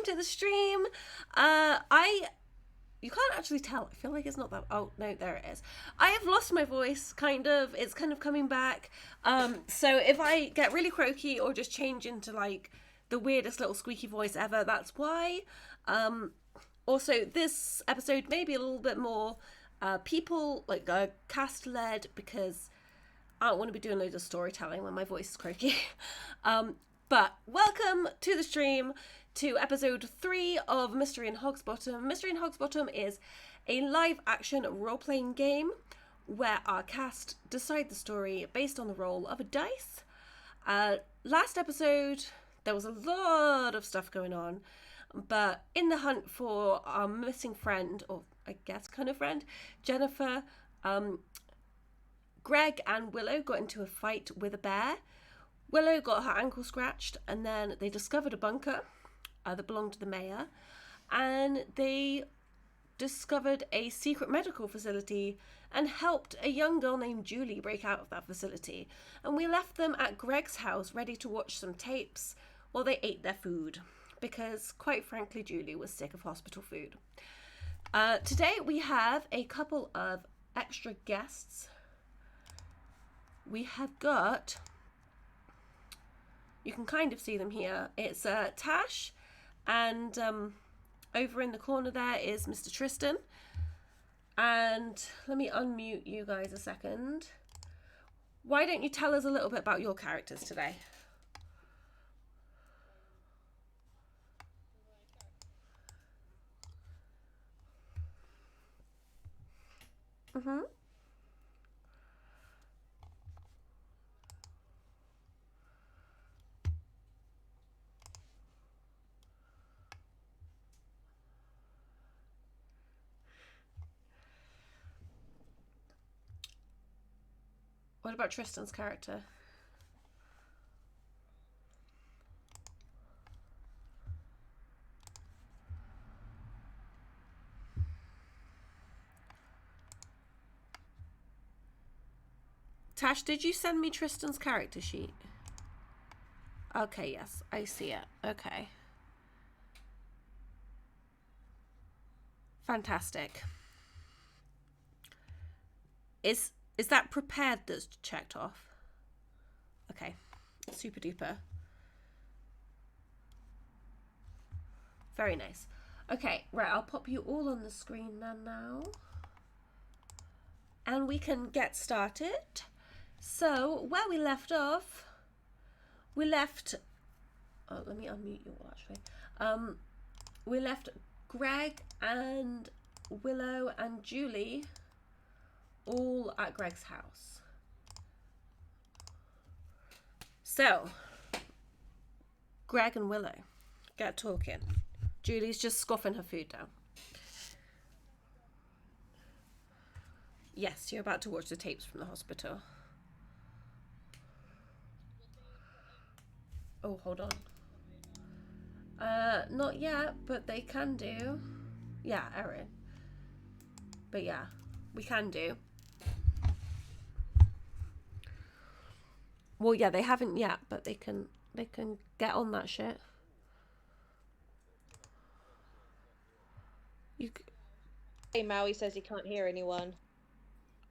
welcome to the stream. You can't actually tell. I feel like it's not that. Oh no, there it is. I have lost my voice, kind of. It's kind of coming back. So if I get really croaky or just change into like the weirdest little squeaky voice ever, that's why. Also, this episode may be a little bit more people like cast led because I don't want to be doing loads of storytelling when my voice is croaky. But welcome to the stream, to episode 3 of Mystery in Hogsbottom. Mystery in Hogsbottom is a live-action role-playing game where our cast decide the story based on the roll of a dice. Last episode, there was a lot of stuff going on, but in the hunt for our missing friend, or I guess kind of friend, Jennifer, Greg and Willow got into a fight with a bear. Willow got her ankle scratched, and then they discovered a bunker that belonged to the mayor, and they discovered a secret medical facility and helped a young girl named Julie break out of that facility. And we left them at Greg's house ready to watch some tapes while they ate their food, because quite frankly Julie was sick of hospital food. Today we have a couple of extra guests. We have got, you can kind of see them here, it's Tash, and over in the corner there is Mr. Tristan. And let me unmute you guys a second. Why don't you tell us a little bit about your characters today? What about Tristan's character? Tash, did you send me Tristan's character sheet? Okay, yes, I see it. Okay. Fantastic. Is that prepared that's checked off? Okay, super duper. Very nice. Okay, right, I'll pop you all on the screen then now. And we can get started. So, where we left off, we left... Oh, let me unmute you all, actually. We left Greg and Willow and Julie all at Greg's house. So, Greg and Willow, get talking. Julie's just scoffing her food down. Yes, you're about to watch the tapes from the hospital. Oh, hold on. Not yet, but they can do. Yeah, Erin. But yeah, we can do. Well, yeah, they haven't yet, but they can get on that shit. Hey, Maui says he can't hear anyone.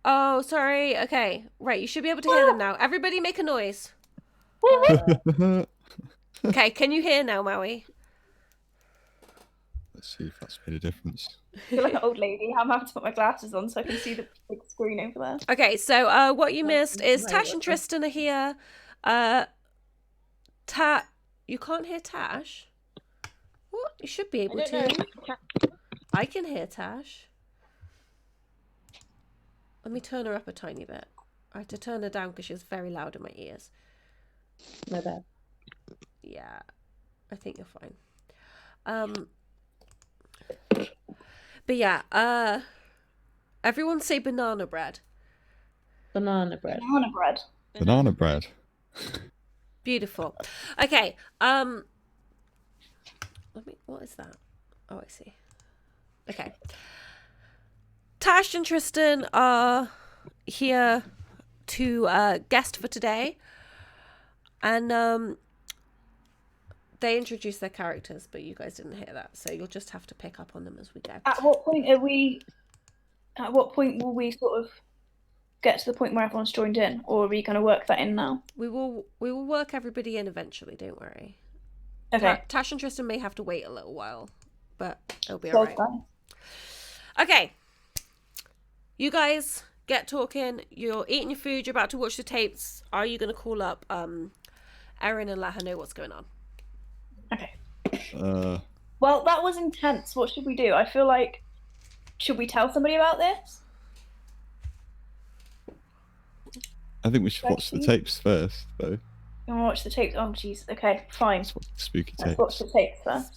Oh, sorry. Okay, right. You should be able to hear them now. Everybody make a noise. Okay, can you hear now, Maui? Let's see if that's made a difference. I feel like an old lady. I'm having to put my glasses on so I can see the big screen over there. Okay, so what you missed is Tash and Tristan are here. You can't hear Tash? What? You should be able to. I can hear Tash. Let me turn her up a tiny bit. I had to turn her down because she was very loud in my ears. My bad. Yeah, I think you're fine. But yeah, everyone say banana bread. Banana bread. Banana bread. Banana bread. Beautiful. Okay, what is that? Oh, I see. Okay. Tash and Tristan are here to guest for today. And They introduced their characters, but you guys didn't hear that, so you'll just have to pick up on them as we go. At what point are we? At what point will we sort of get to the point where everyone's joined in, or are we going to work that in now? We will work everybody in eventually. Don't worry. Okay. Tash and Tristan may have to wait a little while, but it'll be So alright. fine. Okay. You guys get talking. You're eating your food. You're about to watch the tapes. Are you going to call up Erin and let her know what's going on? Okay. Well, that was intense. What should we do? I feel like, should we tell somebody about this? I think we should watch the tapes first, though. You want to watch the tapes? Oh, jeez. Okay, fine. Let's watch the spooky Let's tapes. watch the tapes first.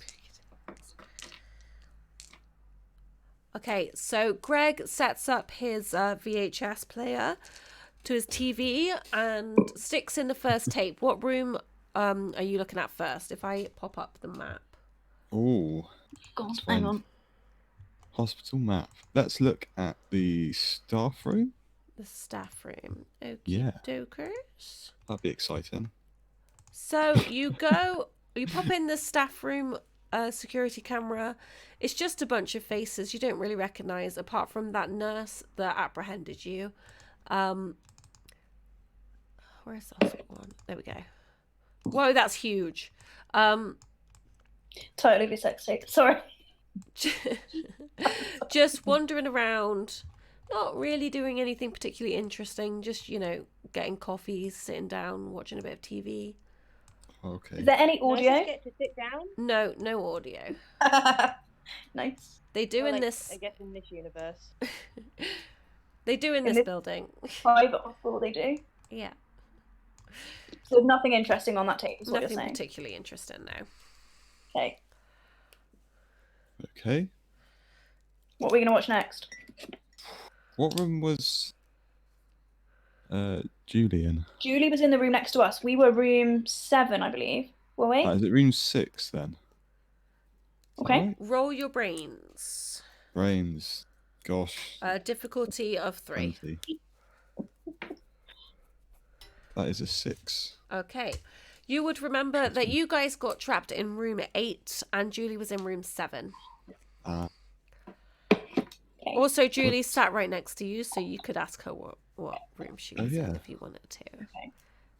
Okay, so Greg sets up his VHS player to his TV and sticks in the first tape. What room are you looking at first? If I pop up the map. Oh, God, That's hang fine. on. hospital map. Let's look at the staff room. The staff room. Okie Yeah. dokers. That'd be exciting. So you pop in the staff room security camera. It's just a bunch of faces you don't really recognize, apart from that nurse that apprehended you. Where's the hospital one? There we go. Whoa, that's huge. Totally be sex tape. Sorry. Just wandering around, not really doing anything particularly interesting, just, getting coffees, sitting down, watching a bit of TV. Okay. Is there any audio? Nurses get to sit down. No audio. Nice. They do Well, in like, this. I guess in this universe. They do in In this this- building. Private hospital, they do. Yeah, So nothing interesting on that tape, is what nothing you're saying. particularly interesting now. Okay. Okay. What are we going to watch next? What room was Julian? Julie was in the room next to us. We were room 7, I believe. Were we? Is it room 6 then? Is that Okay. right? Roll your brains. Brains. Gosh. Difficulty of 3. 20. That is a 6. Okay. You would remember that you guys got trapped in room 8 and Julie was in room 7. Ah. Also, Julie sat right next to you, so you could ask her what room she was yeah. in if you wanted to. Okay.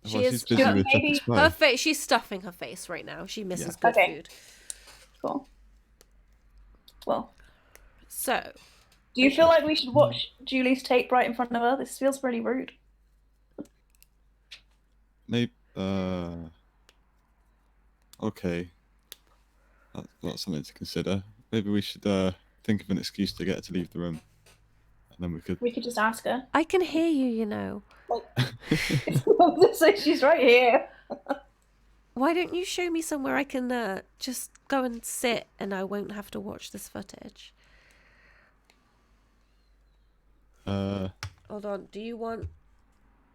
She Well, is she's busy with maybe- Pepper her Spray. face. She's stuffing her face right now. She misses Yeah. good Okay. food. Cool. Well, So, do you feel like we should watch Julie's tape right in front of her? This feels pretty rude. Maybe. Okay. That's something to consider. Maybe we should think of an excuse to get her to leave the room, and then we could. We could just ask her. I can hear you. So she's right here. Why don't you show me somewhere I can just go and sit and I won't have to watch this footage? Hold on. Do you want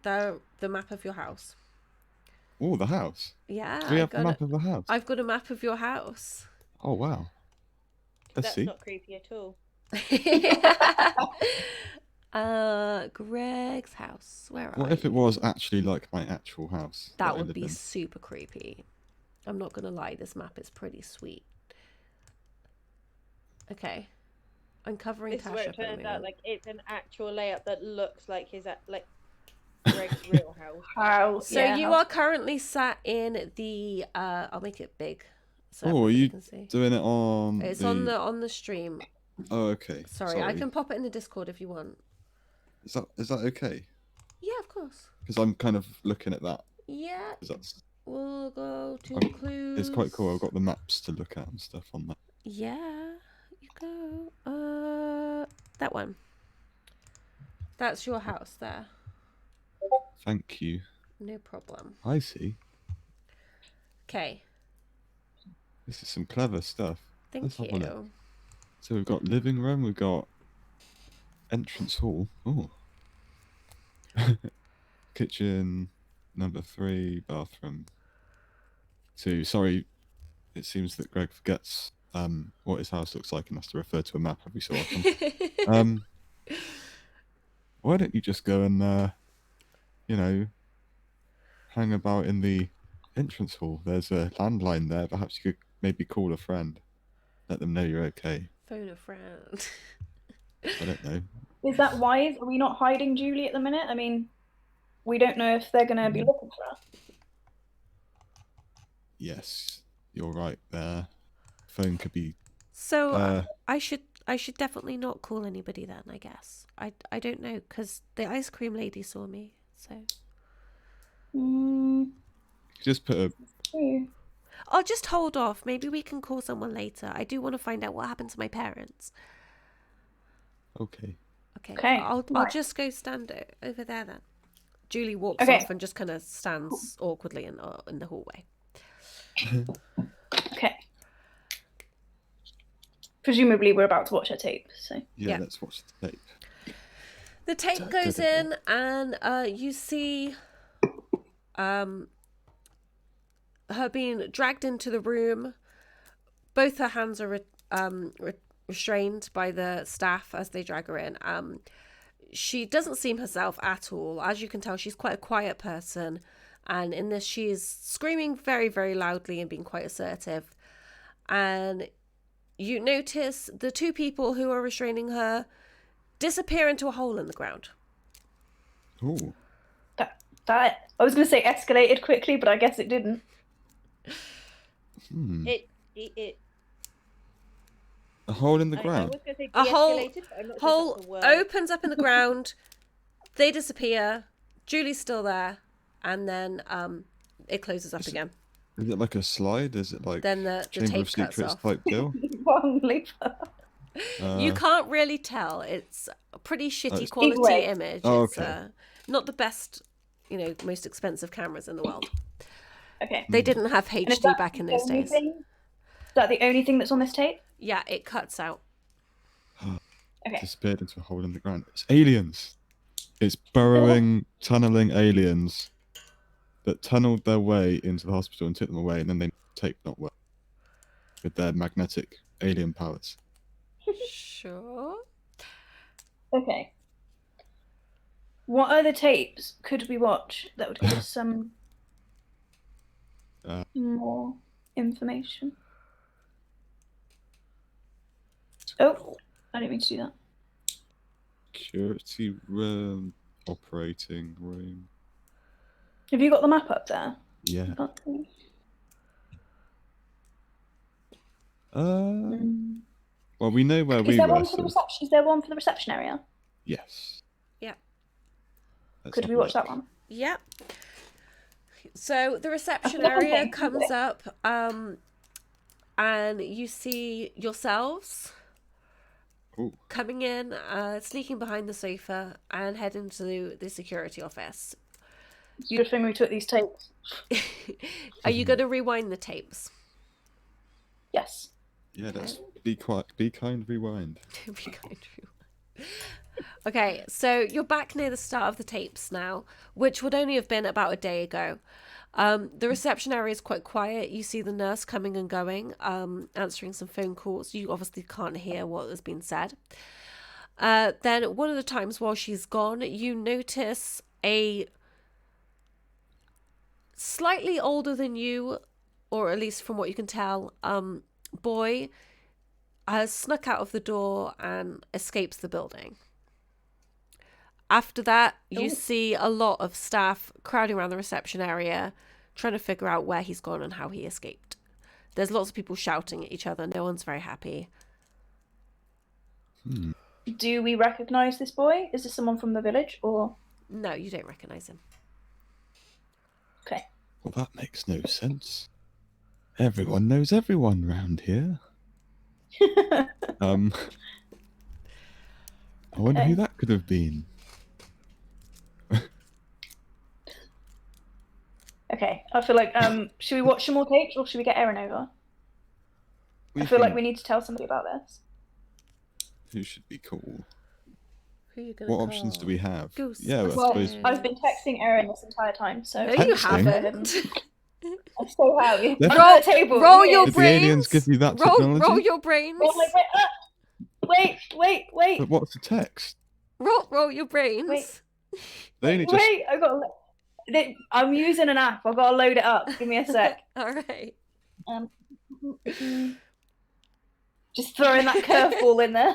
the map of your house? Oh, the house. Yeah. Do we have the map of the house? I've got a map of your house. Oh wow. Let's That's see. not creepy at all. Greg's house. Where are What if it you? was actually like my actual house? That I would lived be in? super creepy. I'm not gonna lie, this map is pretty sweet. Okay. I'm covering This is where Tasha it for a turns out moment. like it's an actual layout that looks like his like Greg's real house. How? So yeah, you how- are currently sat in the I'll make it big so Oh, are everybody you can see. doing it on? It's on the stream. Oh, okay. Sorry, I can pop it in the Discord if you want. Is that okay? Yeah, of course. Because I'm kind of looking at that. Yeah, 'Cause that's we'll go to I'm- clues. it's quite cool. I've got the maps to look at and stuff on that. Yeah, you go. That one. That's your house there. Thank you. No problem. I see. Okay, This is some clever stuff. thank Let's have a look. you. So we've got living room. We've got entrance hall. Oh. Kitchen. Number 3. Bathroom. 2. Sorry. It seems that Greg forgets what his house looks like and has to refer to a map every so often. Why don't you just go and hang about in the entrance hall. There's a landline there. Perhaps you could maybe call a friend. Let them know you're okay. Phone a friend. I don't know. Is that wise? Are we not hiding Julie at the minute? I mean, we don't know if they're going to be looking for her. Yes, you're right there. Phone could be. So I should definitely not call anybody then, I guess. I don't know, because the ice cream lady saw me, so. Just put a. I'll just hold off. Maybe we can call someone later. I do want to find out what happened to my parents. Okay. Okay. I'll right. just go stand over there then. Julie walks Okay. off and just kind of stands awkwardly in the hallway. Okay. Presumably we're about to watch her tape, so. Yeah, let's watch the tape. The tape goes in, and you see her being dragged into the room. Both her hands are restrained by the staff as they drag her in. She doesn't seem herself at all. As you can tell, she's quite a quiet person. And in this, she is screaming very, very loudly and being quite assertive. And you notice the two people who are restraining her disappear into a hole in the ground. Oh. That I was going to say escalated quickly, but I guess it didn't. It A hole in the I ground. was going to say A de-escalated, but I'm not sure hole that's a word. opens up in the ground. They disappear. Julie's still there, and then it closes up again. Is it like a slide? Is it like Then the Chamber tape of cuts Secrets off. type deal? Wrong lever. You can't really tell. It's a pretty shitty it's- quality Anyway. image. Oh, It's okay. not the best, most expensive cameras in the world. Okay. They didn't have And is HD that back in the those only days. thing? Is that the only thing that's on this tape? Yeah, it cuts out. Okay. Disappeared into a hole in the ground. It's aliens. It's burrowing, tunneling aliens that tunneled their way into the hospital and took them away, and then they tape not work with their magnetic alien powers. Sure. Okay. What other tapes could we watch that would give us some more information? Oh, I didn't mean to do that. Security room, operating room. Have you got the map up there? Yeah. Okay. Well, we know where Is we there were. one for the reception? Is there one for the reception area? Yes. Yeah. Let's Could have we a watch look. that one? Yep. So the reception That's area okay. comes up, and you see yourselves Ooh. coming in, sneaking behind the sofa, and heading to the security office. It's a good thing we took these tapes. Are you going to rewind the tapes? Yes. Yeah, let's be quiet. Be kind, rewind. Be kind, rewind. Okay, so you're back near the start of the tapes now, which would only have been about a day ago. The reception area is quite quiet. You see the nurse coming and going, answering some phone calls. You obviously can't hear what has been said. Then one of the times while she's gone, you notice a slightly older than you, or at least from what you can tell, boy has snuck out of the door and escapes the building. After that, you see a lot of staff crowding around the reception area, trying to figure out where he's gone and how he escaped. There's lots of people shouting at each other. No one's very happy. Do we recognise this boy? Is this someone from the village, or? No, you don't recognise him. Okay. Well, that makes no sense. Everyone knows everyone round here. I wonder who that could have been. Okay, I feel like should we watch some more tapes or should we get Erin over? I feel like we need to tell somebody about this. Who should be cool? Who are you gonna What call? options do we have? Goose. Yeah, I Well, suppose. I've been texting Erin this entire time, so No, you Texting? haven't. I so have. You Left- under the table. Roll Yes. your Did the brains. aliens give you that roll technology? your brains. Oh, wait. But what's the text? Roll your brains. Wait. They only just. Wait, I got. I'm using an app. I've got to load it up. Give me a sec. All right. Just throwing that curveball in there.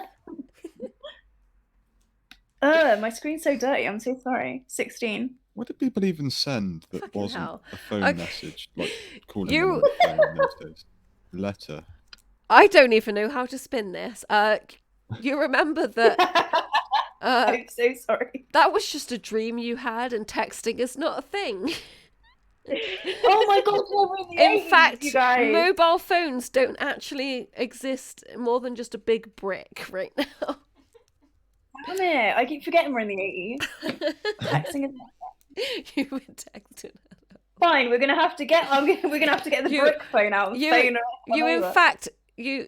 My screen's so dirty. I'm so sorry. 16. What did people even send that Fucking wasn't hell. a phone Okay. message, like calling You- them on the phone in those days? Letter. I don't even know how to spin this. You remember that I'm so sorry. that was just a dream you had, and texting is not a thing. Oh my god, we're in the In 80s, fact, you guys. mobile phones don't actually exist more than just a big brick right now. Damn it! I keep forgetting we're in the 80s. Texting is You were texting. fine. We're gonna have to get. We're gonna have to get the You- brick phone out. And you- phone her You, in over. fact, you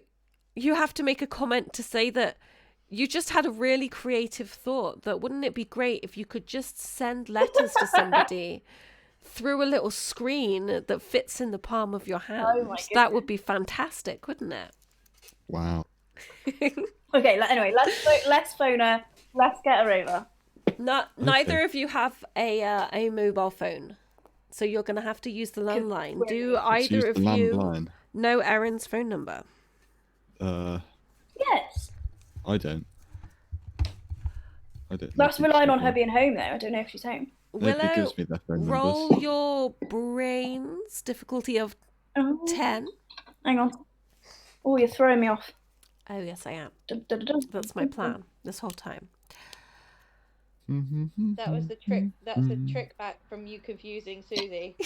have to make a comment to say that you just had a really creative thought that wouldn't it be great if you could just send letters to somebody through a little screen that fits in the palm of your hand? Oh my That would be fantastic, wouldn't it? Wow. Okay. Anyway, let's phone her. Let's get her over. Neither of you have a mobile phone, so you're going to have to use the landline. Do Let's use either the of you landline. know Erin's phone number? Yes. I don't. I don't. That's Nobody relying gives on me her one. being home though. I don't know if she's home. Nobody Willow, gives me their phone roll numbers. your brains, difficulty of Oh, 10. hang on. Oh, you're throwing me off. Oh, yes, I am. Dun, dun, dun, dun. That's my plan this whole time. That was the trick. That's the trick back from you confusing Susie.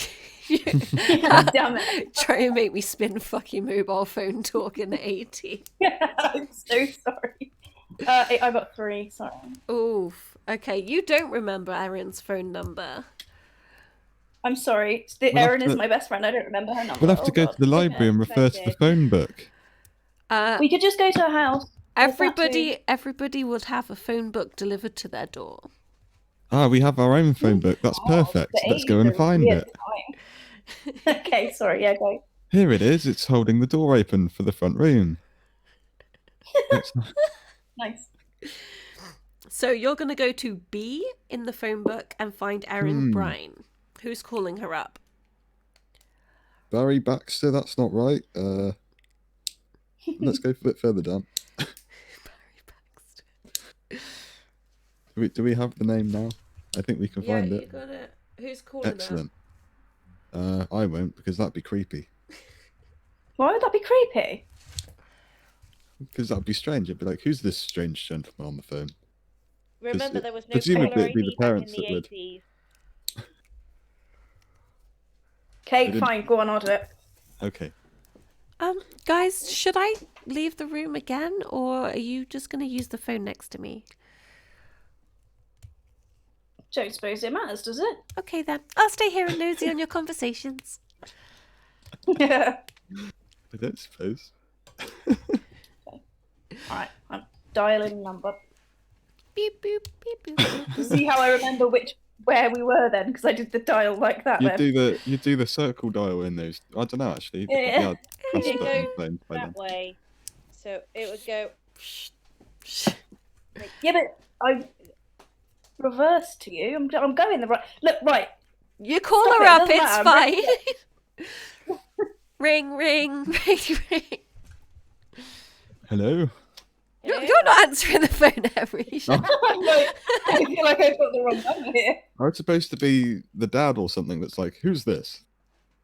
Damn it. Try and make me spin fucking mobile phone talk in the 80s. I'm so sorry. I got 3. Sorry. Oof. Okay, you don't remember Erin's phone number. I'm sorry. We'll have Erin is to- my best friend. I don't remember her number. We'll have Oh, to go God. to the library and refer to the Offended. phone book. Uh, We could just go to her house. everybody would have a phone book delivered to their door. Ah, we have our own phone book. That's perfect. The Let's go 80s and are find really it. annoying. Okay, sorry. Yeah, go. Here it is. It's holding the door open for the front room. It's- Nice. So you're going to go to B in the phone book and find Erin Brine. Who's calling her up? Barry Baxter, that's not right. Let's go a bit further down. Do we have the name now? I think we can find you it. got it. Who's calling her? Excellent. I won't, because that'd be creepy. Why would that be creepy? Because that'd be strange. It'd be like, who's this strange gentleman on the phone? Remember, there was no presumably caller it'd be the ID back in parents the that would. 80s. Okay, didn't- fine. Go on, I'll do it. Okay. Guys, should I leave the room again, or are you just going to use the phone next to me? Don't suppose it matters, does it? Okay then, I'll stay here and nosy on your conversations. Yeah. I don't suppose. Alright, I'm dialing number. Beep boop beep boop. Beep, boop. See how I remember where we were then, because I did the dial like that You then. do the circle dial in those. I don't know actually. Yeah. press You button go phones by then. that way. So it would go. Yeah, but I reversed to you. I'm going the right. Look, right. You call Stop her it, up, doesn't it's matter, fine. Ring, ring, ring, ring. Hello. You're not answering the phone, Harry. I feel like I've got the wrong number here. I was supposed to be the dad or something that's like, who's this?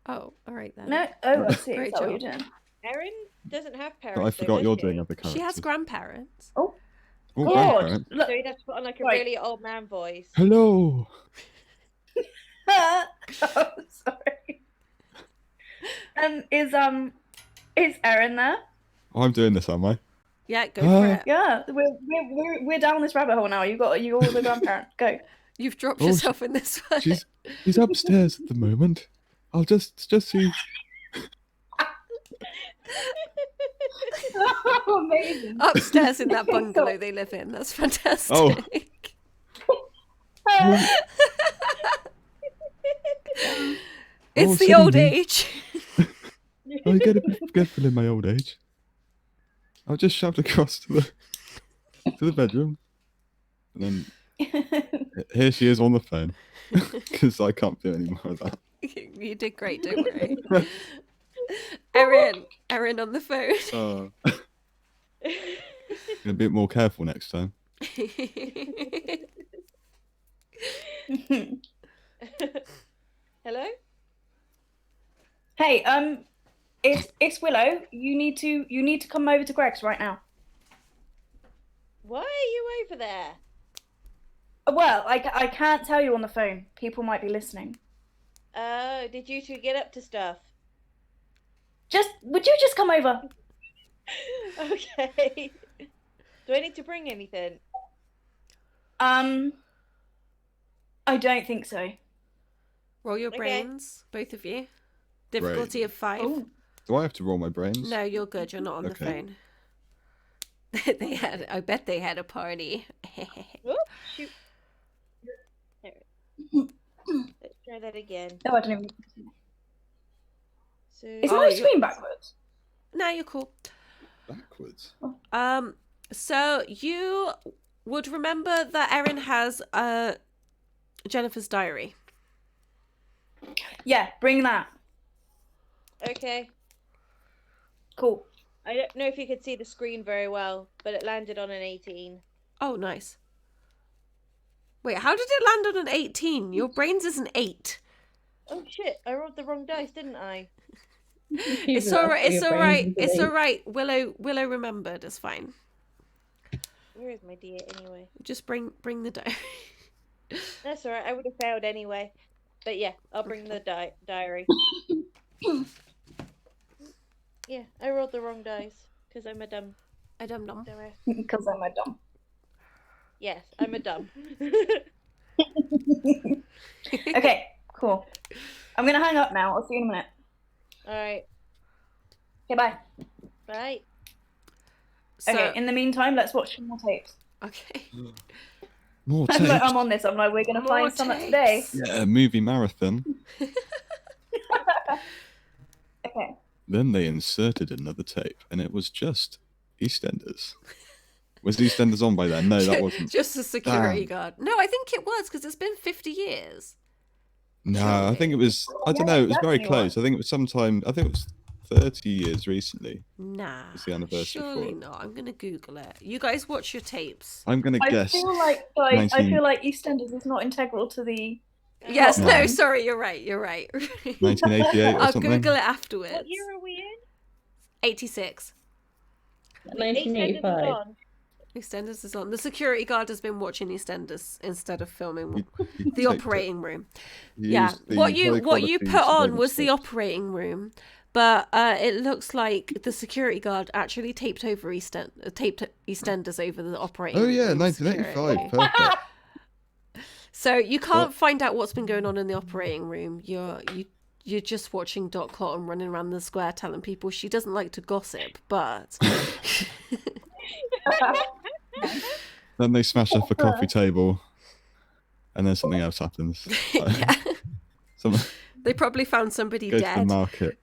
Oh, all right then. No, oh, I see. Great Is that what you're job. doing? Erin doesn't have parents. But I though, forgot does you're she? doing other She characters. has grandparents. Oh, God, grandparents. look. So you'd have to put on like a Right. really old man voice. Hello. Oh, sorry. Is Erin there? Oh, I'm doing this, am I? Yeah, go for it. Yeah, we're down this rabbit hole now. You all the grandparents. Go. You've dropped Oh, yourself in this one. She's upstairs at the moment. I'll just see. Oh, amazing. Upstairs in that bungalow they live in. That's fantastic. Oh. It's Oh, the old suddenly- age. I get a bit forgetful in my old age. I'll just shout across to the bedroom, and then here she is on the phone. because I can't do any more of that. You did great, don't worry. Erin on the phone. Be a bit more careful next time. Hello? Hey, it's Willow. You need to come over to Greg's right now. Why are you over there? Well, I can't tell you on the phone. People might be listening. Oh, did you two get up to stuff? Would you just come over? Okay. Do I need to bring anything? I don't think so. Roll your Okay. brains, both of you. Difficulty of 5. Oh. Do I have to roll my brains? No, you're good. You're not on Okay. the phone. I bet they had a party. Oh, shoot. There. Let's try that again. No, I don't even. So, Is Oh, my you- screen backwards? No, you're cool. Backwards. So you would remember that Erin has Jennifer's diary. Yeah, bring that. okay. Cool. I don't know if you could see the screen very well, but it landed on an 18. Oh, nice. Wait, how did it land on an 18? Your brains is an 8. Oh shit, I rolled the wrong dice, didn't I? It's all right. It's all right. It's all right. Willow remembered. It's fine. Where is my D8 anyway? Just bring the diary. That's alright, I would have failed anyway. But yeah, I'll bring the diary. Yeah, I rolled the wrong dice, because I'm a dumb. I don't know. Because I'm a dumb. Yes, I'm a dumb. Okay, cool. I'm gonna hang up now. I'll see you in a minute. Alright, Okay, bye. bye. So, Okay, in the meantime, let's watch some more tapes. okay. More I'm like, tapes. I'm on this. I'm like, we're gonna More find some tapes. today. Yeah, movie marathon. Okay. Then they inserted another tape, and it was just EastEnders. Was EastEnders on by then? No, that wasn't. Just a security Damn. guard. No, I think it was because it's been 50 years. No, I think it was. I don't Yeah, know. It was very definitely close. I think it was sometime. I think it was 30 years recently. Nah. It's the anniversary for Surely it. not. I'm gonna Google it. You guys watch your tapes. I'm gonna I guess. feel like, guys, I 19 feel like EastEnders is not integral to the. Yes. No. No. Sorry. You're right. You're right. 1988 or I'll something. Google it afterwards. What year are we in? 86. EastEnders is 1985. on. EastEnders is on. The security guard has been watching EastEnders instead of filming You the taped it. operating room. You Yeah, used the what you high-quality put on was the surveillance operating room, but it looks like the security guard actually taped EastEnders over the operating tapes. Oh room. yeah, 1985. security. Perfect. So you can't Well- find out what's been going on in the operating room. You're just watching Dot Cotton running around the square telling people she doesn't like to gossip, but Then they smash up a coffee table, and then something else happens. yeah, Someone they probably found somebody goes to the dead. market.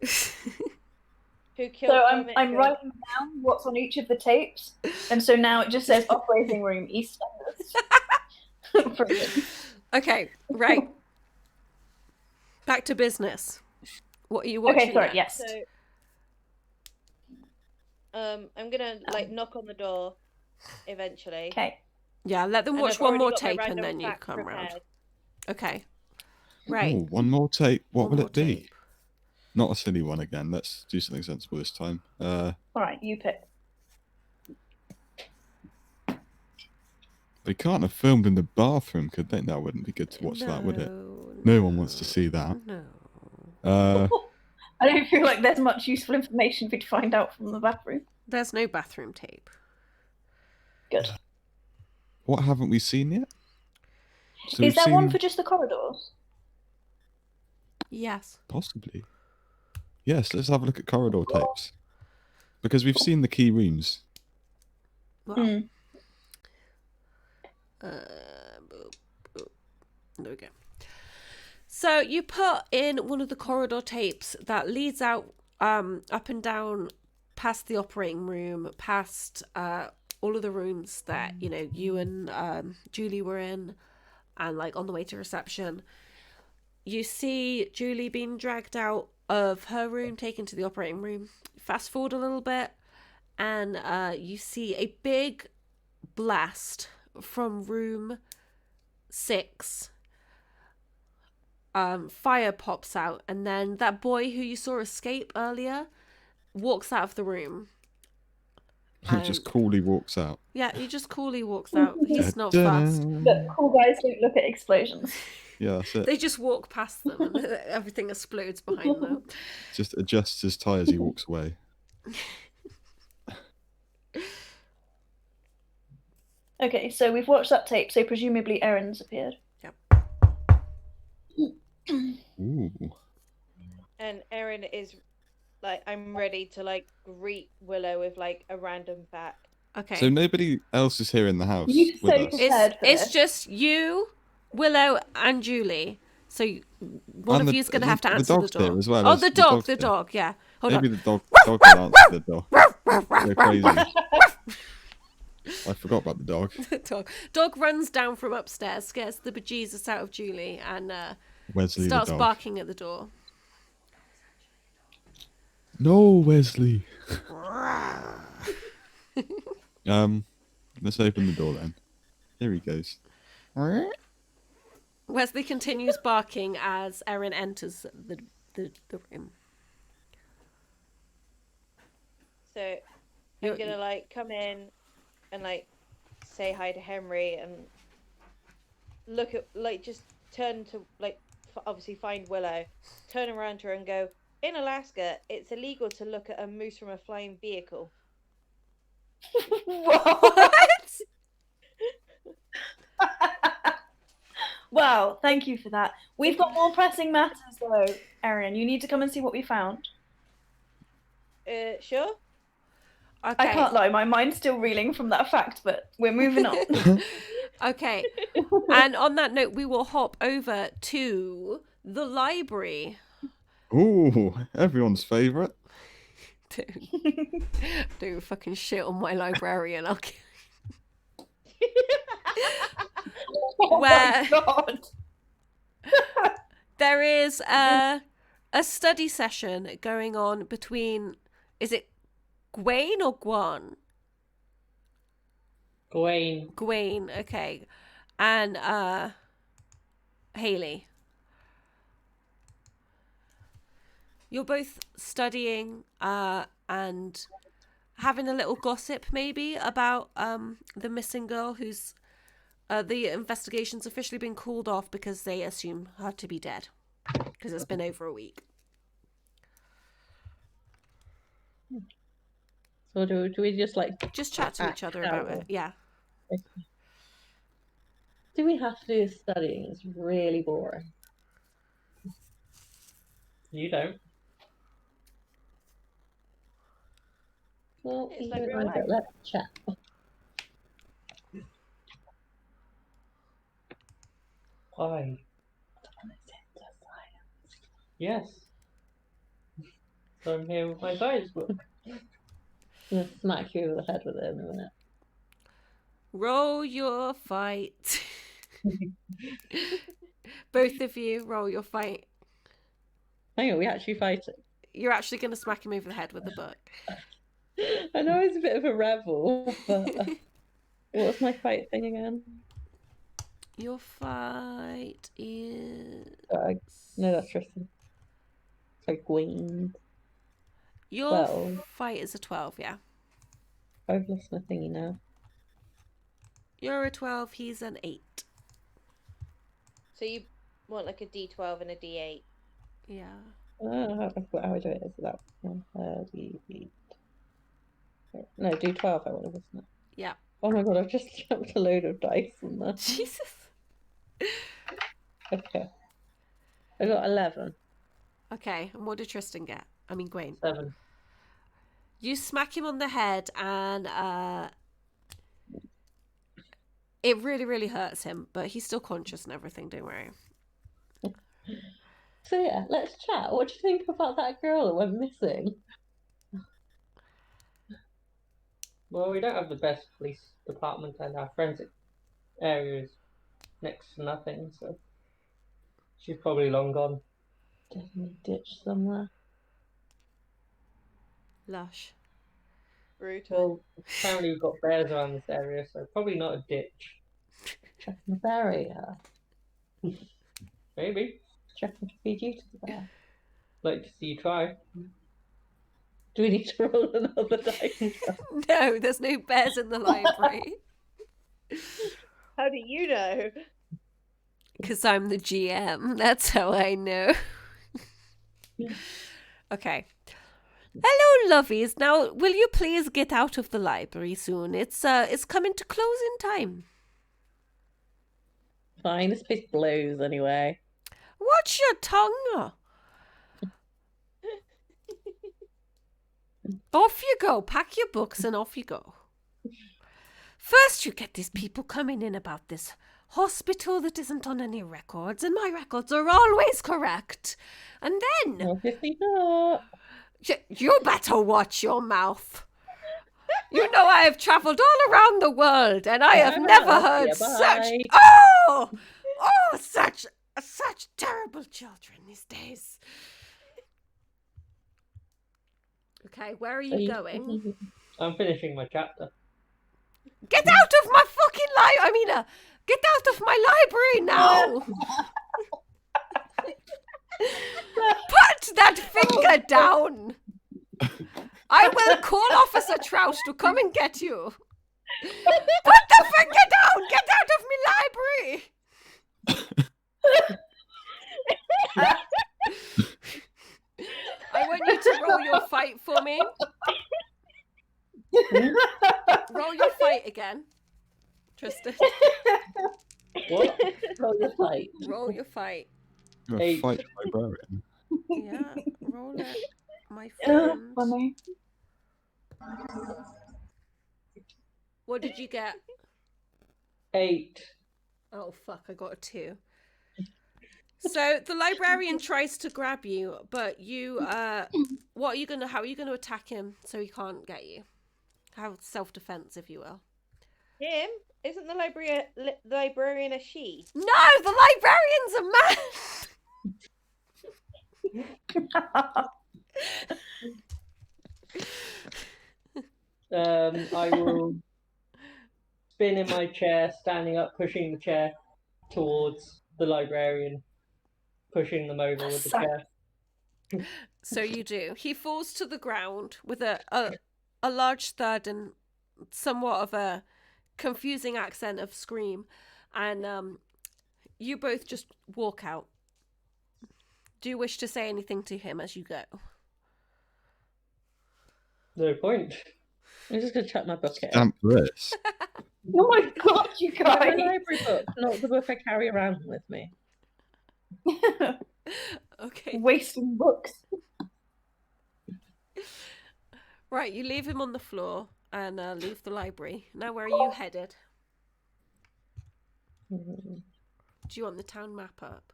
Who killed So Kermit I'm Goat? writing down what's on each of the tapes, and so now it just says operating room EastEnders. Brilliant. Okay, right. Back to business. What are you watching? Okay, sorry. next? Yes. So, I'm gonna like knock on the door eventually. Okay. Yeah, let them And watch I've one already more got my tape and random then you fact come round. prepared. Okay. Right. Oh, one more tape. What One will more it be? tape. Not a silly one again. Let's do something sensible this time. All right. You pick. They can't have filmed in the bathroom, could they? That wouldn't be good to watch that, would it? No one wants to see that. No. I don't feel like there's much useful information for you to find out from the bathroom. There's no bathroom tape. Good. What haven't we seen yet? So Is we've there one seen- for just the corridors? Yes. Possibly. Yes, let's have a look at corridor tapes. Because we've seen the key rooms. Well, Hmm. boop, boop. There we go. So you put in one of the corridor tapes that leads out up and down past the operating room, past all of the rooms that you and Julie were in, and like on the way to reception, you see Julie being dragged out of her room, taken to the operating room. Fast forward a little bit, and you see a big blast from room 6. Fire pops out, and then that boy who you saw escape earlier walks out of the room. Just coolly walks out. Yeah, he just coolly walks out. He's not Da-da. fast. Look, cool guys don't look at explosions. Yeah, that's it. They just walk past them and everything explodes behind them. Just adjusts his tie as he walks away. Okay, so we've watched that tape, so presumably Erin's appeared. Ooh. And Erin is like, I'm ready to like greet Willow with like a random fact. Okay. So nobody else is here in the house You with so us. prepared for It's this. just you, Willow, and Julie. So one And of you's going to have to answer the dog's door. here as well. Oh, There's- the dog's dog, here. yeah. Hold Maybe on. the dog will answer the door. Go crazy. I forgot about the dog. Dog runs down from upstairs, scares the bejesus out of Julie, and Wesley starts the dog. barking at the door. No, Wesley. Let's open the door then. Here he goes. Wesley continues barking as Erin enters the room. So I'm gonna like come in and like say hi to Henry and look at like just turn to like obviously find Willow, turn around to her and go, in Alaska it's illegal to look at a moose from a flying vehicle. What? Wow, thank you for that. We've got more pressing matters though, Erin. You need to come and see what we found. Sure. Okay. I can't lie, my mind's still reeling from that fact, but we're moving on. Okay. And on that note, we will hop over to the library. Ooh, everyone's favourite. Don't fucking shit on my librarian. I'll kill Oh Where- my god. There is a study session going on between, is it Gwaine or Guan? Gawain. Gwaine, okay. And Haley. You're both studying and having a little gossip maybe about the missing girl who's the investigation's officially been called off because they assume her to be dead because it's been over a week. So do we just like, Just chat to each other about it. Yeah. do we have to do studying? It's really boring. You don't. Well, It's you like don't real like it. life. Let's chat. Why? Yes. So I'm here with my science book. I'm gonna smack you over the head with it in a minute. Roll your fight. Both of you, roll your fight. Hang on, we actually fighting. You're actually going to smack him over the head with the book. I know it's a bit of a rebel, but what's my fight thing again? Your fight is... No, that's Tristan. It's like Gwaine. Your 12. fight is a 12, yeah. I've lost my thingy now. You're a 12, he's an 8. So you want like a D12 and a D8. Yeah. I forgot how I do it. Is that one? D8. No, D12 I wanted, wasn't it? Yeah. Oh my god, I've just jumped a load of dice in there. Jesus. Okay. I got 11. Okay, and what did Tristan get? I mean, Gwaine. 7. You smack him on the head and it really, really hurts him, but he's still conscious and everything, don't worry. So yeah, let's chat. What do you think about that girl that went missing? Well, we don't have the best police department, and our forensic area is next to nothing, so she's probably long gone. Definitely ditch somewhere. Lush. Brutal. Well, apparently we've got bears around this area, so probably not a ditch. Chucking the barrier. Maybe. Chucking to feed you to the bear. Like to see you try. Do we need to roll another dice? No, there's no bears in the library. How do you know? Because I'm the GM. That's how I know. Okay. Hello, lovies. Now, will you please get out of the library soon? It's coming to closing time. Fine, this place blows anyway. Watch your tongue. Off you go. Pack your books and off you go. First, you get these people coming in about this hospital that isn't on any records, and my records are always correct. And then, Obviously not. you better watch your mouth. You know I have travelled all around the world, and I have never heard such such terrible children these days. Okay, where are you going? I'm finishing my chapter. Get out of my fucking get out of my library now! Put that finger down! I will call Officer Trout to come and get you. Put the finger down! Get out of my library! I want you to roll your fight for me. Roll your fight again, Tristan. What? Roll your fight. Roll your fight. You're a 8. fight librarian. Yeah, roll it, my Oh, friend. funny. What did you get? 8. Oh fuck, I got a 2. So the librarian tries to grab you, but you how are you gonna attack him so he can't get you? Have self-defense, if you will. Him? Isn't the librarian a she? No, the librarian's a man. I will spin in my chair, standing up, pushing the chair towards the librarian, pushing them over with the chair. So you do. He falls to the ground with a large thud and somewhat of a confusing accent of scream, and you both just walk out. Do you wish to say anything to him as you go? No point. I'm just going to chuck my book at him. Stamp this. Oh my god, you It's my guys! library book, not the book I carry around with me. Okay. Wasting books. Right, you leave him on the floor and leave the library. Now, where are you headed? Mm, Do you want the town map up?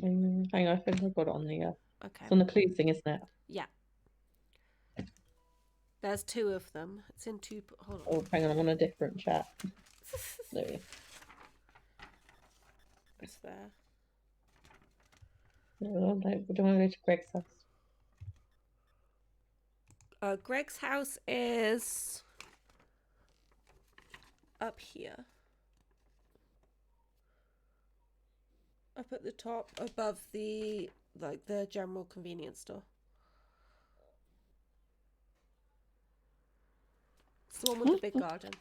hang on, I think I've got it on the Okay. it's on the clue thing, isn't it? Yeah. There's 2 of them. It's in 2. Hold on. Oh, hang on, I'm on a different chat. There we go. It's there. No, we don't want to go to Greg's house. Greg's house is up here. Up at the top, above the general convenience store. It's the one with the big garden.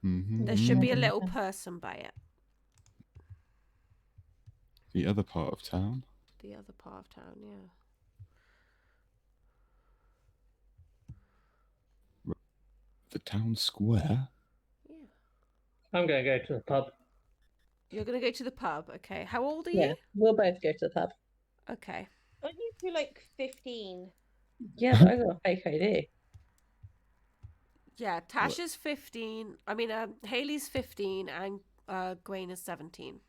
There should be a little person by it. The other part of town. The other part of town, yeah. The town square. Yeah. I'm going to go to the pub. You're going to go to the pub, okay. How old are you? Yeah, we'll both go to the pub. Okay. Aren't you two like 15? Yeah, but I got a fake ID. Yeah, Tasha's 15. I mean, Haley's 15 and Gwaine is 17.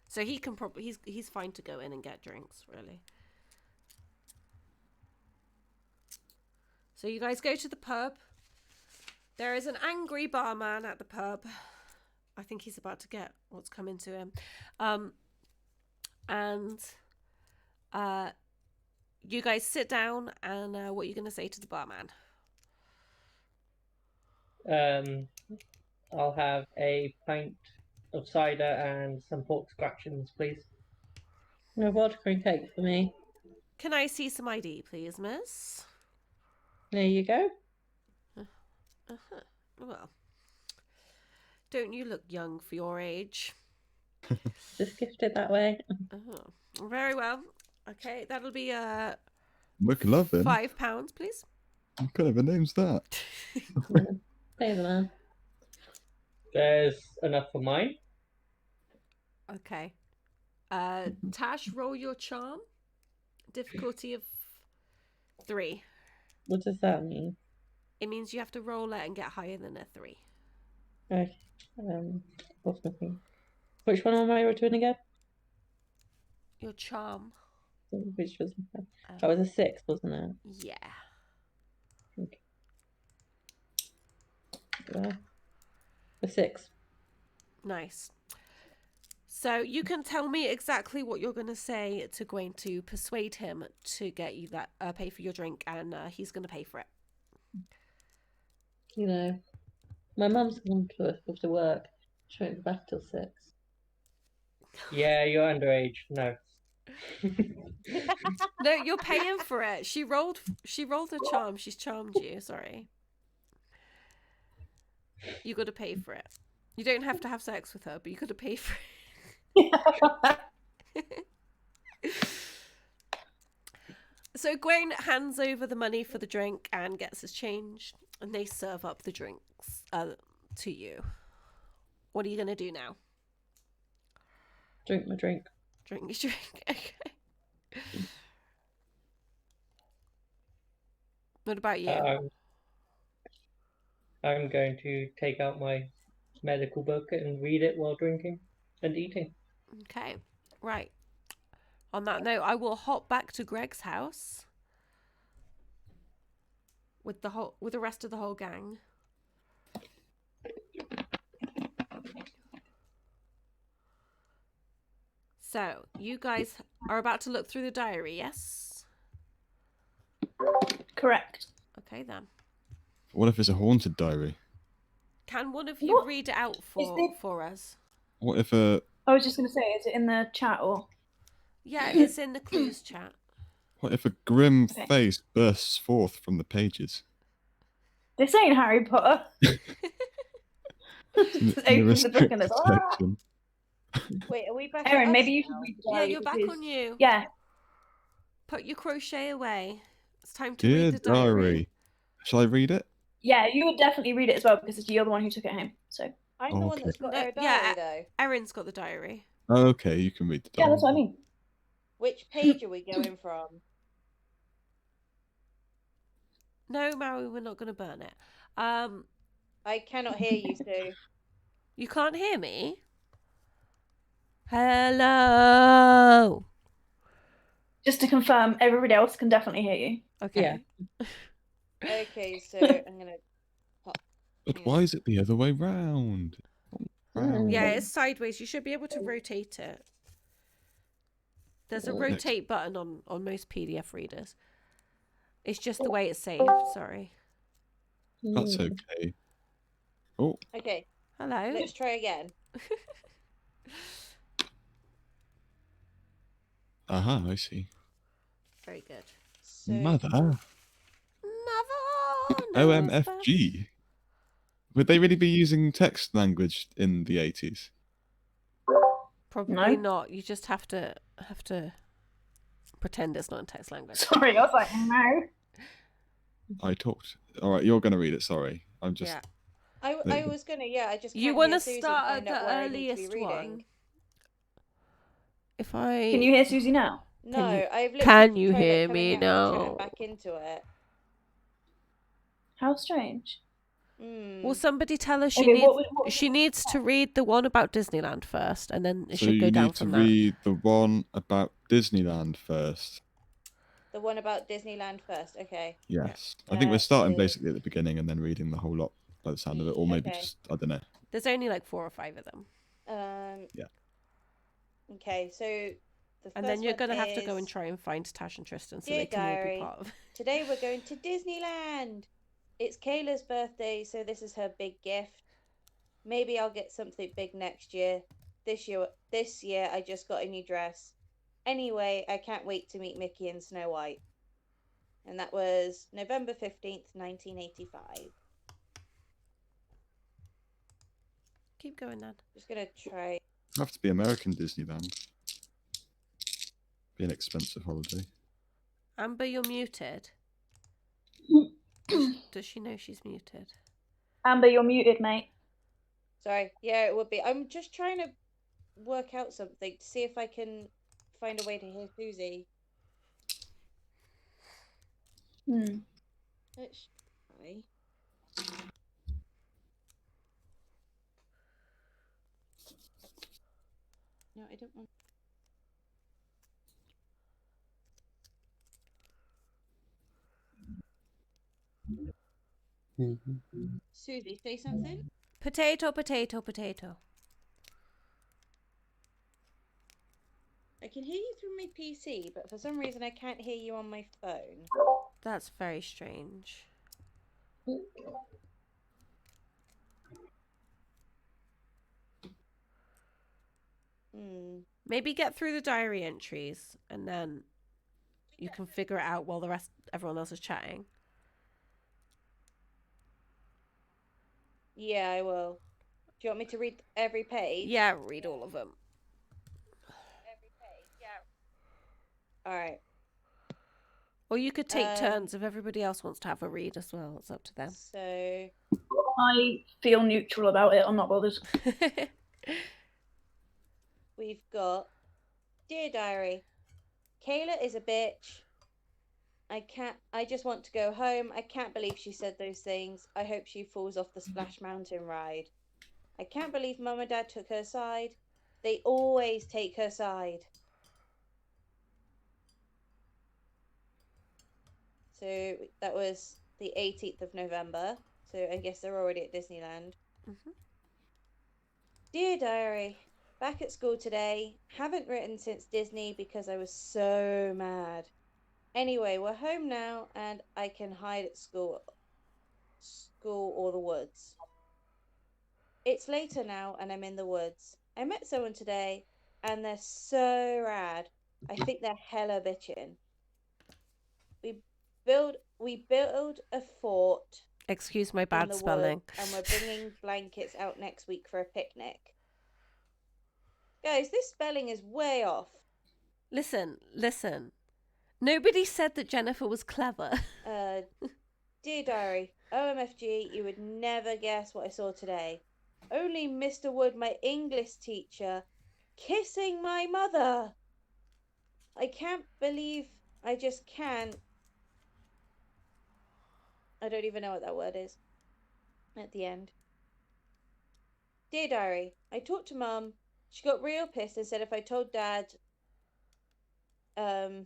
So he can probably he's fine to go in and get drinks, really. So you guys go to the pub. There is an angry barman at the pub. I think he's about to get what's coming to him. And you guys sit down, and what are you going to say to the barman? I'll have a pint of cider and some pork scratchings, please. No vodka and cake for me. Can I see some ID, please, miss? There you go. Uh-huh. Well, don't you look young for your age? Just gift it that way. Uh-huh. Very well. Okay, that'll be McLovin? £5, please. What kind of a name's that? Pay the man. There's enough for mine. Okay. Tash, roll your charm. Difficulty of 3. What does that mean? It means you have to roll it and get higher than a 3. Okay. What's my thing? Which one am I doing again? Your charm. Which was that was a 6, wasn't it? Yeah. Okay. A 6. Nice. So you can tell me exactly what you're going to say to Gawain to persuade him to get you that pay for your drink, and he's going to pay for it. You know, my mum's gone to work. She won't be back till 6. Yeah, you're underage. No. No, you're paying for it. She rolled her charm. She's charmed you. Sorry. You got to pay for it. You don't have to have sex with her, but you got to pay for it. So Gawain hands over the money for the drink and gets his change, and they serve up the drinks to you. What are you going to do now? Drink my drink. Drink your drink. Okay. What about you? I'm going to take out my medical book and read it while drinking and eating. Okay, right. On that note, I will hop back to Greg's house with the rest of the whole gang. So, you guys are about to look through the diary, yes? Correct. Okay, then. What if it's a haunted diary? Can one of you What? read it out Is for us? What if a I was just going to say, is it in the chat or? Yeah, it's in the clues chat. grim Okay. face bursts forth from the pages? This ain't Harry Potter. Just open the book and it's section. Wait, are we back? Erin, at maybe us you should now? read the Yeah, diary. you're back because- on you. Yeah. Put your crochet away. It's time to Dear read the diary. diary. Shall I read it? Yeah, you would definitely read it as well because you're the one who took it home. So I'm the one Okay. that's got No, her yeah, diary though. Erin's got the diary. Okay, you can read the yeah, diary. that's what I mean. Which page are we going from? No, Mary, we're not going to burn it. I cannot hear you, Sue. You can't hear me? Hello. Just to confirm, everybody else can definitely hear you. Okay. Yeah. Okay, so I'm gonna. But why is it the other way round? Round. Yeah, it's sideways. You should be able to rotate it. There's a Next. rotate button on most PDF readers. It's just the way it's saved. Sorry. That's okay. Oh, Okay, Hello. let's try again. aha, I see. Very good. So, Mother. Mother. OMFG. Would they really be using text language in the 80s? Probably No. not. You just have to pretend it's not in text language. Sorry, I was like, no. I talked. All right, you're going to read it. Sorry. I'm just. Yeah. I was gonna, yeah, I just. You want want to start at the earliest one? If I Can you hear Susie now? No, Can you- I've literally can you tried, like, hear coming me out of the chat now? and back into it. How strange. Will somebody tell her Okay, what she needs to read the one about Disneyland first, and then it So should go you down need to from that. read the one about Disneyland first. The one about Disneyland first. Okay. Yes. I think we're starting So- basically at the beginning and then reading the whole lot by the sound of it, or maybe Okay. just, I don't know. There's only like 4 or 5 of them. Yeah. Okay, so the And first then you're one going to have to go and is, try and find Tash and Tristan so Dear they can all be Diary, part of. today we're going to Disneyland. It's Kayla's birthday, so this is her big gift. Maybe I'll get something big next year. This year I just got a new dress. Anyway, I can't wait to meet Mickey and Snow White. And that was November 15th, 1985. Keep going, Nan. Just gonna try. Have to be American Disneyland. Be an expensive holiday. Amber, you're muted. Does she know she's muted? Amber, you're muted, mate. Sorry. Yeah, it would be. I'm just trying to work out something to see if I can find a way to hear Susie. Let's try. No, I don't want. Susie, say something. Potato, potato, potato. I can hear you through my PC, but for some reason I can't hear you on my phone. That's very strange. Maybe get through the diary entries and then you can figure it out while everyone else is chatting. Yeah, I will. Do you want me to read every page? Yeah, read all of them. Every page, yeah. Alright. Or you could take turns if everybody else wants to have a read as well. It's up to them. So I feel neutral about it. I'm not bothered. we've got Dear Diary. Kayla is a bitch. I just want to go home. I can't believe she said those things. I hope she falls off the Splash Mountain ride. I can't believe Mum and Dad took her side. They always take her side. So that was the 18th of November. So I guess they're already at Disneyland. Dear Diary, back at school today. Haven't written since Disney because I was so mad. Anyway, we're home now and I can hide at school or the woods. It's later now and I'm in the woods. I met someone today and they're so rad. I think they're hella bitchin'. We build a fort. Excuse my in bad the spelling. woods, and we're bringing blankets out next week for a picnic. Guys, this spelling is way off. Listen. Nobody said that Jennifer was clever. Dear Diary, OMFG, you would never guess what I saw today. Only Mr. Wood, my English teacher, kissing my mother. I can't believe, I just can't. I don't even know what that word is at the end. Dear Diary, I talked to Mum. She got real pissed and said if I told Dad of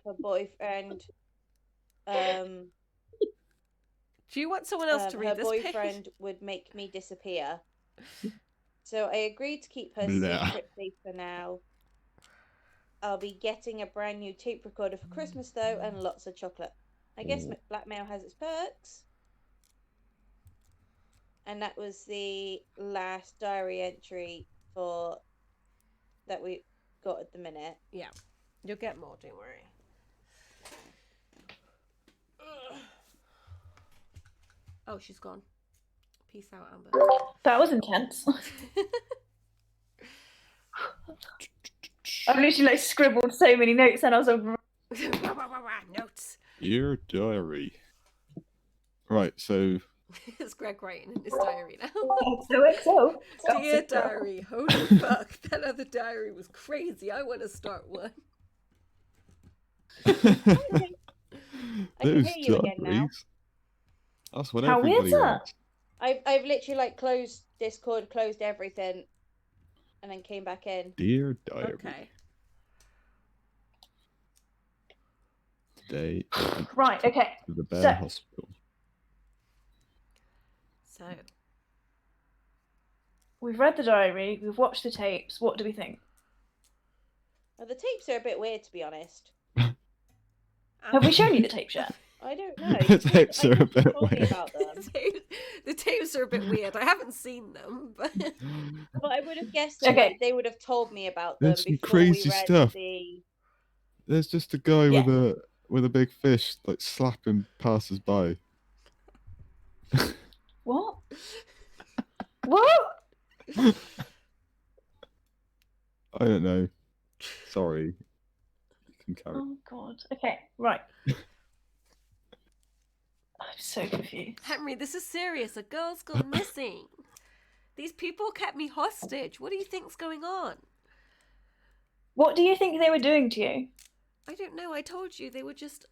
her boyfriend, Do you want someone else to read her this boyfriend page? would make me disappear. So I agreed to keep her Blah. secret safe for now. I'll be getting a brand new tape recorder for Christmas though, and lots of chocolate. I guess blackmail has its perks. And that was the last diary entry for that we got at the minute. Yeah. You'll get more, don't worry. Oh, she's gone. Peace out, Amber. That was intense. I've literally scribbled so many notes and I was like, Notes. Dear Diary. Right, so It's Greg writing in his diary now. XOXO. Dear diary, holy fuck, that other diary was crazy. I want to start one. I can those hear you again now. diaries. That's what How everybody weird's that? wants. I've literally closed Discord, closed everything, and then came back in. Dear Diary. Okay. day Right. Okay. to the bear So hospital. So we've read the diary. We've watched the tapes. What do we think? Well, the tapes are a bit weird, to be honest. Have we shown you the tapes yet? I don't know. The tapes are a bit told me weird. about them. The tapes are a bit weird. I haven't seen them, but Well, I would have guessed that Okay. like, they would have told me about them There's some before we crazy read stuff. the. There's just a guy Yeah. with a big fish like slapping passers by. What? What? I don't know. Sorry. You can carry. Oh God. Okay. Right. I'm so confused. Henry, this is serious. A girl's gone missing. These people kept me hostage. What do you think's going on? What do you think they were doing to you? I don't know. I told you they were just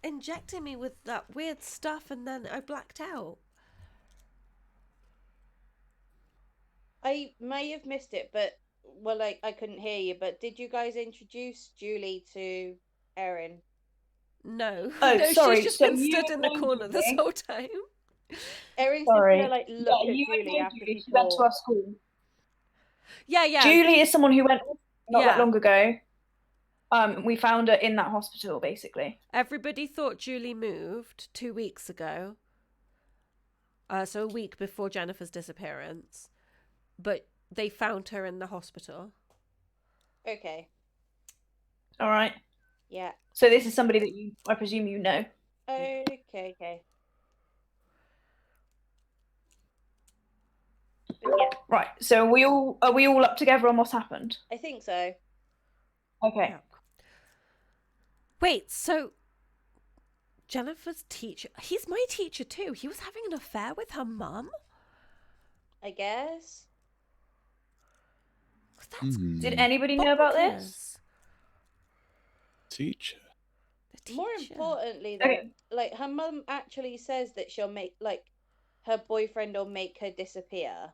injecting me with that weird stuff, and then I blacked out. I may have missed it, but well, like I couldn't hear you. But did you guys introduce Julie to Erin? No. Oh, No, sorry, she's just so been you stood in the were corner this Julie? whole time. Erin's Sorry. just gonna like look at you Julie and after Julie. she She went to talked. our school. Yeah, yeah. Julie is someone who went not Yeah. that long ago. We found her in that hospital, basically. Everybody thought Julie moved 2 weeks ago. So a week before Jennifer's disappearance. But they found her in the hospital. Okay. All right. Yeah. So this is somebody that I presume you know. Okay. But yeah, Right. So are we all up together on what's happened? I think so. Okay. Yeah. Wait, so Jennifer's teacher, he's my teacher too. He was having an affair with her mum? I guess. That's Did anybody know about this? bonkers. Teacher. The More teacher. importantly, though, Okay. like her mum actually says that she'll make like her boyfriend will make her disappear.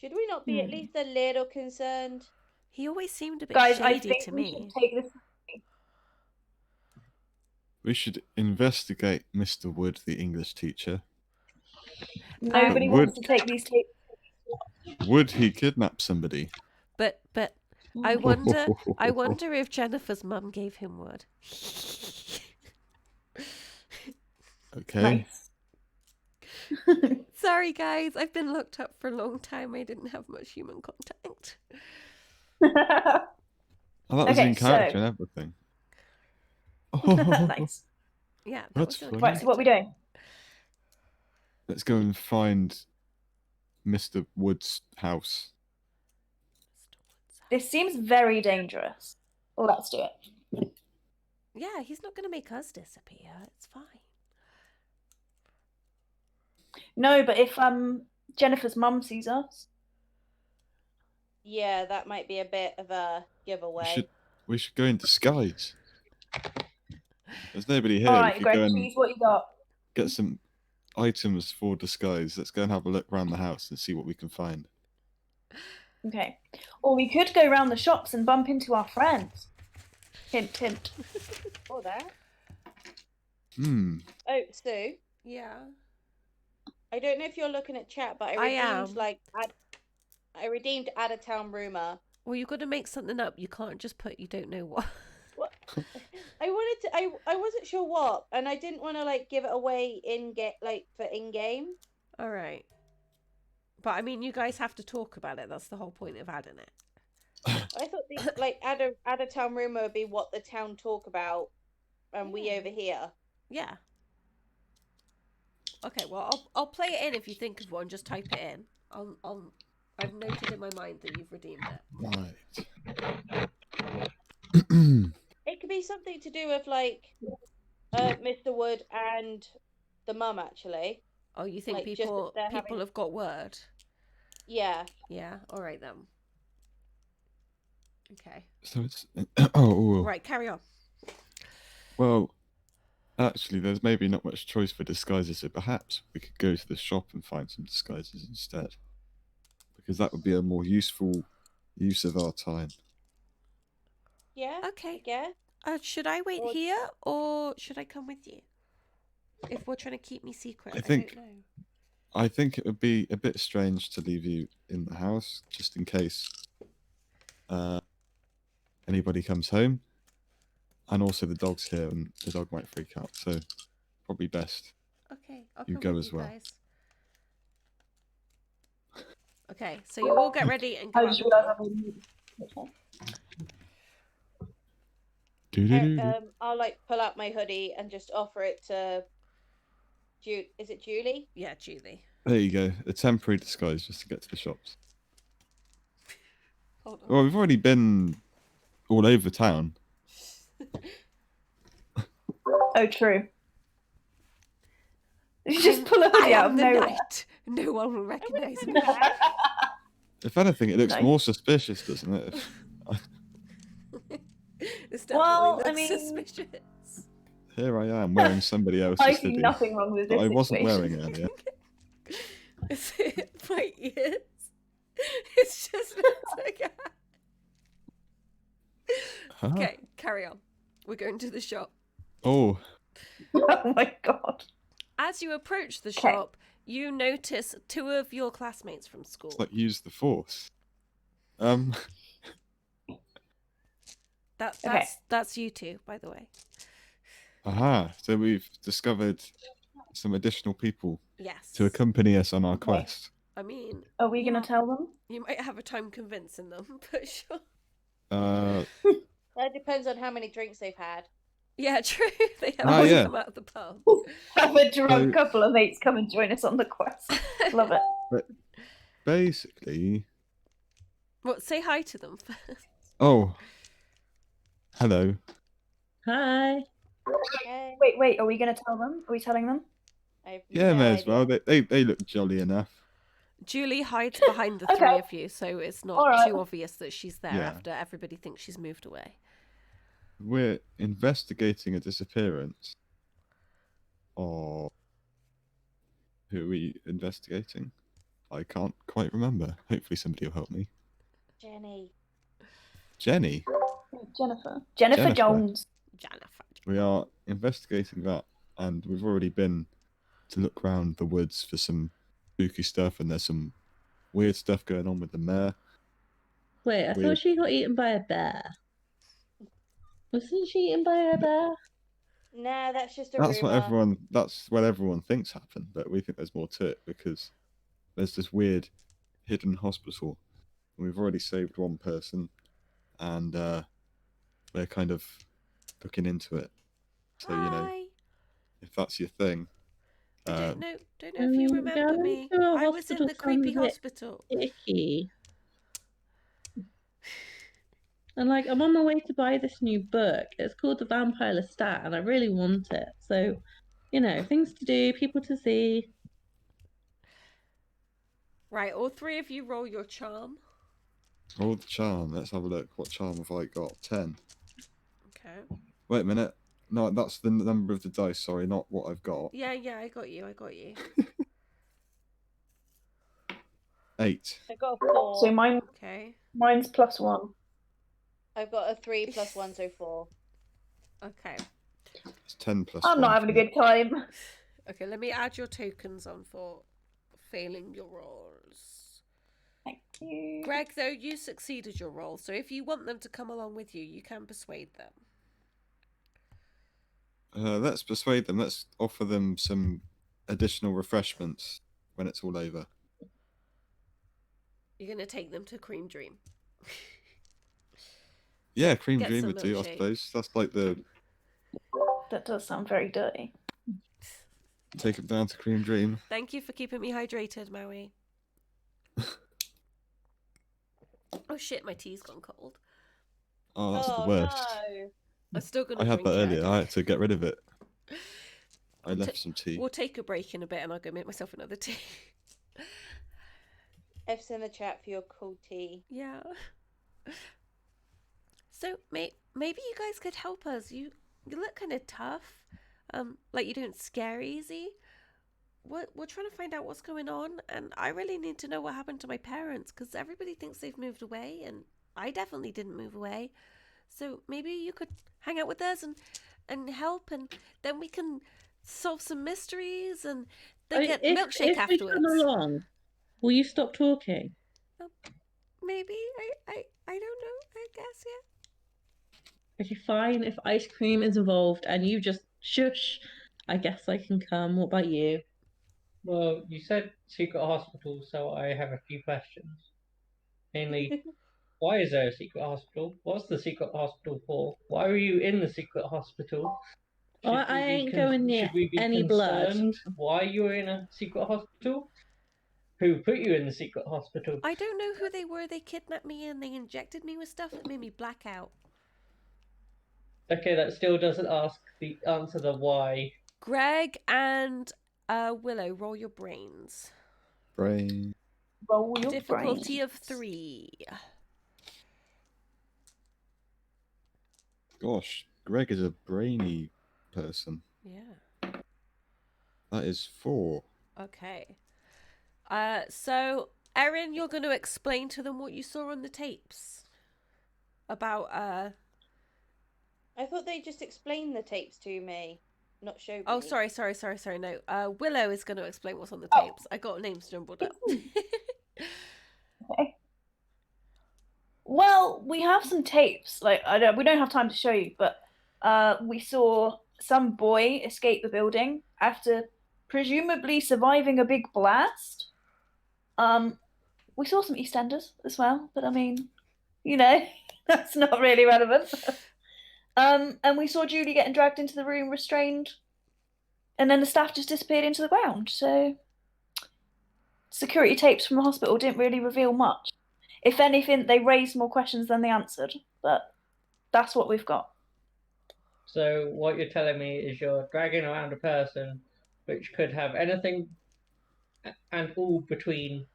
Should we not be at least a little concerned? He always seemed a bit Guys, I shady think to we me. should take this. We should investigate Mr. Wood, the English teacher. Nobody Would- wants to take these tapes. Would he kidnap somebody? But I wonder if Jennifer's mum gave him wood. Okay. Nice. Sorry guys, I've been locked up for a long time. I didn't have much human contact. Oh, that was Okay, in character so- and everything. Nice. Yeah, that That's was funny. Right, so what are we doing? Let's go and find Mr. Wood's house. This seems very dangerous. Let's do it. Yeah, he's not going to make us disappear. It's fine. No, but if Jennifer's mum sees us, Yeah, that might be a bit of a giveaway. We should go in disguise. There's nobody here. all We right, could Greg, go and choose what you got. get some items for disguise. Let's go and have a look around the house and see what we can find. Okay. Or we could go round the shops and bump into our friends. Hint, hint. Or that. Oh, Sue, Yeah. I don't know if you're looking at chat, but I am. I redeemed Out of Town rumor. Well, you've got to make something up. You can't just put you don't know what. What? I wasn't sure what, and I didn't want to like give it away for in game. All right. But I mean, you guys have to talk about it. That's the whole point of adding it. I thought Out of Town rumor would be what the town talk about, and we over here. Yeah. Okay, well, I'll play it in if you think of one. Just type it in. I've noted in my mind that you've redeemed it. right. It could be something to do with like Mr. Wood and the mum actually. Oh, you think Like, just people that they're having- have got word? Yeah. Yeah. All right then. Okay. So it's oh. Right, carry on. Well, actually, there's maybe not much choice for disguises, so perhaps we could go to the shop and find some disguises instead, because that would be a more useful use of our time. Yeah. Okay. Yeah. Should I wait Or- here or should I come with you? If we're trying to keep me secret, I I think- don't know. I think it would be a bit strange to leave you in the house just in case anybody comes home. And also the dog's here and the dog might freak out. So probably best. Okay, I'll You come go with as you well. guys. Okay, so you all get ready and go I out just the door. realised okay. Doo-doo-doo-doo. I'll like pull out my hoodie and just offer it to Is it Julie? Yeah, Julie. There you go. A temporary disguise just to get to the shops. Hold on. Well, we've already been all over town. Oh, true. You just pull a I hoodie out am of the nowhere. knight. No one will recognise me. If anything, it looks Nice. more suspicious, doesn't it? It's definitely Well, I looks mean- If suspicious. here I am wearing somebody else's I see hoodie nothing wrong with that this I wasn't situation. wearing earlier. Is it my ears? It's just looks like a... Huh? Okay, carry on. We're going to the shop. Oh, Oh my god. As you approach the 'Kay. shop, you notice two of your classmates from school. it's like use the force. That's you two, by the way. Aha. So we've discovered some additional people Yes. to accompany us on our Okay. quest. I mean, Are we Yeah. going to tell them? you might have a time convincing them, but sure. That depends on how many drinks they've had. Yeah, true. They have Ah, to yeah. come out of the pub. Have a drunk So- couple of mates come and join us on the quest. Love it. Basically, Well, say hi to them first. oh, hello. Hi. Okay. Wait, are we going to tell them? Are we telling them? I have Yeah, no may as idea. well. They look jolly enough. Julie hides behind the three Okay. of you, so it's not Alright. too obvious that she's there Yeah. after everybody thinks she's moved away. We're investigating a disappearance. Or who are we investigating? I can't quite remember. Hopefully somebody will help me. Jenny. Jenny. Jennifer Jennifer. Jones. Jennifer. We are investigating that, and we've already been to look round the woods for some spooky stuff, and there's some weird stuff going on with the mayor. Wait, I Weird. thought she got eaten by a bear. Wasn't she eaten by a bear? Nah, that's just a That's rumor. that's what everyone thinks happened, but we think there's more to it because there's this weird hidden hospital. And we've already saved one person, and we're kind of looking into it. So you know, Hi. if that's your thing, I uh, don't know if you remember going me. to a I was in hospital the creepy sounds a bit hospital. Icky. And like, I'm on my way to buy this new book. It's called The Vampire Lestat, and I really want it. So, you know, things to do, people to see. Right, all three of you roll your charm. roll the charm. Let's have a look. What charm have I got? 10. Okay. Wait a minute. No, that's the number of the dice. Sorry, not what I've got. Yeah, I got you. 8. I got a 4. So Okay. mine's +1. I've got a 3 plus 1, so 4. Okay. It's 10 plus. I'm not 1 having a for me. good time. Okay, let me add your tokens on for failing your rolls. Thank you. Greg, though, you succeeded your roll, so if you want them to come along with you, you can persuade them. Let's persuade them. Let's offer them some additional refreshments when it's all over. You're going to take them to Cream Dream. Yeah, Cream Get Dream some would do, I milkshake. suppose. That's like the That does sound very dirty. take them down to Cream Dream. Thank you for keeping me hydrated, Maui. Oh shit, my tea's gone cold. Oh, that's oh the worst. no! I'm still going to I had drink that it, earlier. I had to get rid of it. I Ta- left some tea. We'll take a break in a bit and I'll go make myself another tea. F's in the chat for your cool tea. Yeah. So maybe you guys could help us. You look kind of tough. Like you don't scare easy. We're trying to find out what's going on, and I really need to know what happened to my parents because everybody thinks they've moved away, and I definitely didn't move away. So maybe you could hang out with us and help, and then we can solve some mysteries and then get milkshake if we afterwards. come along, will you stop talking? Maybe I don't know. I guess Okay, fine. If ice cream is involved and you just shush, I guess I can come. What about you? Well, you said secret hospital, so I have a few questions. Mainly, why is there a secret hospital? What's the secret hospital for? Why are you in the secret hospital? Oh, I ain't going near Should we be any blood. concerned why you're in a secret hospital? Who put you in the secret hospital? I don't know who they were. They kidnapped me and they injected me with stuff that made me black out. Okay, that still doesn't answer the why. Greg and Willow, roll your brains. Brain. Roll your Difficulty brains. of 3. Gosh, Greg is a brainy person. Yeah. That is 4. Okay. So Erin, you're going to explain to them what you saw on the tapes about I thought they just explained the tapes to me, not showed me. Oh, sorry. No. Willow is going to explain what's on the tapes. I got names jumbled up. Okay. Well, we have some tapes. Like we don't have time to show you, but we saw some boy escape the building after presumably surviving a big blast. We saw some EastEnders as well, but I mean, that's not really relevant. And we saw Julie getting dragged into the room, restrained, and then the staff just disappeared into the ground. So, security tapes from the hospital didn't really reveal much. If anything, they raised more questions than they answered, but that's what we've got. So what you're telling me is you're dragging around a person which could have anything and all between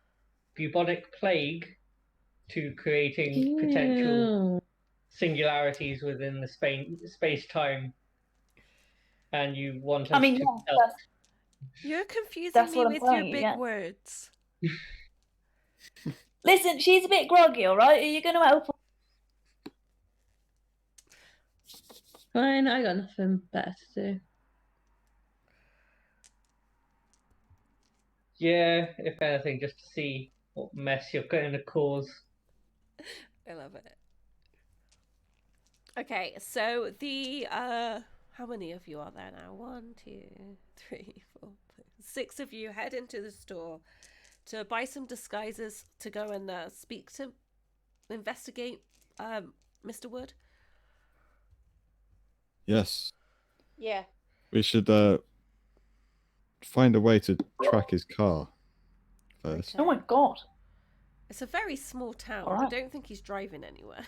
bubonic plague to creating potential singularities within the space-time, and you want us to help. You're confusing That's me what I'm with your telling you, big yeah. words. Listen, she's a bit groggy, all right? Are you going to help her? Fine, I got nothing better to do. Yeah, if anything, just to see what mess you're going to cause. I love it. Okay, so the how many of you are there now? 1, 2, 3, 4, 5, 6 of you head into the store to buy some disguises to go and investigate Mr. Wood. Yes. Yeah. We should find a way to track his car first. Oh my god. It's a very small town. All right. I don't think he's driving anywhere.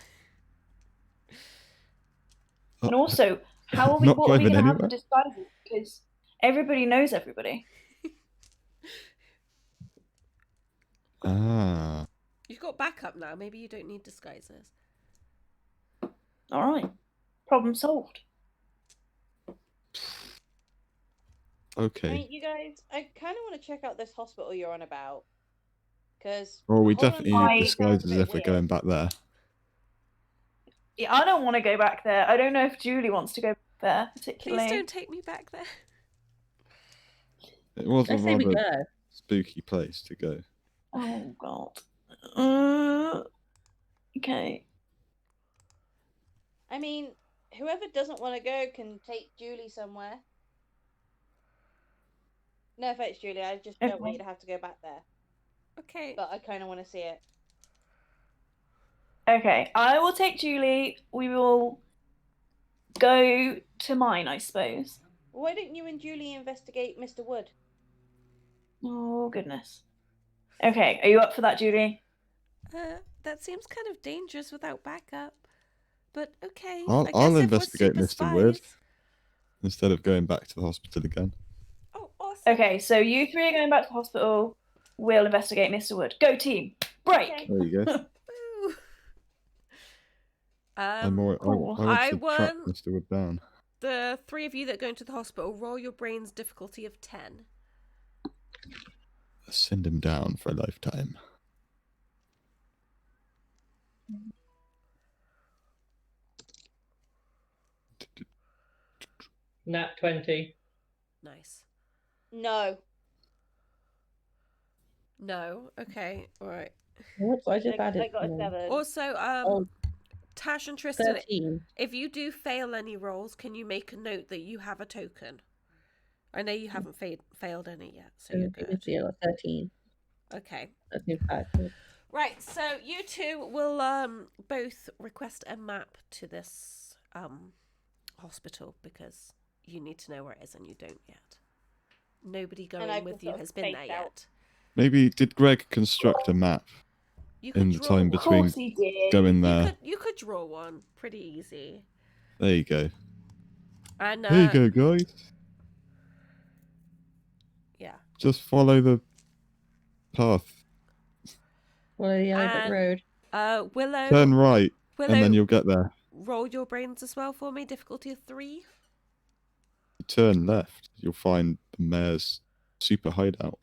And also, what are we going to have for disguises? Because everybody knows everybody. Ah. You've got backup now. Maybe you don't need disguises. All right. Problem solved. Okay. I mean, you guys, I kind of want to check out this hospital you're on about. Because. Well, we definitely need disguises if we're going back there. Yeah, I don't want to go back there. I don't know if Julie wants to go back there, particularly. Please don't take me back there. It was a rather spooky place to go. Oh, God. Okay. I mean, whoever doesn't want to go can take Julie somewhere. No offense, Julie. I just don't want you to have to go back there. Okay. But I kind of want to see it. Okay, I will take Julie. We will go to mine, I suppose. Why don't you and Julie investigate Mr. Wood? Oh, goodness. Okay, are you up for that, Julie? That seems kind of dangerous without backup. But okay. I'll investigate Mr. Wood instead of going back to the hospital again. Oh, awesome. Okay, so you 3 are going back to the hospital. We'll investigate Mr. Wood. Go team! Break! Okay. There you go. I want to track Mr. Wood down. The 3 of you that go into the hospital, roll your brains difficulty of 10. Send him down for a lifetime. Nat 20. Nice. No. No. Okay. All right. Whoops, I just I added got a no. 7. Also, Oh, Tash and Tristan, 13. if you do fail any rolls, can you make a note that you have a token? I know you haven't failed any yet, so you're good. Previously, I got 13. Okay. That's in fact. Right, so you two will both request a map to this hospital because you need to know where it is and you don't yet. Nobody And going I've with just you sort of has been there spaced out. yet. Maybe did Greg construct a map You could in the draw time one. Of course between he did. going You there? you could draw one pretty easy. There you go. And There you go, guys. yeah. Just follow the path. Follow the yellow brick And road. Willow, Turn right, and then Willow, you'll get there. roll your brains as well for me. Difficulty of 3. Turn left, you'll find the mayor's super hideout,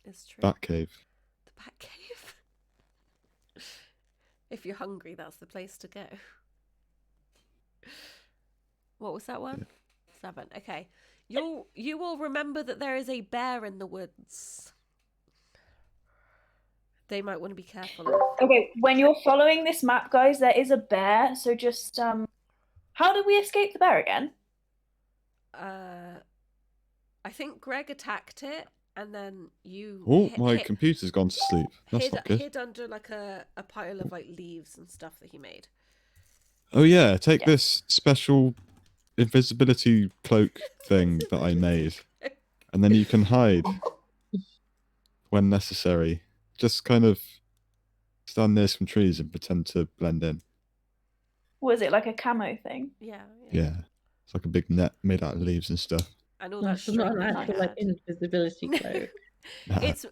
It's true. Batcave. The Batcave. If you're hungry, that's the place to go. What was that one? 7. Okay. You will remember that there is a bear in the woods. They might want to be careful of. Okay, when you're following this map, guys, there is a bear. So just how did we escape the bear again? I think Greg attacked it, and then you Oh, my computer's gone to sleep. That's not good. hid under like a pile of like leaves and stuff that he made. Oh yeah, take Yeah. this special invisibility cloak thing that I made, and then you can hide when necessary. Just kind of stand near some trees and pretend to blend in. Was it like a camo thing? Yeah. Yeah, it's like a big net made out of leaves and stuff. And all No, that it's not string an that he actual like had. invisibility cloak. It's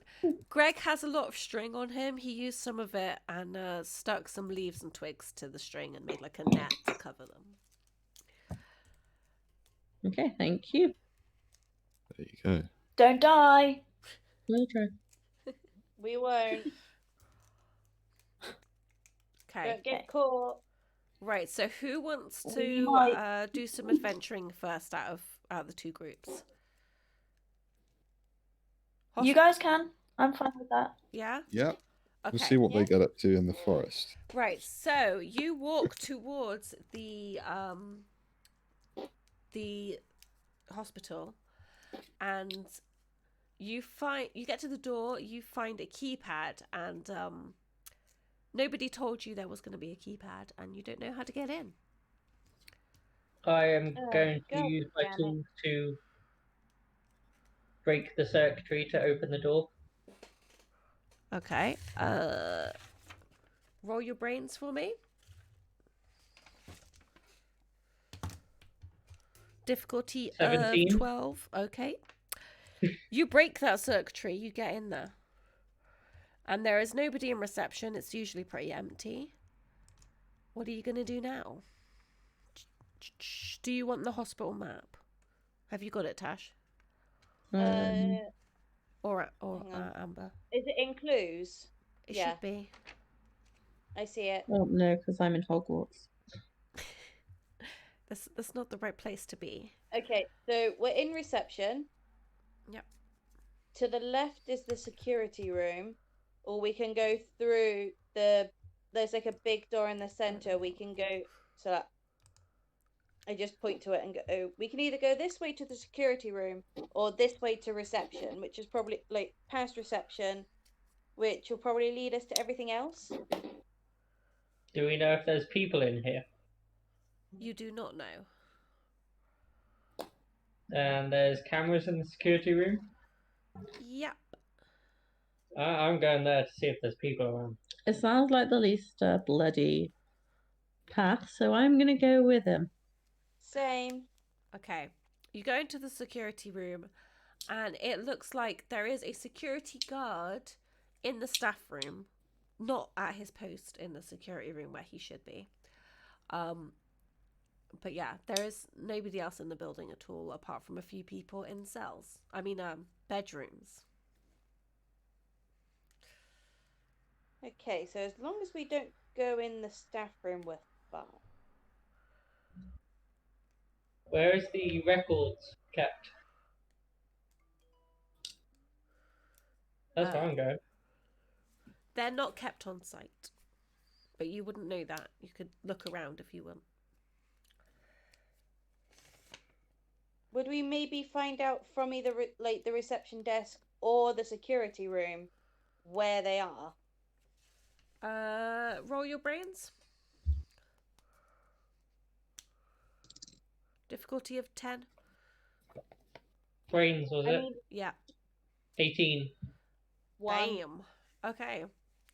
Greg has a lot of string on him. He used some of it and stuck some leaves and twigs to the string and made like a net to cover them. Okay, thank you. There you go. Don't die. We'll try. We won't. Okay. Don't get caught. Right. So who wants We to might. do some adventuring first out of the two groups? You guys can. I'm fine with that. Yeah. Yep. Okay. We'll see what Yeah. they get up to in the forest. Right. So you walk towards the hospital, and you get to the door. You find a keypad, and nobody told you there was going to be a keypad, and you don't know how to get in. I am Oh, going to God use my damn it. tool to break the circuitry to open the door. Okay. Roll your brains for me. Difficulty 17. of 12. Okay. You break that circuitry, you get in there. And there is nobody in reception. It's usually pretty empty. What are you going to do now? Do you want the hospital map? Have you got it, Tash? Or hang on. Amber? Is it in clues? It Yeah. should be. I see it. Oh no, because I'm in Hogwarts. That's not the right place to be. Okay, so we're in reception. Yep. To the left is the security room, or we can go through there's like a big door in the center. We can go so that I just point to it and go, we can either go this way to the security room or this way to reception, which is probably like past reception, which will probably lead us to everything else. Do we know if there's people in here? You do not know. And there's cameras in the security room? Yep. I'm going there to see if there's people around. It sounds like the least bloody path, so I'm gonna go with him. Same. Okay. You go into the security room, and it looks like there is a security guard in the staff room, not at his post in the security room where he should be. But yeah, there is nobody else in the building at all apart from a few people in cells. Bedrooms. Okay, so as long as we don't go in the staff room, we're fine. Where is the records kept? That's where I'm going. They're not kept on site, but you wouldn't know that. You could look around if you want. Would we maybe find out from either the reception desk or the security room where they are? Roll your brains. Difficulty of 10. Brains, was it? Yeah. 18. 1. Bam. Okay.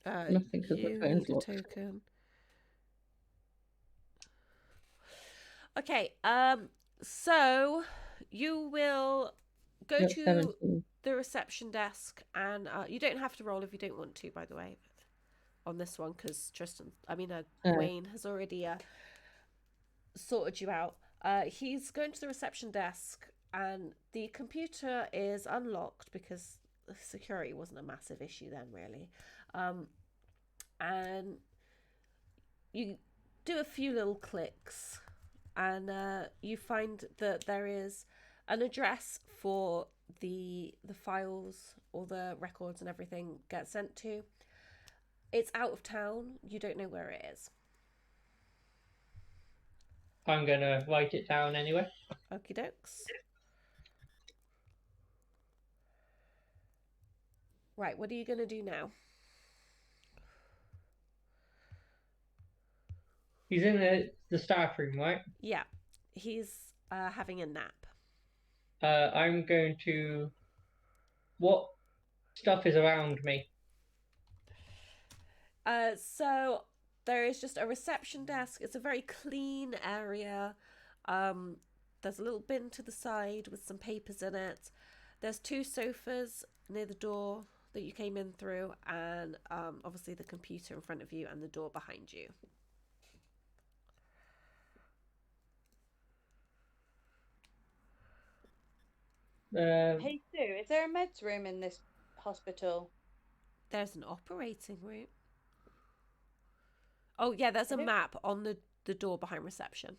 Nothing 'cause the you phone's need a locked. token. Okay. So you will go Yep, to 17. the reception desk, and you don't have to roll if you don't want to, by the way, on this one, because Wayne has already sorted you out. He's going to the reception desk, and the computer is unlocked because the security wasn't a massive issue then, really. And you do a few little clicks, and you find that there is an address for the files or the records and everything get sent to. It's out of town. You don't know where it is. I'm going to write it down anyway. Okie dokes. Right, what are you going to do now? He's in the staff room, right? Yeah, he's having a nap. I'm going to... What stuff is around me? So there is just a reception desk. It's a very clean area. There's a little bin to the side with some papers in it. There's 2 sofas near the door that you came in through, and obviously the computer in front of you and the door behind you. Hey Sue, is there a meds room in this hospital? There's an operating room. Oh yeah, there's a map on the door behind reception.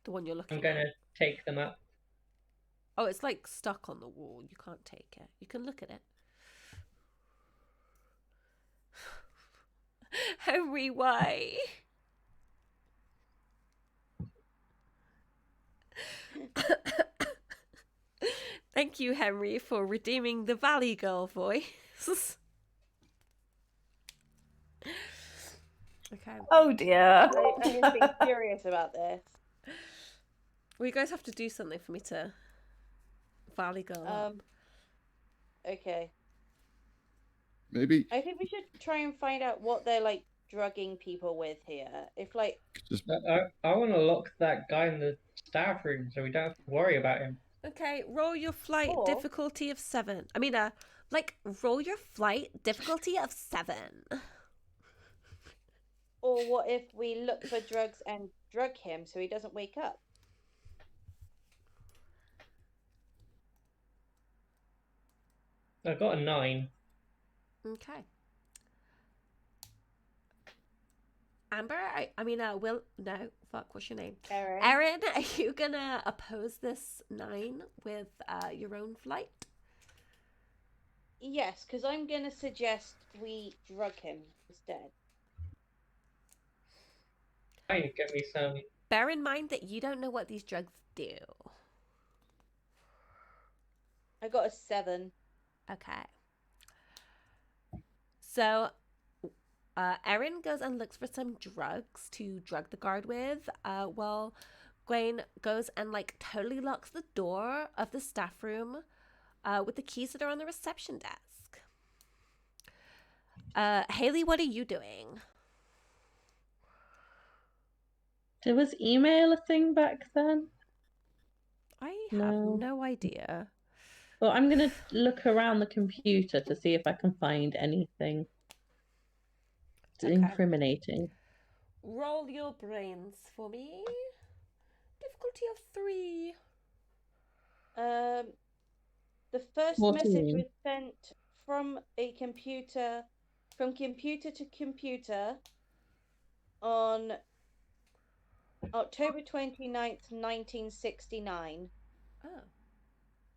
The one you're looking I'm going at. to take them up. Oh, it's like stuck on the wall. You can't take it. You can look at it. Henry, why? Thank you, Henry, for redeeming the Valley Girl voice. Okay. Oh dear. I'm just being curious about this. Well, you guys have to do something for me to Valley Girl up. Okay. Maybe I think we should try and find out what they're like drugging people with here. If like just I want to lock that guy in the staff room so we don't have to worry about him. Okay, roll your flight Or- difficulty of 7. Roll your flight difficulty of 7. or what if we look for drugs and drug him so he doesn't wake up? I got a 9. Okay. Amber, what's your name? Erin? Erin, are you gonna oppose this 9 with your own flight? Yes, because I'm gonna suggest we drug him instead. Fine, get me some. Bear in mind that you don't know what these drugs do. I got a 7. Okay. So, Erin goes and looks for some drugs to drug the guard with, while Gwen goes and totally locks the door of the staff room with the keys that are on the reception desk. Haley, what are you doing? Was email a thing back then? I have no idea. Well, I'm going to look around the computer to see if I can find anything incriminating. Roll your brains for me. Difficulty of 3. The first 14. message was sent from computer to computer on October 29th, 1969. Oh.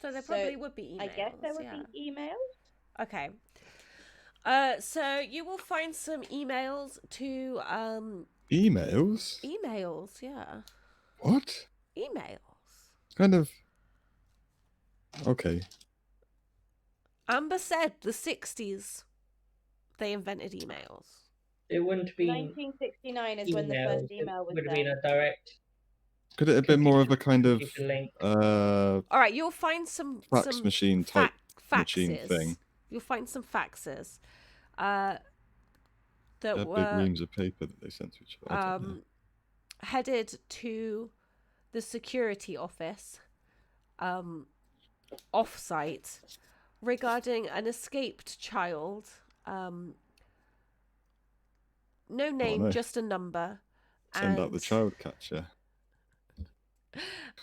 So there So, probably would be emails. I guess there would yeah. be emails. Okay. So you will find some emails to Emails? emails, yeah. What? Emails. Kind of. Okay. Amber said the 60s they invented emails. It wouldn't be 1969 is when the emails. first email It was would have been sent. a direct Could it have been more of a kind of computer link. All right, you'll find some fax machine type machine faxes. thing? You'll find some faxes that They're big were reams of paper that they sent to each other. I don't know. headed to the security office off-site regarding an escaped child. No name, no. just a number. Send out the child catcher.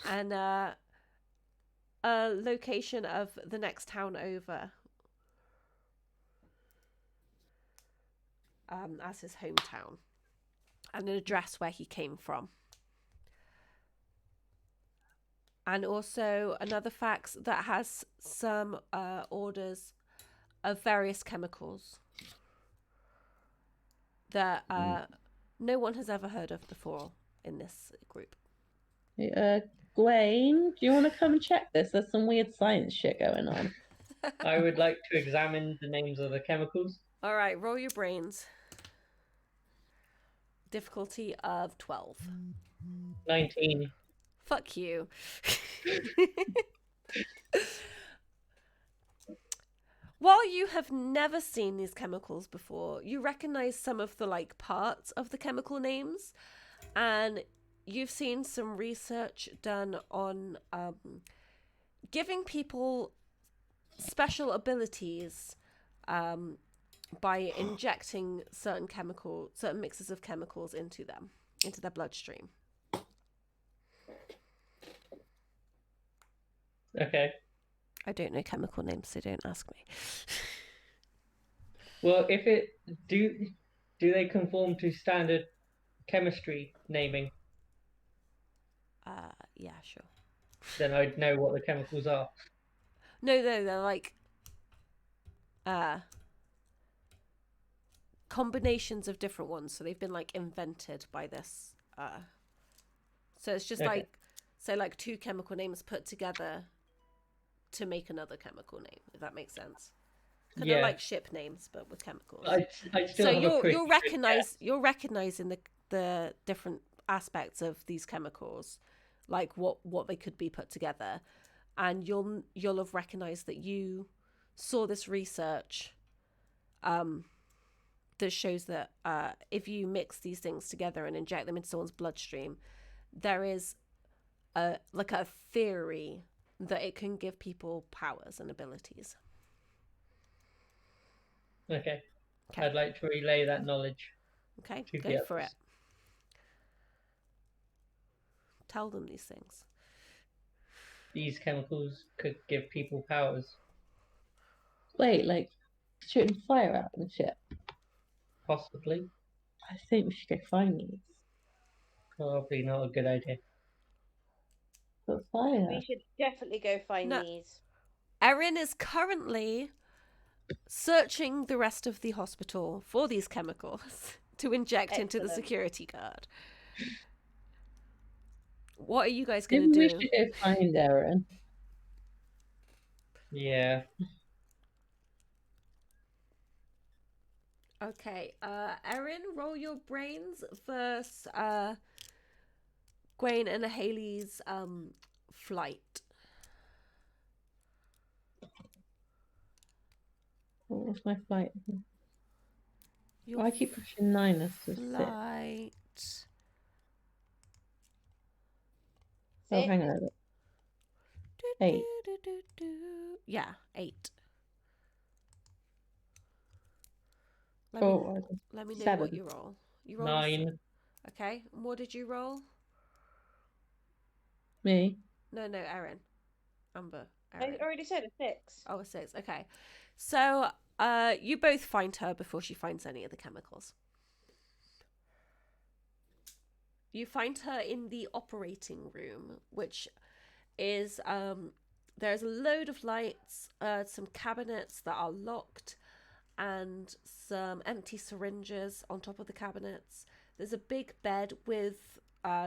And a location of the next town over as his hometown, and an address where he came from. And also another fax that has some orders of various chemicals that no one has ever heard of before in this group. Gwen, do you want to come and check this? There's some weird science shit going on. I would like to examine the names of the chemicals. All right, roll your brains. Difficulty of 12. 19. Fuck you. While you have never seen these chemicals before, you recognize some of the like parts of the chemical names, and you've seen some research done on giving people special abilities by injecting certain mixes of chemicals into their bloodstream. Okay. I don't know chemical names, so don't ask me. Well, if it do they conform to standard chemistry naming? Yeah, sure. Then I'd know what the chemicals are. No, they're like combinations of different ones, so they've been like invented by this. So it's just Okay. like two chemical names put together to make another chemical name, if that makes sense. Kind of like ship names, but with chemicals. I'd still So have a pretty you're recognizing the different aspects of these chemicals, like what they could be put together, and you'll have recognized that you saw this research that shows that if you mix these things together and inject them into someone's bloodstream, there is a theory that it can give people powers and abilities. Okay. I'd like to relay that knowledge. Okay, to go the for it. others. Tell them these things. These chemicals could give people powers. Wait, like shooting fire out and shit. Possibly. I think we should go find these. Probably not a good idea. But fire. We should definitely go find No. these. Erin is currently searching the rest of the hospital for these chemicals to inject into the Excellent. security guard. What are you guys going Maybe to we do? should go find Erin. Yeah. Okay, Erin, roll your brains versus Gwen and Haley's flight. What was my flight? Your I keep pushing 9 as to 6. flight. Oh, hang on. 8. Yeah, 8. Let me know 7. what you roll. You roll 9. Okay, and what did you roll? Me. No, Erin. Amber. I Erin. already said a 6. Oh, a 6. Okay. So, you both find her before she finds any of the chemicals. you find her in the operating room, which is there's a load of lights, some cabinets that are locked, and some empty syringes on top of the cabinets. There's a big bed with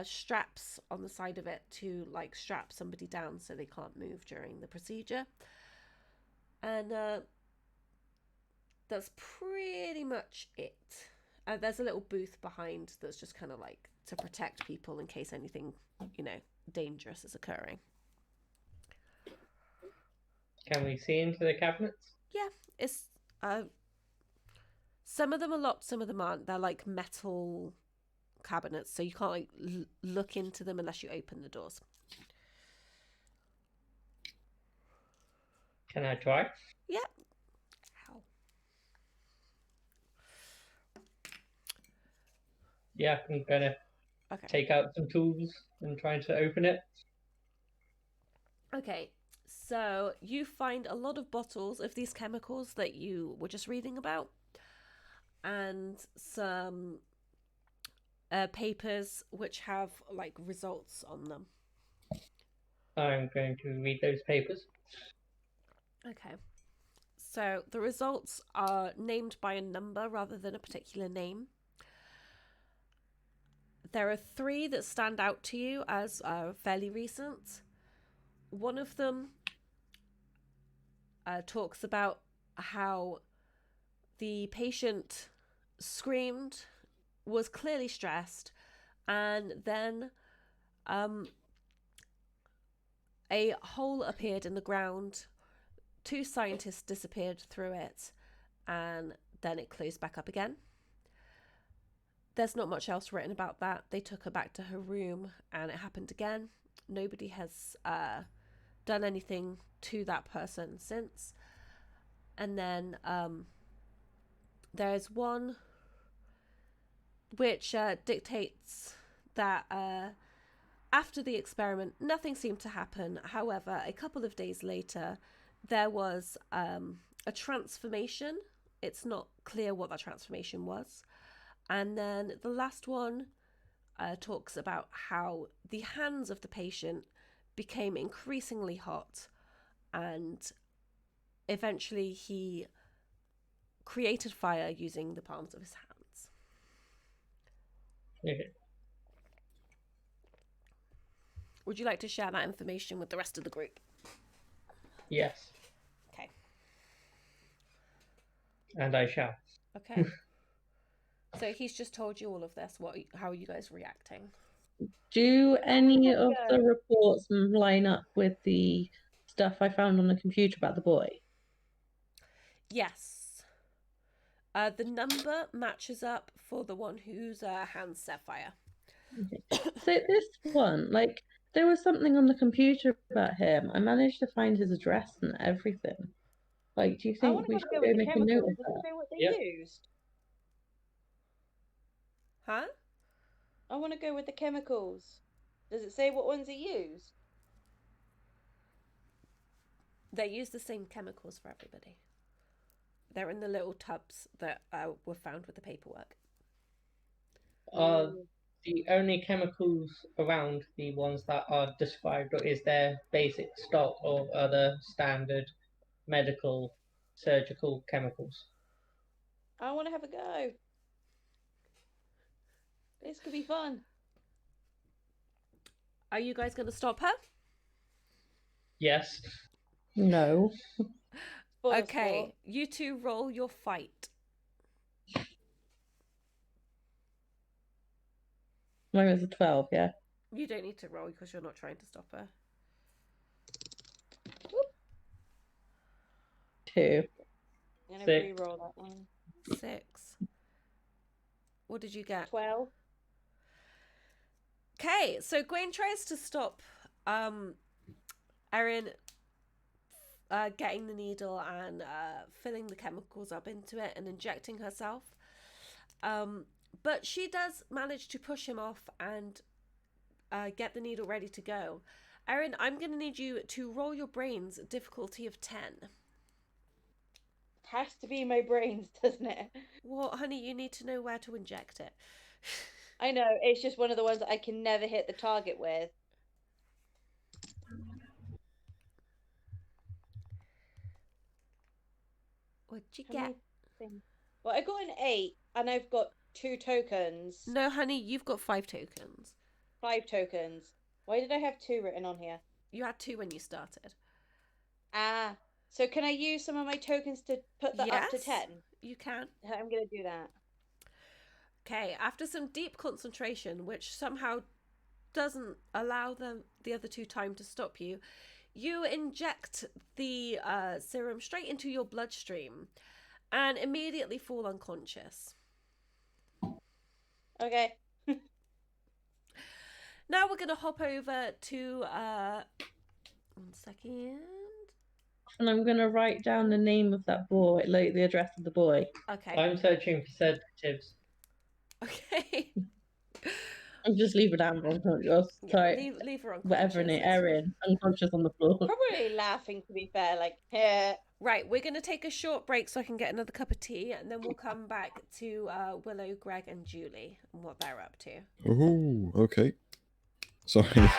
straps on the side of it to like strap somebody down so they can't move during the procedure. And that's pretty much it. There's a little booth behind that's just kind of like to protect people in case anything, dangerous is occurring. Can we see into the cabinets? Yeah, it's some of them are locked, some of them aren't. They're like metal cabinets, so you can't like look into them unless you open the doors. Can I try? Yeah. Ow. Yeah, I'm gonna Okay. take out some tools and trying to open it. Okay. So you find a lot of bottles of these chemicals that you were just reading about, and some papers which have like results on them. I'm going to read those papers. Okay. So the results are named by a number rather than a particular name. There are 3 that stand out to you as fairly recent. One of them talks about how the patient screamed, was clearly stressed, and then a hole appeared in the ground. 2 scientists disappeared through it, and then it closed back up again. There's not much else written about that. They took her back to her room, and it happened again. Nobody has done anything to that person since. And then there's one which dictates that after the experiment, nothing seemed to happen. However, a couple of days later, there was a transformation. It's not clear what that transformation was. And then the last one talks about how the hands of the patient became increasingly hot, and eventually he created fire using the palms of his hands. Okay. Would you like to share that information with the rest of the group? Yes, Okay. and I shall. Okay. So he's just told you all of this. How are you guys reacting? Do any have a of go. the reports line up with the stuff I found on the computer about the boy? Yes. The number matches up for the one whose hands set fire. Okay. So this one, like, there was something on the computer about him. I managed to find his address and everything. Like, do you I want think to we have should a go go with the make a note chemicals. of Does it that? say what they Yep. used? Huh? I want to go with the chemicals. Does it say what ones he used? They use the same chemicals for everybody. They're in the little tubs that were found with the paperwork. Are the only chemicals around the ones that are described, or is there basic stock of other standard medical, surgical chemicals? I want to have a go. This could be fun. Are you guys going to stop her? Yes. No. Spoil Okay, sport. you 2 roll your fight. Mine was a 12, yeah. You don't need to roll because you're not trying to stop her. 2. I'm gonna 6. re-roll that one. 6. What did you get? 12. Okay, so Gwen tries to stop Erin getting the needle and filling the chemicals up into it and injecting herself. But she does manage to push him off and get the needle ready to go. Erin, I'm going to need you to roll your brains difficulty of 10. Has to be my brains, doesn't it? Well, honey, you need to know where to inject it. I know, it's just one of the ones that I can never hit the target with. What'd you How get? many things? Well, I got an 8 and I've got 2 tokens. No, honey, you've got 5 tokens. 5 tokens. Why did I have 2 written on here? You had 2 when you started. Ah, so can I use some of my tokens to put that up to Yes, 10? you can. I'm gonna do that. Okay, after some deep concentration, which somehow doesn't allow the other 2 time to stop you, you inject the serum straight into your bloodstream and immediately fall unconscious. Okay. Now we're going to hop over to 1 second. And I'm gonna write down the name of that boy, like the address of the boy. Okay. I'm searching for sedatives. Okay. And just leave it down unconscious. Yeah, Sorry, leave her unconscious. whatever in it, It's fine. Erin, unconscious on the floor. Probably laughing, to be fair, like, yeah. Right, we're going to take a short break so I can get another cup of tea, and then we'll come back to Willow, Greg, and Julie and what they're up to. Oh, okay. Sorry.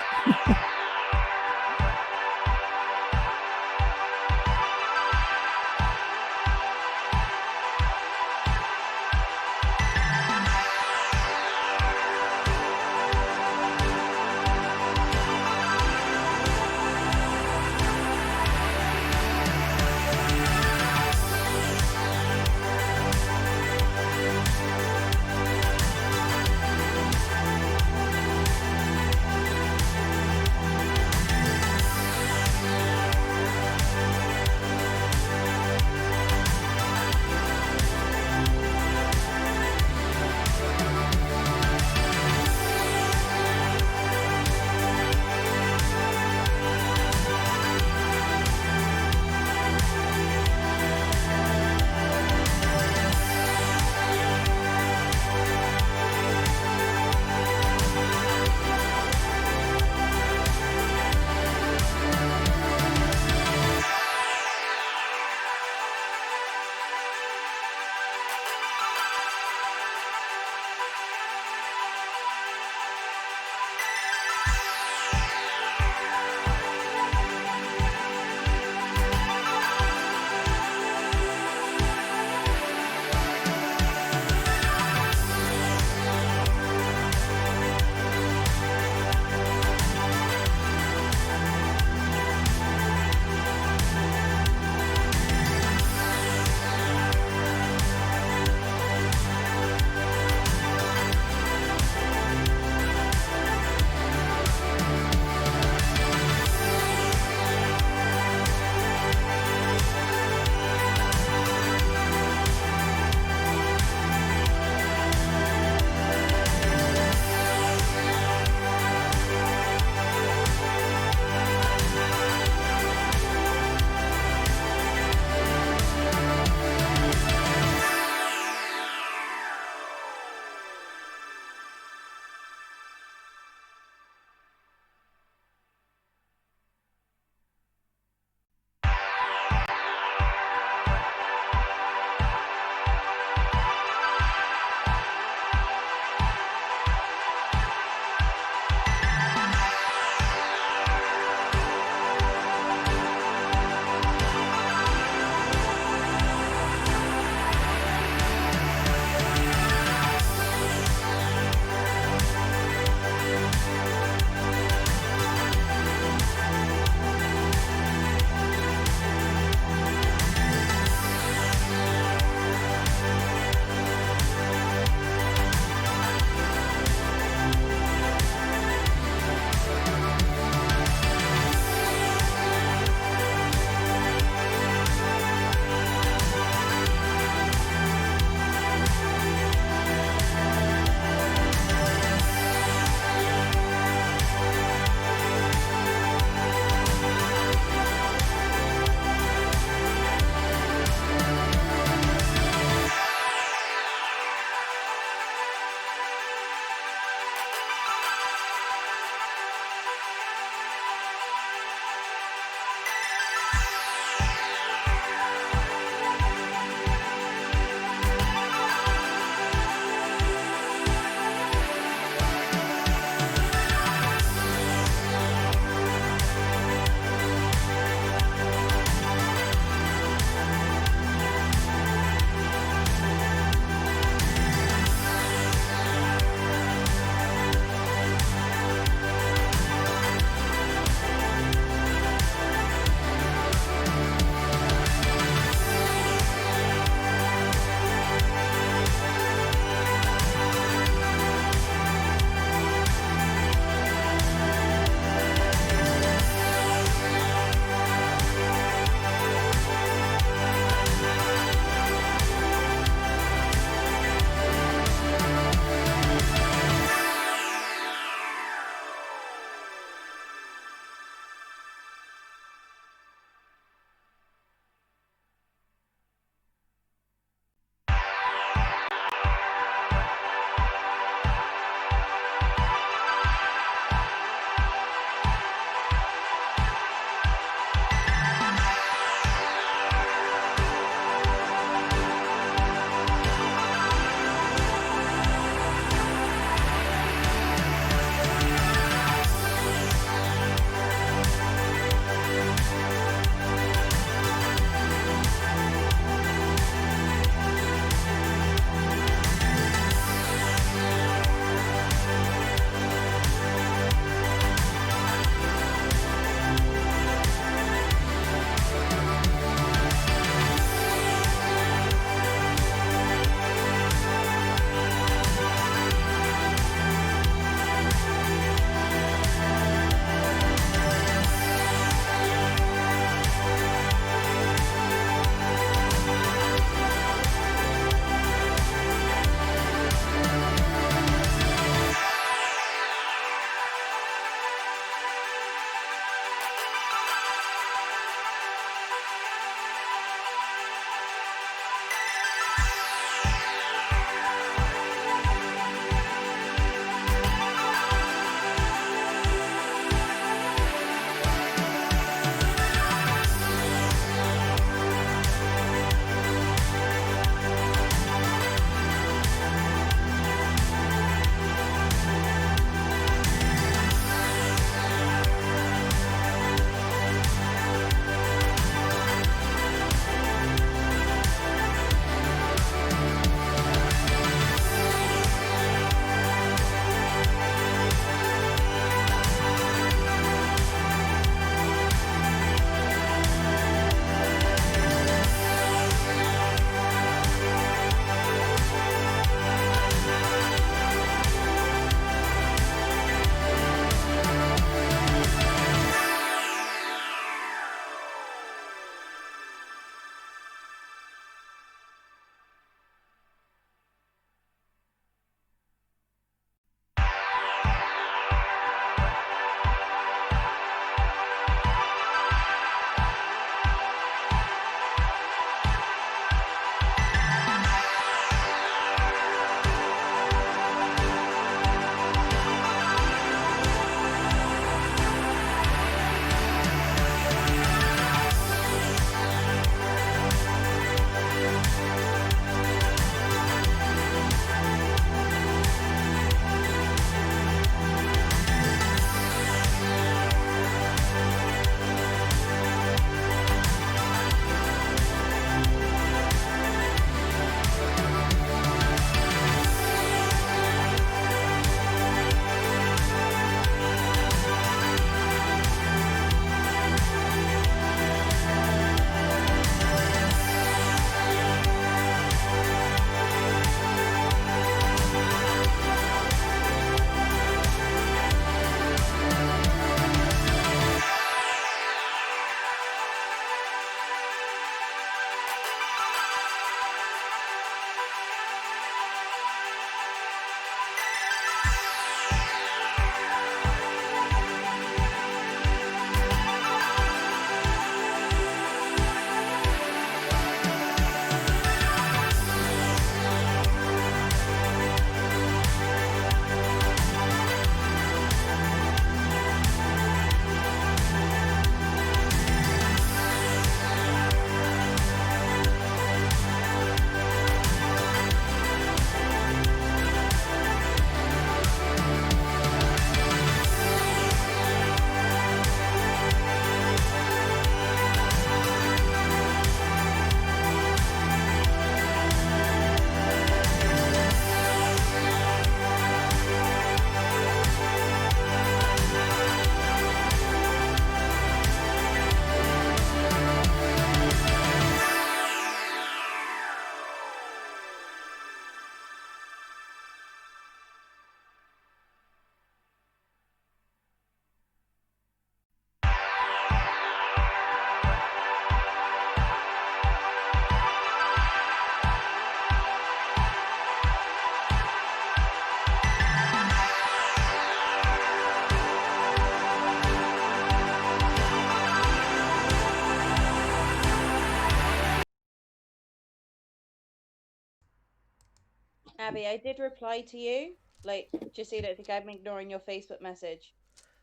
Abby, I did reply to you. Like, just so you don't think I'm ignoring your Facebook message.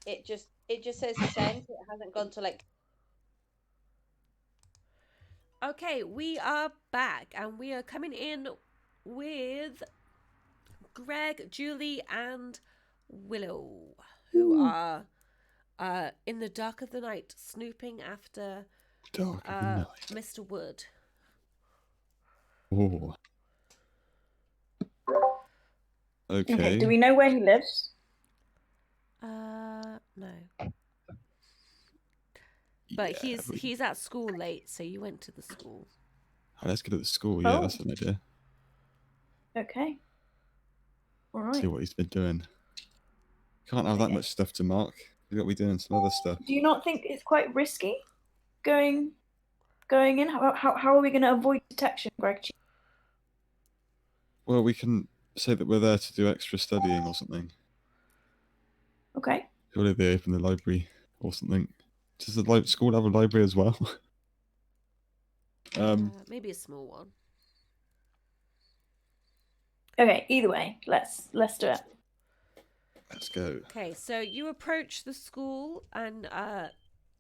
It just says sent. It hasn't gone to like. Okay, we are back and we are coming in with Greg, Julie, and Willow, who are in the dark of the night snooping after Dark of the night. Mr. Wood. Oh. Okay. Okay, do we know where he lives? No. But Yeah, he's at school late, so you went to the school. Oh, let's go to the school. Yeah, Oh. that's an idea. Okay. All right. See what he's been doing. Can't have that Okay. much stuff to mark. We've got to be doing some other stuff. Do you not think it's quite risky going in? How are we going to avoid detection, Greg? Well, we can say that we're there to do extra studying or something. Okay. Surely they open the library or something. Does the school have a library as well? Maybe a small one. Okay. Either way, let's do it. Let's go. Okay, so you approach the school and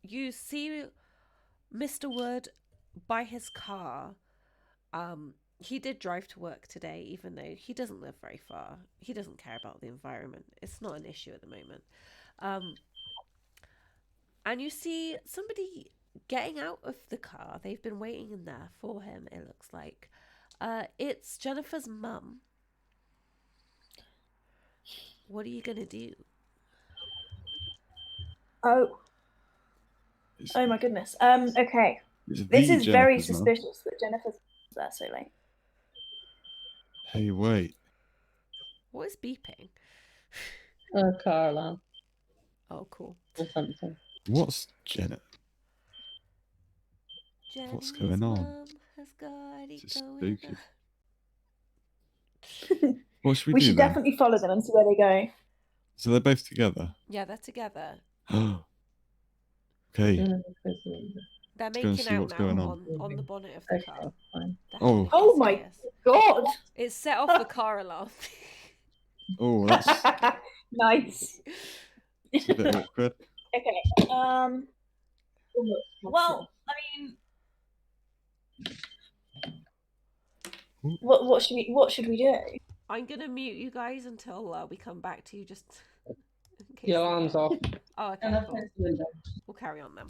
you see Mr. Wood by his car. He did drive to work today, even though he doesn't live very far. He doesn't care about the environment. It's not an issue at the moment. And you see somebody getting out of the car. They've been waiting in there for him, it looks like. It's Jennifer's mum. What are you going to do? Oh my goodness. Okay. This is very suspicious that Jennifer's there so late. Hey, wait. What is beeping? Car alarm Oh, cool. or something. What's Jenna? What's going on? Mum has got it It's going spooky. on. What should we We do should then? definitely follow them and see where they go. So they're both together. Yeah, they're together. Okay. Jennifer Chrisley. They're Let's go and making see out what's now going on. on the bonnet of the Okay, car. fine. They're Oh. having a Oh my kiss. God. It set off the car alarm. Oh, that's Nice. a bit awkward. Okay. Well, I mean, what should we do? I'm gonna mute you guys until we come back to you. Just in case. The alarm's off. Oh, okay. And I'll Cool. close the window. We'll carry on then.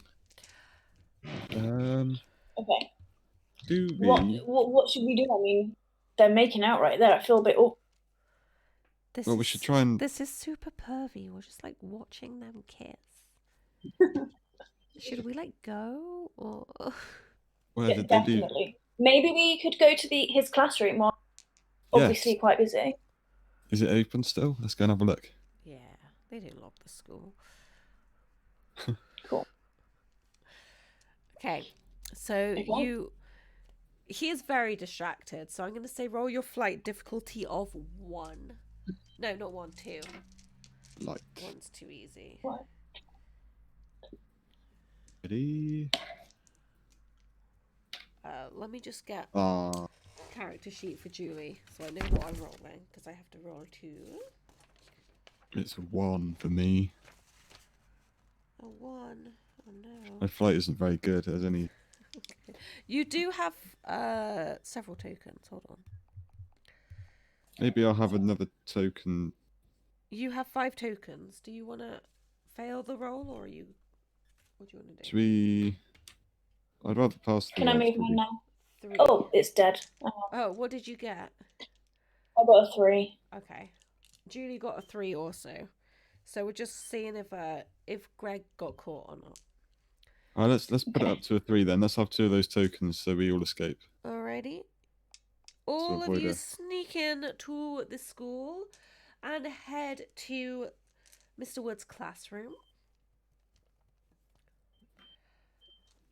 Okay. Do we? What should we do? I mean, they're making out right there. I feel a bit. Oh, This Well, we should try and. This is super pervy. We're just like watching them kiss. Should we like go or? Where yeah, did they do? definitely. Maybe we could go to his classroom. While obviously Yes. quite busy. Is it open still? Let's go and have a look. Yeah, they didn't lock the school. Cool. Okay, so he is very distracted. So I'm going to say roll your flight difficulty of 1. No, not 1, 2. Like. 1's too easy. What? Ready? Let me just get Ah. character sheet for Julie so I know what I'm rolling because I have to roll 2. It's a 1 for me. A 1. Oh no. My flight isn't very good. There's only. Okay. You do have several tokens. Hold on. Maybe I'll have another token. You have 5 tokens. Do you want to fail the roll or are you? What do you want to do? Should we? I'd rather pass the. Can I rolls, move mine probably. now? 3. Oh, it's dead. Oh, what did you get? I got a 3. Okay. Julie got a 3 also. So we're just seeing if Greg got caught or not. Alright, let's put it up to a 3 then. Let's have 2 of those tokens so we all escape. Alrighty. All of avoid you a- sneak in to the school and head to Mr. Wood's classroom.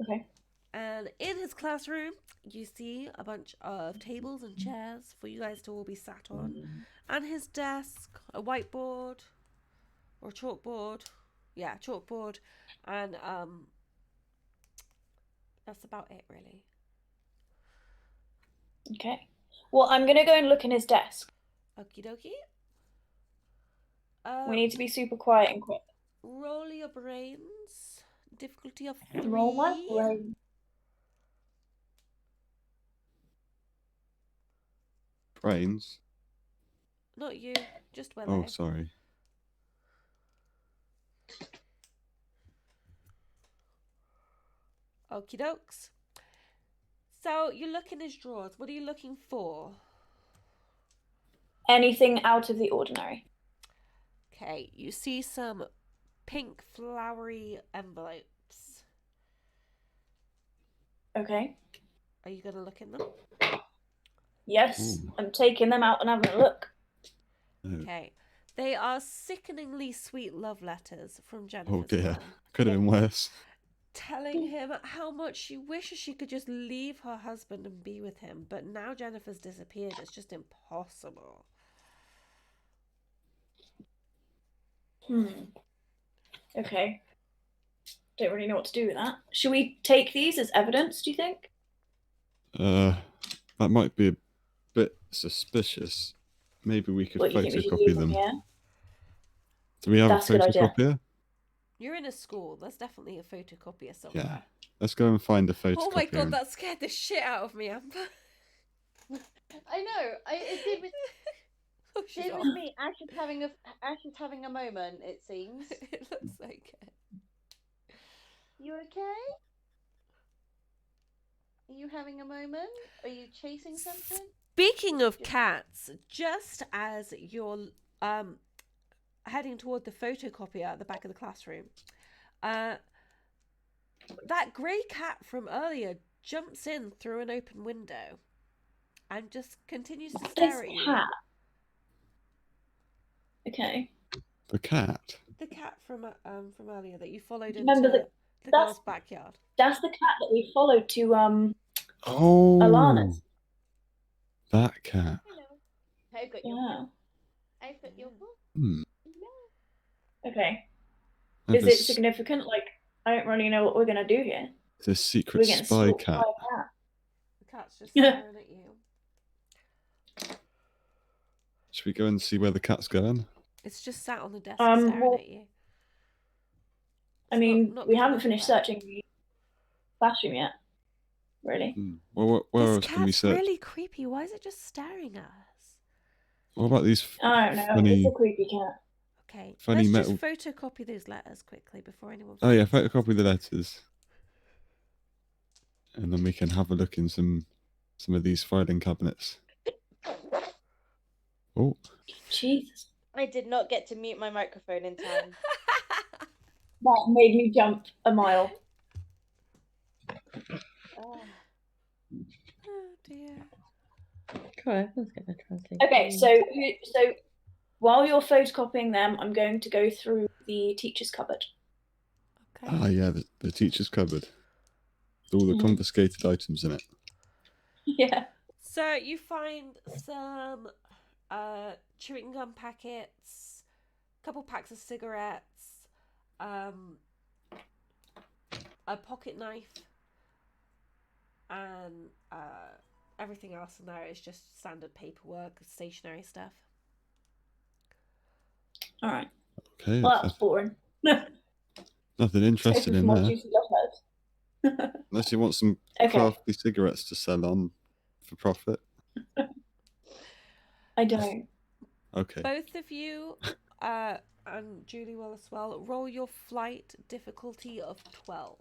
Okay. And in his classroom, you see a bunch of tables and chairs for you guys to all be sat on. And his desk, a whiteboard or chalkboard. Yeah, chalkboard. And that's about it, really. Okay. Well, I'm gonna go and look in his desk. Okie dokie. We need to be super quiet and quick. Roll your brains. Difficulty of Roll my 3. brain. Brains. Not you, just Oh, Willow. sorry. Okie dokes. So you look in his drawers. What are you looking for? Anything out of the ordinary. Okay, you see some pink flowery envelopes. Okay. Are you going to look in them? Yes, Ooh. I'm taking them out and having a look. Oh, Okay. They are sickeningly sweet love letters from Jennifer's oh dear. mum, Could have been worse. telling him how much she wishes she could just leave her husband and be with him, but now Jennifer's disappeared. It's just impossible. Okay. Don't really know what to do with that. Should we take these as evidence, do you think? That might be a bit suspicious. Maybe we could What do you think we should photocopy do them. Yeah. Do we have That's a a good idea. photocopier? You're in a school. There's definitely a photocopier somewhere. Yeah. Let's go and find a photocopier. Oh my god, that scared the shit out of me, Amber. I know. It did with, Oh, she's did off. with me. Ash is having a moment. It seems. It looks like it. You okay? Are you having a moment? Are you chasing something? Speaking of cats, just as you're heading toward the photocopier at the back of the classroom, that grey cat from earlier jumps in through an open window and just continues to stare at you. Cat. Okay. The cat? The cat from earlier that you followed Remember into the that's- girl's backyard. That's the cat that we followed to Oh! Alana's. That cat. Hello. I've got your Yeah. I've got your book. Hmm. Okay. And Is it this, significant? Like, I don't really know what we're gonna do here. this secret We're getting spy stalked by cat. a cat. The cat's just Yeah. staring at you. Should we go and see where the cat's going? It's just sat on the desk Well, staring at you. I It's mean, not we come haven't finished anywhere. searching the classroom yet. Really? Hmm. Well, where This else can we cat's search? really creepy. Why is it just staring at us? What about these I don't know. funny... It's a creepy cat. Okay, Funny let's metal- just photocopy those letters quickly before anyone... Oh yeah, finds us. photocopy the letters. And then we can have a look in some of these filing cabinets. Oh, Jesus. I did not get to mute my microphone in time. That made me jump a mile. Oh. Oh dear. Try. Let's get a translation. Okay, so while you're photocopying them, I'm going to go through the teacher's cupboard. Okay. ah yeah, the teacher's cupboard. With all the Mhm. confiscated items in it. Yeah. So you find some chewing gum packets, a couple packs of cigarettes, a pocket knife, and everything else in there is just standard paperwork, stationery stuff. All right. Okay, Well, that's boring. nothing interesting Hoping for in more there. juicy love letters. Unless you want some Okay. crafty cigarettes to sell on for profit. I don't. Okay. Both of you, and Julie will as well, roll your flight difficulty of 12.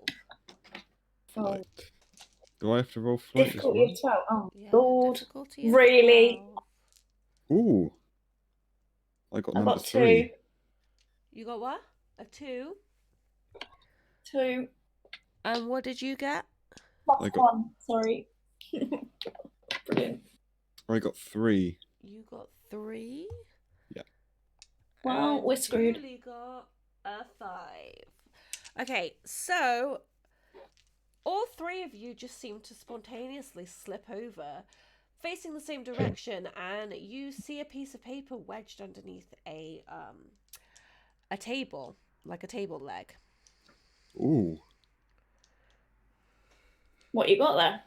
Flight. Do I have to roll flight as Difficulty well? of 12. Oh, Yeah, Lord. difficulty of Really? 12. Ooh. I got I number got 3. You got what? A 2? 2. And what did you get? Plus I got- 1. Sorry. Brilliant. I got 3. You got 3? Yeah. Well, And we're screwed. Julie got a 5. Okay, so all 3 of you just seem to spontaneously slip over, facing the same direction, and you see a piece of paper wedged underneath a table, like a table leg. Ooh. What you got there?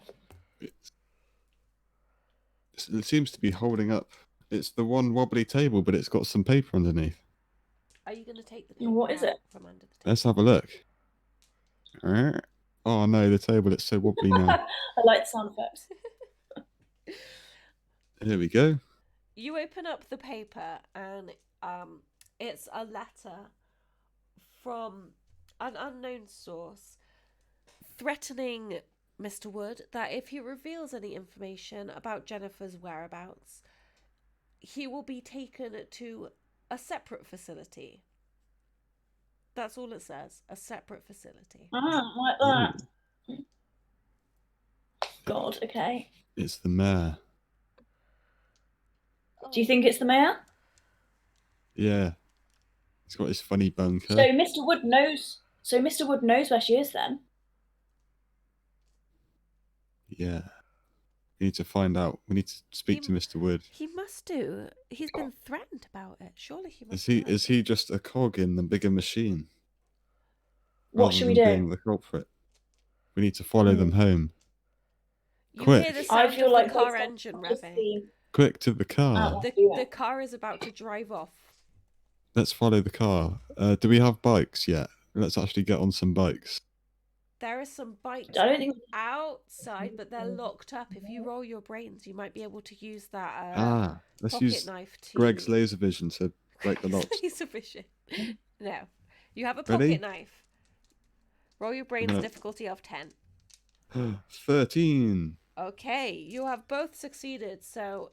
It seems to be holding up It's the one wobbly table, but it's got some paper underneath. Are you going to take the paper What is out it? from under the table? Let's have a look. Oh no, the table, it's so wobbly now. I like the sound effects. Here we go. You open up the paper and it's a letter from an unknown source threatening Mr. Wood that if he reveals any information about Jennifer's whereabouts, he will be taken to a separate facility. That's all it says, a separate facility. Like that. God, okay. It's the mayor. Do you think it's the mayor? Yeah. He's got his funny bunker. So Mr. Wood knows. So Mr. Wood knows where she is then. Yeah. We need to find out. We need to speak to Mr. Wood. He must do. He's been threatened about it. Surely he must. Is he just a cog in the bigger machine? What should we rather do? than being the culprit. We need to follow them home. You Quick. hear the I sound feel of like the car based on engine what I've revving. seen- Quick to the car. The car is about to drive off. Let's follow the car. Do we have bikes yet? Let's actually get on some bikes. There are some bikes I don't think. outside, but they're locked up. If you roll your brains, you might be able to use that Let's pocket use knife to Greg's laser vision to break the locks. laser vision. No, you have a Ready? pocket knife. Roll your brains gonna- difficulty of 10. 13. Okay, you have both succeeded. So,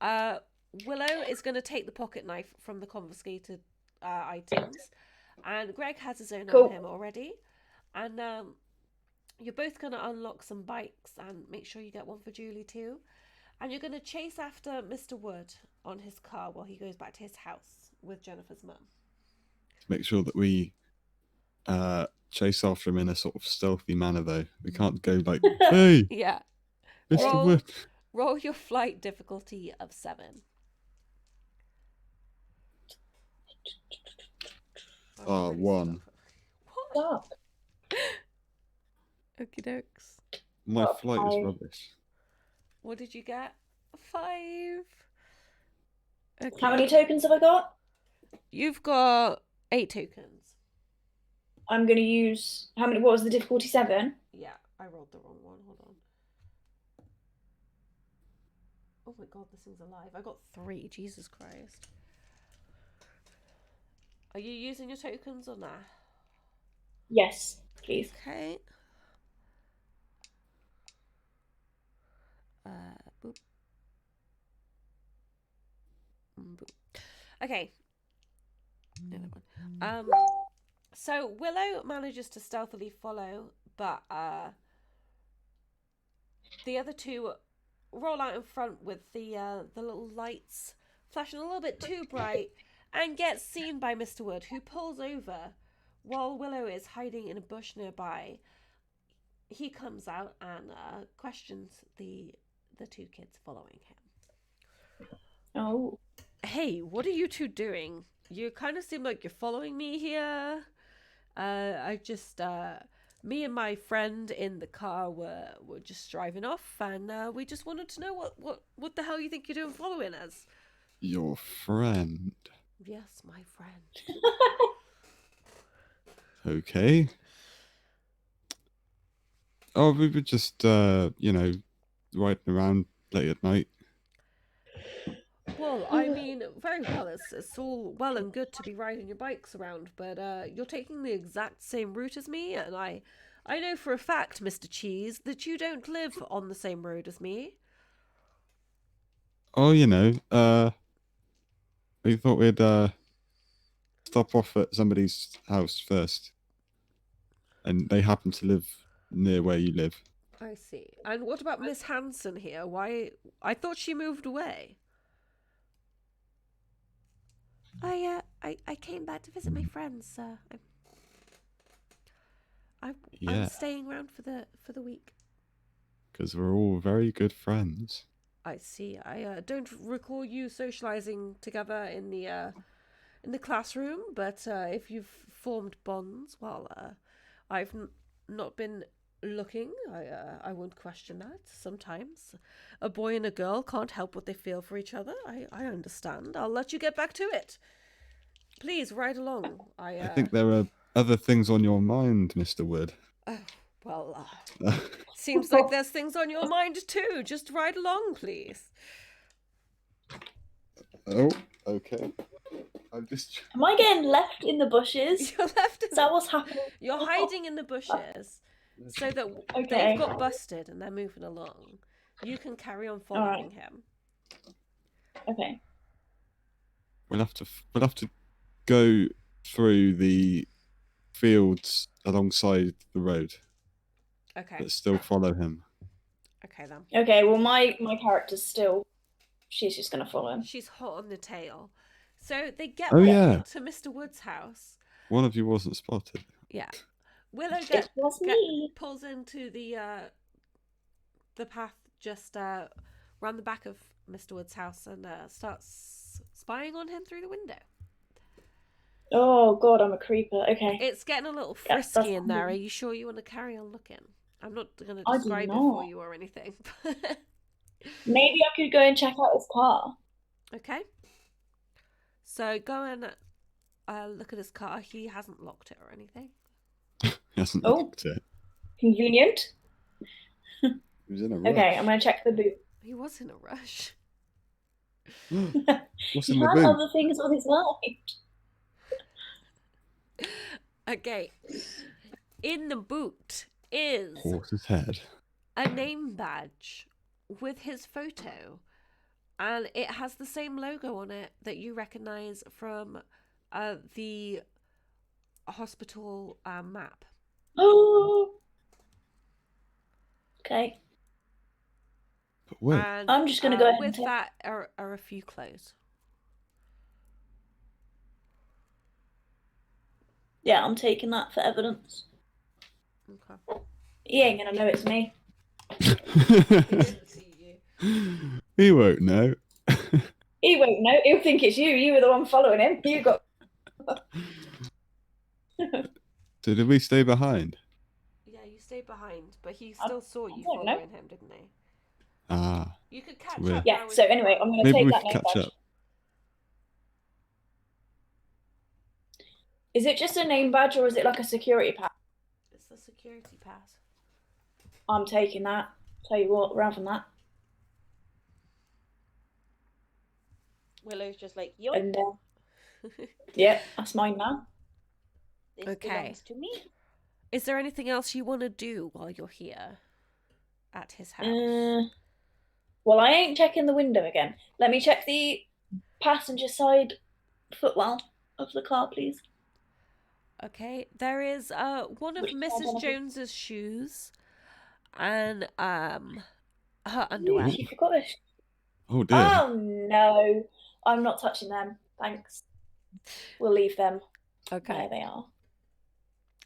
Willow is going to take the pocket knife from the confiscated items, and Greg has his own Cool. on him already. And you're both going to unlock some bikes and make sure you get one for Julie too. And you're going to chase after Mr. Wood on his car while he goes back to his house with Jennifer's mum. Make sure that we chase after him in a sort of stealthy manner, though. We can't go like, hey, Yeah. Mr. Roll- Wood. Roll your flight difficulty of 7. Oh, really 1. What? Stop. Okie dokes. My Oh, flight is I- rubbish. What did you get? 5. Okay. How many tokens have I got? You've got 8 tokens. I'm going to use. How many? What was the difficulty? 7. Yeah, I rolled the wrong one. Hold on. Oh my god, this thing's alive. I got 3. Jesus Christ. Are you using your tokens or nah? Yes, please. Okay. Boop. Boop. Okay. Another one. So Willow manages to stealthily follow, but the other two roll out in front with the little lights flashing a little bit too bright and gets seen by Mr. Wood, who pulls over while Willow is hiding in a bush nearby. He comes out and questions the 2 kids following him. Oh. Hey, what are you two doing? You kind of seem like you're following me here. I just, me and my friend in the car were just driving off, and we just wanted to know what the hell you think you're doing following us. Your friend. Yes, my friend. Okay. Oh, we were just, riding around late at night. Well, I mean, very well. It's all well and good to be riding your bikes around, but you're taking the exact same route as me, and I know for a fact, Mr. Cheese, that you don't live on the same road as me. Oh, we thought we'd stop off at somebody's house first. And they happen to live near where you live. I see. And what about Miss Hanson here? Why? I thought she moved away. I came back to visit my friends. I'm Yeah, staying around for the week. because we're all very good friends. I see. I don't recall you socializing together in the classroom, but if you've formed bonds, well, I've not been looking. I won't question that. Sometimes a boy and a girl can't help what they feel for each other. I understand. I'll let you get back to it. Please ride along. I think there are other things on your mind, Mr. Wood. Oh, well, seems like there's things on your mind too. Just ride along, please. Oh, okay. I'm just. Am I getting left in the bushes? You're left. Is that what's happening? You're hiding in the bushes so that Okay. they've got busted and they're moving along. You can carry on following him. Okay. We'll have to go through the fields alongside the road, Okay. but still follow him. Okay then. Okay, well my character's still, she's just gonna follow him. She's hot on the tail. So they get Oh, back yeah. to Mr. Wood's house. One of you wasn't spotted. Yeah. Willow It was me. pulls into the path just round the back of Mr. Wood's house and starts spying on him through the window. Oh god, I'm a creeper. Okay. It's getting a little Yeah, frisky that's in there. Are fine. you sure you want to carry on looking? I'm not going to I do describe it not. for you or anything. Maybe I could go and check out his car. Okay. So go and look at his car. He hasn't locked it or anything. He hasn't Oh. looked it. Convenient. He was in a rush. Okay, I'm gonna check the boot. He was in a rush. What's He in the had boot? other things on his mind. Okay. In the boot is Horse's head. a name badge with his photo, and it has the same logo on it that you recognize from the hospital map. Oh. Okay. But wait, And I'm just gonna go ahead and with take- that are a few clothes. Yeah, I'm taking that for evidence. Okay. He ain't gonna know it's me. he won't know. He won't know. He'll think it's you. You were the one following him. You got. So did we stay behind? Yeah, you stayed behind, but he still saw you don't know. following him, didn't he? Ah, You could catch weird. up. Yeah. now with So your anyway, I'm phone. gonna maybe take we that could name catch badge. up. Is it just a name badge or is it like a security pass? It's the security pass. I'm taking that. Tell you what, rather than that. Willow's just like, yup, And yeah, that's mine now. this Okay. belongs to me. Is there anything else you want to do while you're here at his house? Well, I ain't checking the window again. Let me check the passenger side footwell of the car, please. Okay, there is one of Which side Mrs. wanna be? Jones's shoes and her Ooh, underwear. she forgot her. Oh dear. Oh no, I'm not touching them. Thanks. We'll leave them Okay. where they are.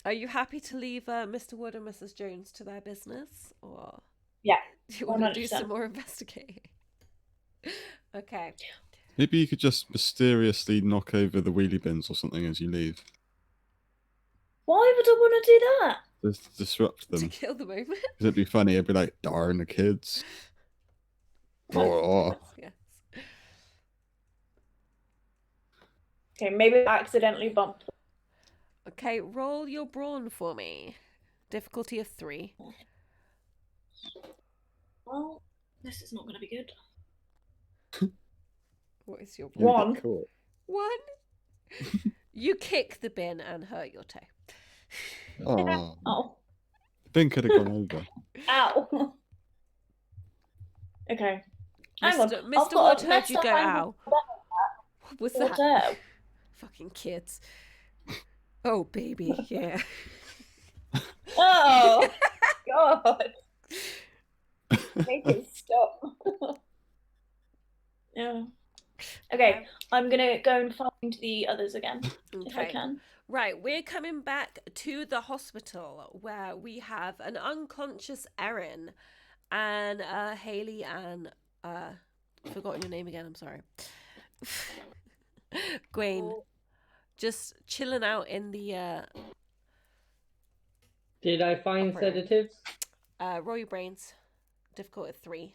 Are you happy to leave Mr. Wood and Mrs. Jones to their business, or Yeah, do you want to do 100%. some more investigating? Okay. Maybe you could just mysteriously knock over the wheelie bins or something as you leave. Why would I want to do that? Just disrupt To them. kill the moment. 'Cause it'd be funny. It'd be like, darn the kids. Oh. Yes. Okay, maybe I accidentally bumped. Okay, roll your brawn for me. Difficulty of 3. Well, this is not going to be good. What is your You get One. caught. 1? You kick the bin and hurt your toe. Oh. Oh, The bin could have gone over. ow. Okay. Hang on. Mr. I've Mr. got Wood a heard mess you to go, hang ow. on What was the that? door. Fucking kids. Oh, baby, yeah. Oh, God. Make it stop. Yeah. Okay, I'm going to go and find the others again, if I Okay. can. Right, we're coming back to the hospital where we have an unconscious Erin and Haley and forgotten your name again, I'm sorry. Gwen, just chilling out in the Did I find Operator. sedatives? Roll your brains. Difficult at 3.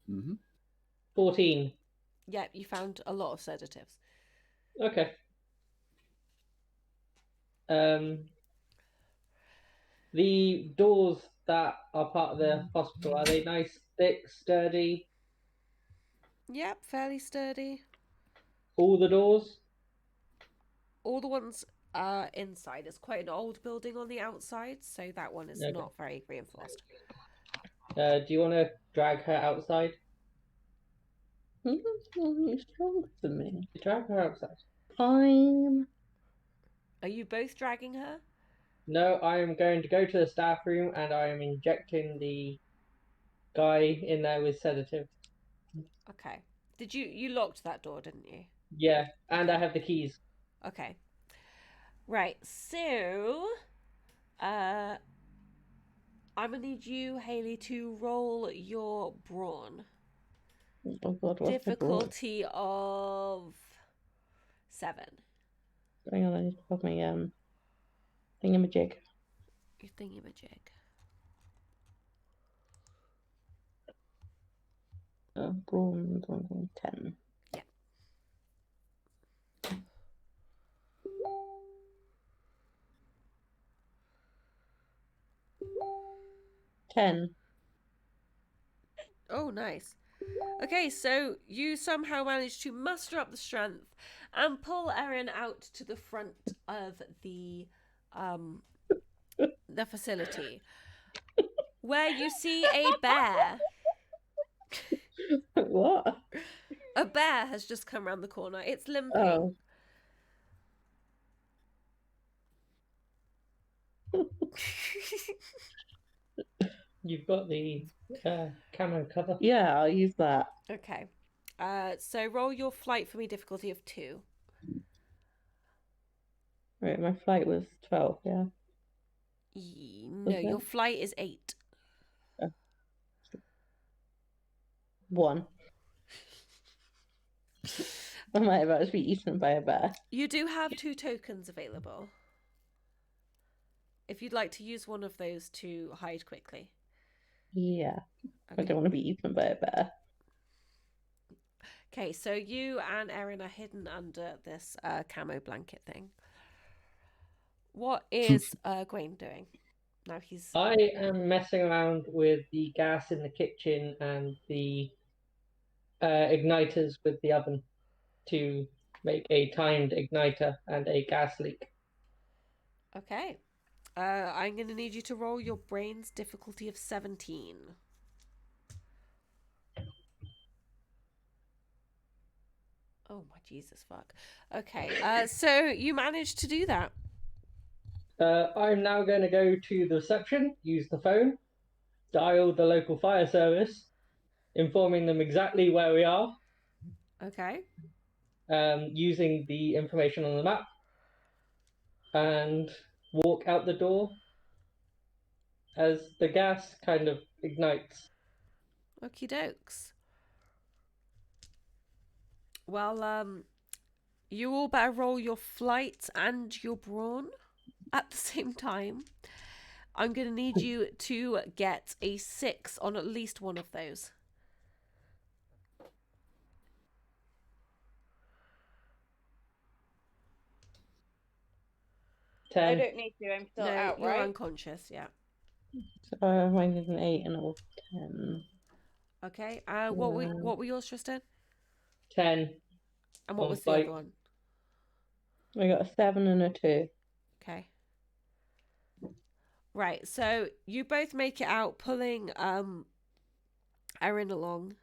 Mm-hmm. 14. Yep, you found a lot of sedatives. Okay. The doors that are part of the hospital, are they nice, thick, sturdy? Yep, fairly sturdy. All the doors? All the ones inside. It's quite an old building on the outside, so that one is Okay. not very reinforced. Do you want to drag her outside? You are stronger than me. Drag her outside. Fine. Are you both dragging her? No, I am going to go to the staff room and I am injecting the guy in there with sedative. Okay. You locked that door, didn't you? Yeah, and I Okay. have the keys. Okay. Right, so I'm gonna need you, Haley, to roll your brawn. Oh God, what's my brawn? Difficulty of 7. Hang on, I need to put my thingamajig. Your thingamajig. Brawn 10. Yeah. 10. Oh, nice. Okay, so you somehow managed to muster up the strength and pull Erin out to the front of the facility, where you see a bear. What? A bear has just come around the corner. It's limping. Oh. You've got the camo cover. Yeah, I'll use that. Okay. So roll your flight for me, difficulty of 2. Right, my flight was 12, yeah. No, Okay. your flight is 8. 1. I might about to be eaten by a bear. You do have 2 tokens available. If you'd like to use one of those to hide quickly. Yeah. Okay. I don't want to be eaten by a bear. Okay, so you and Erin are hidden under this camo blanket thing. What is Gwaine doing? Now he's... I am messing around with the gas in the kitchen and the igniters with the oven to make a timed igniter and a gas leak. Okay. I'm going to need you to roll your brains difficulty of 17. Oh my Jesus fuck. Okay, so you managed to do that. I'm now going to go to the reception, use the phone, dial the local fire service, informing them exactly where we are, Okay. using the information on the map, and walk out the door as the gas kind of ignites. Okie dokes. Well, you all better roll your flight and your brawn at the same time. I'm going to need you to get a 6 on at least one of those. I 10. don't need to. I'm still No, out, you're right? unconscious, yeah. So I minded an 8 and a 10. Okay. What were yours, Tristan? 10. And what On was the flight. other one? I got a 7 and a 2. Okay. Right, so you both make it out, pulling Erin along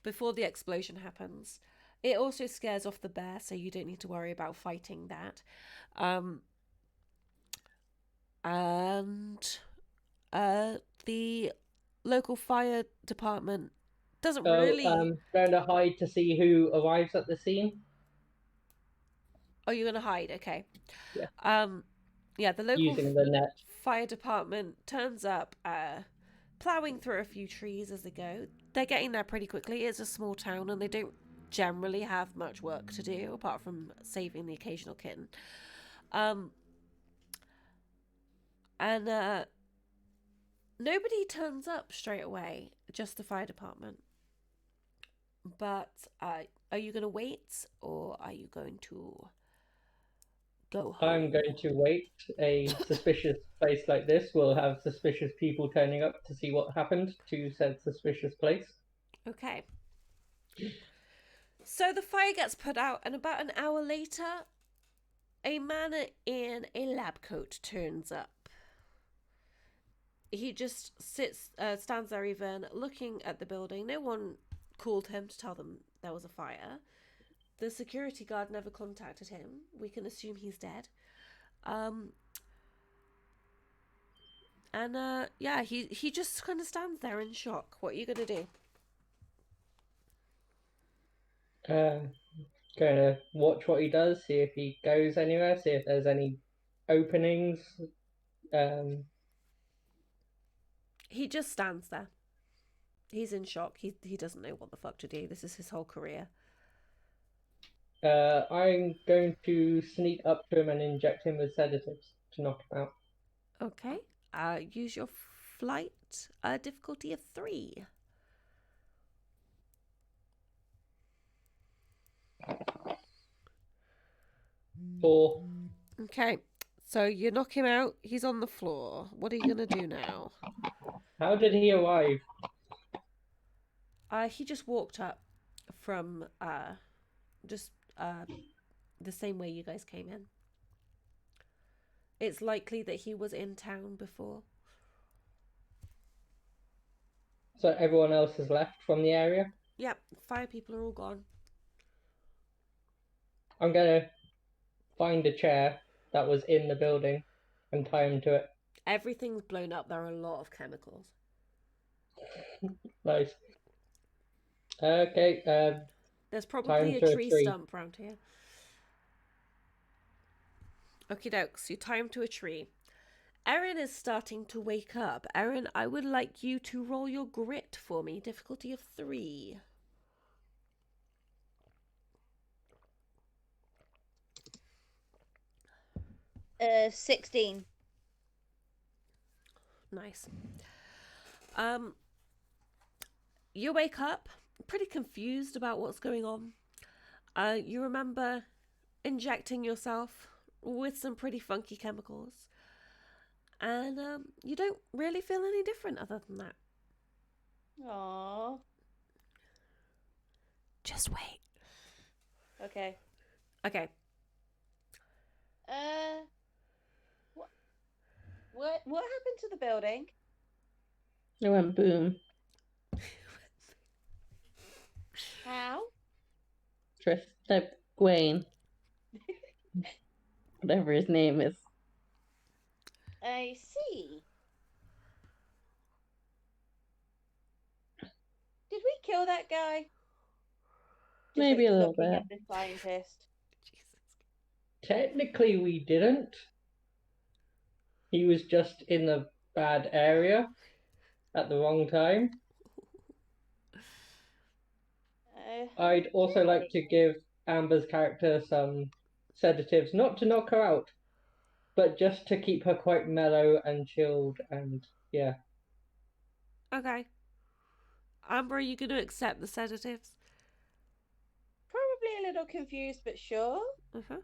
before the explosion happens. It also scares off the bear, so you don't need to worry about fighting that. And the local fire department doesn't really... I'm going to hide to see who arrives at the scene. Oh, you're going to hide? Okay. Yeah. Yeah, the local Using the net. fire department turns up, ploughing through a few trees as they go. They're getting there pretty quickly. It's a small town and they don't generally have much work to do apart from saving the occasional kitten. And nobody turns up straight away, just the fire department. But are you going to wait, or are you going to go home? I'm going to wait. A suspicious place like this will have suspicious people turning up to see what happened to said suspicious place. Okay. So the fire gets put out, and about an hour later, a man in a lab coat turns up. He just stands there even, looking at the building. No one called him to tell them there was a fire. The security guard never contacted him. We can assume he's dead. Yeah, he just kind of stands there in shock. What are you gonna do? Going to watch what he does, see if he goes anywhere, see if there's any openings. He just stands there. He's in shock. He doesn't know what the fuck to do. This is his whole career. I'm going to sneak up to him and inject him with sedatives to knock him out. Okay. Use your flight. Difficulty of 3. Four. Okay. So you knock him out. He's on the floor. What are you gonna do now? How did he arrive? He just walked up from the same way you guys came in. It's likely that he was in town before. So everyone else has left from the area? Yep, fire people are all gone. I'm going to find a chair that was in the building and tie him to it. Everything's blown up. There are a lot of chemicals. Nice. Okay. There's probably to a a tree tree. stump around here. Okie dokes, you tie him to a tree. Erin is starting to wake up. Erin, I would like you to roll your grit for me. Difficulty of 3. Uh, 16. Nice. You wake up pretty confused about what's going on. You remember injecting yourself with some pretty funky chemicals. And you don't really feel any different other than that. Aww. Just wait. Okay. Okay. What happened to the building? It went boom. How? Gwaine. Whatever his name is. I see. Did we kill that guy? Just, Maybe a little looking bit. at the scientist. Technically, we didn't. He was just in the bad area at the wrong time. I'd also like to give Amber's character some sedatives, not to knock her out, but just to keep her quite mellow and chilled, and yeah. Okay. Amber, are you going to accept the sedatives? Probably a little confused, but sure. Uh-huh.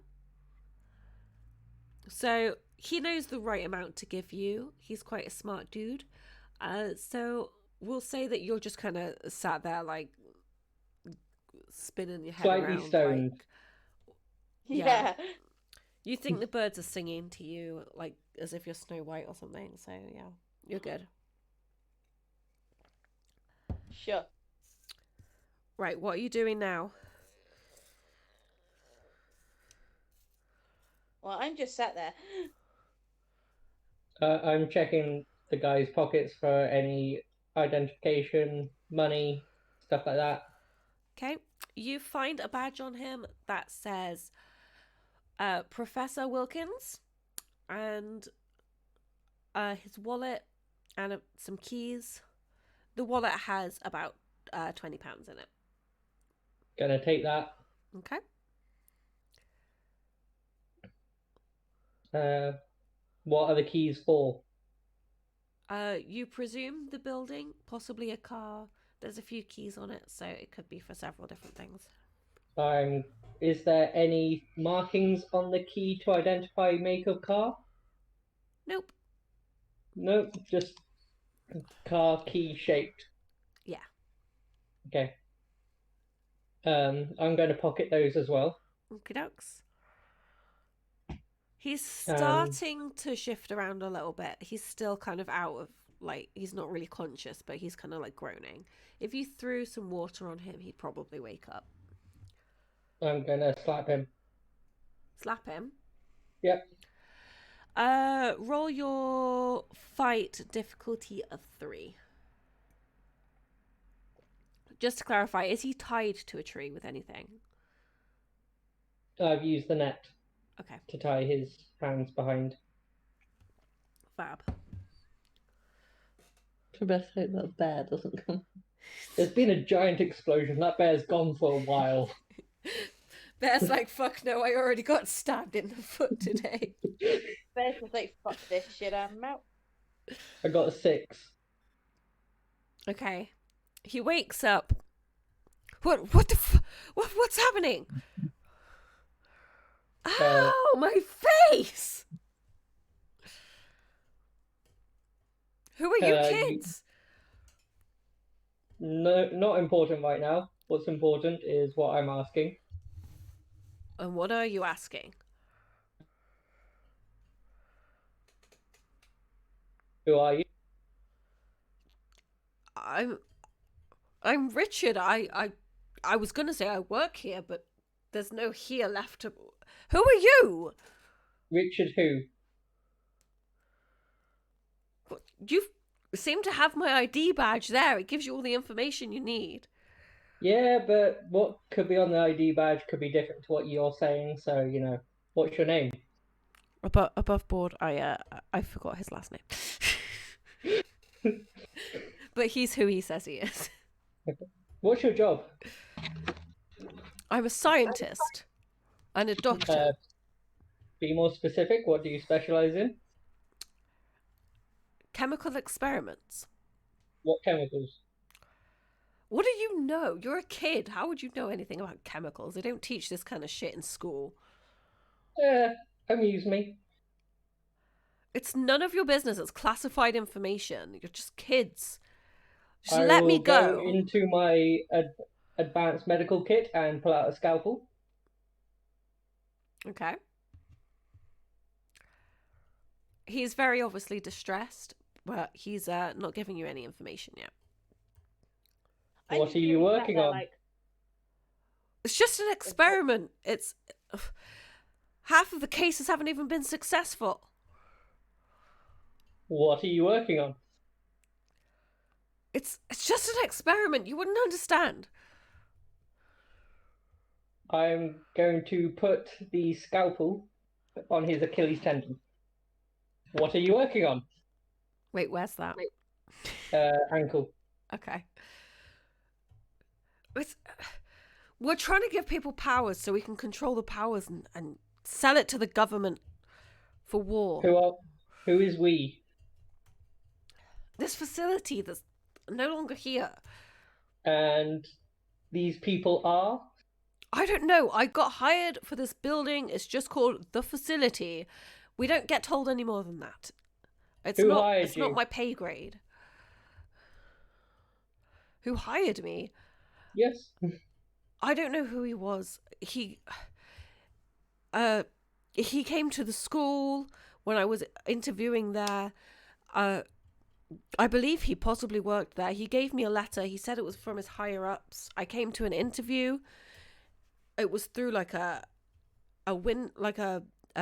So he knows the right amount to give you. He's quite a smart dude. So we'll say that you're just kind of sat there like spinning your head Slightly around. stoned. Like, Yeah. you think the birds are singing to you like as if you're Snow White or something. So yeah, you're good. Sure. Right, what are you doing now? Well, I'm just sat there. I'm checking the guy's pockets for any identification, money, stuff like that. Okay, you find a badge on him that says Professor Wilkins, and his wallet and some keys. The wallet has about £20 in it. Gonna take that. Okay. What are the keys for? You presume the building, possibly a car. There's a few keys on it, so it could be for several different things. Is there any markings on the key to identify make of car? Nope. Nope, just car key shaped. Yeah. Okay. I'm going to pocket those as well. Okie dokes. He's starting to shift around a little bit. He's still kind of out of, like, he's not really conscious, but he's kind of like groaning. If you threw some water on him, he'd probably wake up. I'm going to slap him. Slap him? Yep. Roll your fight difficulty of 3. Just to clarify, is he tied to a tree with anything? I've used the net. Okay. To tie his hands behind. Fab. For best hope that bear doesn't come. There's been a giant explosion. That bear's gone for a while. Bear's like, fuck no, I already got stabbed in the foot today. Bear's just like, fuck this shit, I'm out. I got a 6. Okay. He wakes up. What the what's happening? Ow, my face! Who are you kids? No, not important right now. What's important is what I'm asking. And what are you asking? Who are you? I'm Richard. I was gonna say I work here, but there's no here left to... Who are you? Richard who? You seem to have my ID badge there. It gives you all the information you need. Yeah, but what could be on the ID badge could be different to what you're saying. So, you know, what's your name? Above board, I forgot his last name. But he's who he says he is. What's your job? I'm a scientist and a doctor. Be more specific. What do you specialize in? Chemical experiments. What chemicals? What do you know? You're a kid. How would you know anything about chemicals? They don't teach this kind of shit in school. Amuse me. It's none of your business. It's classified information. You're just kids. Just I let will me go. into my advanced medical kit and pull out a scalpel. Okay. He's very obviously distressed, but he's not giving you any information yet. What are you working on? It's just an experiment. It's half of the cases haven't even been successful. What are you working on? It's just an experiment. You wouldn't understand. I'm going to put the scalpel on his Achilles tendon. What are you working on? Wait, where's that? Ankle. Okay. We're trying to give people powers so we can control the powers and sell it to the government for war. Who is we? This facility that's no longer here. And these people are? I don't know. I got hired for this building. It's just called the facility. We don't get told any more than that. It's Who not. hired It's you? not my pay grade. Who hired me? Yes. I don't know who he was. He came to the school when I was interviewing there. I believe he possibly worked there. He gave me a letter. He said it was from his higher ups. I came to an interview. It was through like a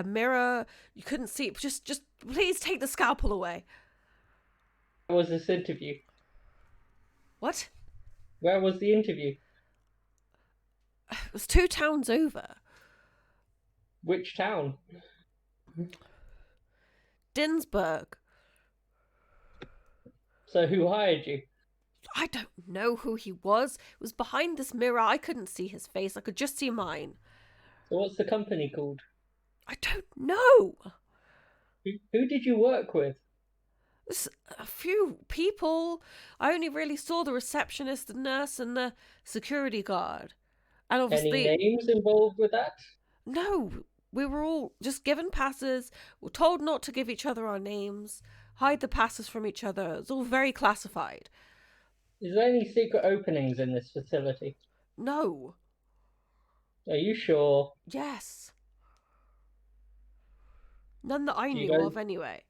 mirror. You couldn't see it. Just please take the scalpel away. Where was this interview? What? Where was the interview? It was 2 towns over. Which town? Dinsburg. So who hired you? I don't know who he was. It was behind this mirror. I couldn't see his face. I could just see mine. So what's the company called? I don't know. Who did you work with? There's a few people. I only really saw the receptionist, the nurse, and the security guard. And obviously, Any names involved with that? no, we were all just given passes. We're told not to give each other our names, hide the passes from each other. It's all very classified. Is there any secret openings in this facility? No. Are you sure? Yes. None that I Do you knew guys- of, anyway.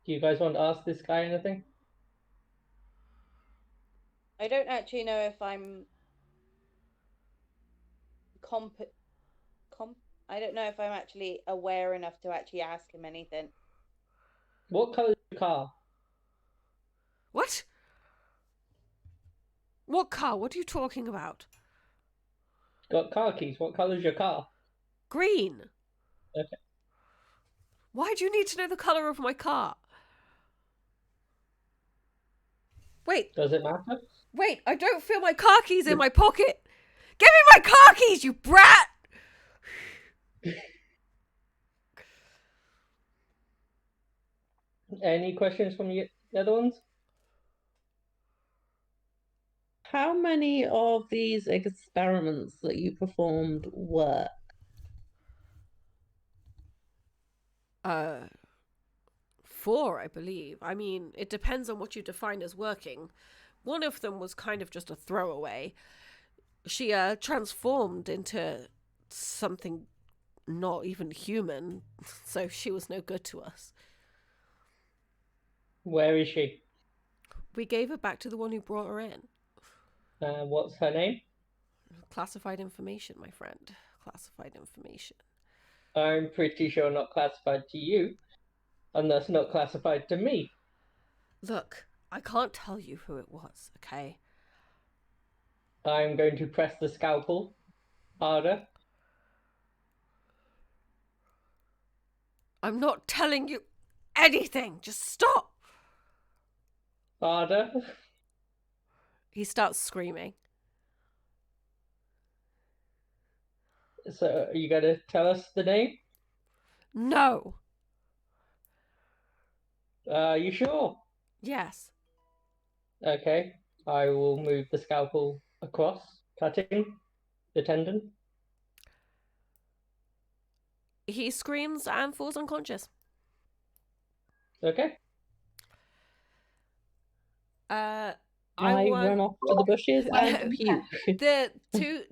Do you guys want to ask this guy anything? I don't actually know if I'm I don't know if I'm actually aware enough to actually ask him anything. What colour is your car? What? What car? What are you talking about? Got car keys. What colour is your car? Green. Okay. Why do you need to know the colour of my car? Wait, Does it matter? wait, I don't feel my car keys in my pocket. Give me my car keys, you brat! Any questions from the other ones? How many of these experiments that you performed work? 4, I believe. I mean, it depends on what you define as working. One of them was kind of just a throwaway. She transformed into something not even human, so she was no good to us. Where is she? We gave her back to the one who brought her in. What's her name? Classified information, my friend. Classified information. I'm pretty sure not classified to you, and that's not classified to me. Look, I can't tell you who it was, okay? I'm going to press the scalpel harder. I'm not telling you anything. Just stop. Harder. He starts screaming. So, are you going to tell us the name? No. You sure? Yes. Okay. I will move the scalpel across, cutting the tendon. He screams and falls unconscious. Okay. I I want run off to the bushes and puke. the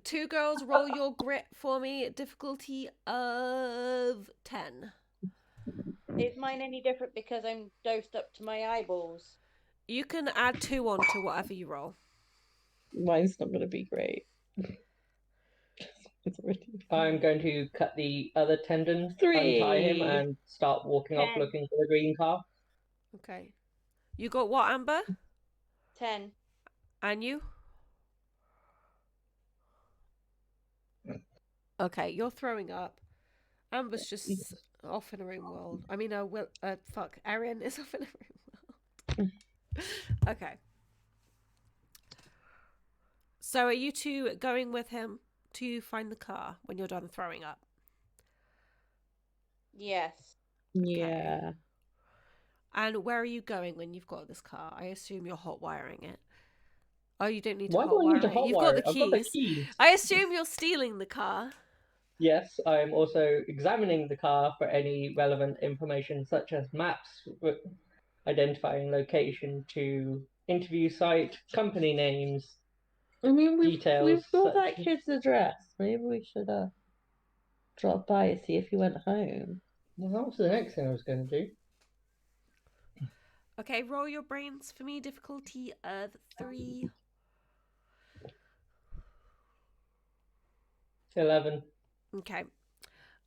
two girls roll your grit for me. Difficulty of 10. Is mine any different because I'm dosed up to my eyeballs? You can add 2 on to whatever you roll. Mine's not going to be great. I'm going to cut the other tendon, 3. untie him, and start walking off 10. looking for the green car. Okay. You got what, Amber? 10. And you? Okay, you're throwing up. Amber's just off in her own world. I mean, Arian is off in her own world. Okay. So are you two going with him to find the car when you're done throwing up? Yes. Yeah. And where are you going when you've got this car? I assume you're hot wiring it. Oh, you don't need to Why hot do I wire need to it. hot You've wire got it? the I've got the keys. keys. I assume you're stealing the car. Yes, I'm also examining the car for any relevant information such as maps, identifying location to interview site, company names. I mean, Details we've got that such- kid's address. Maybe we should drop by and see if he went home. Well, that was the next thing I was going to do. Okay, roll your brains for me. Difficulty of 3. 11. Okay.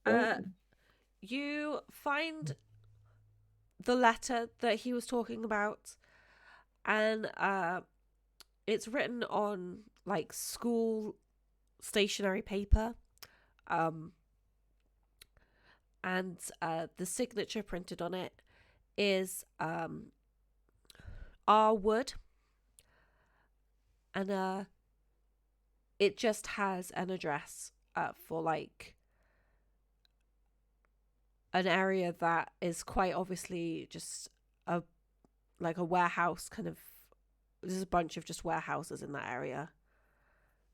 Oh. You find the letter that he was talking about, and it's written on like school stationery paper, and the signature printed on it is R Wood. And it just has an address for like an area that is quite obviously just a warehouse kind of. There's a bunch of just warehouses in that area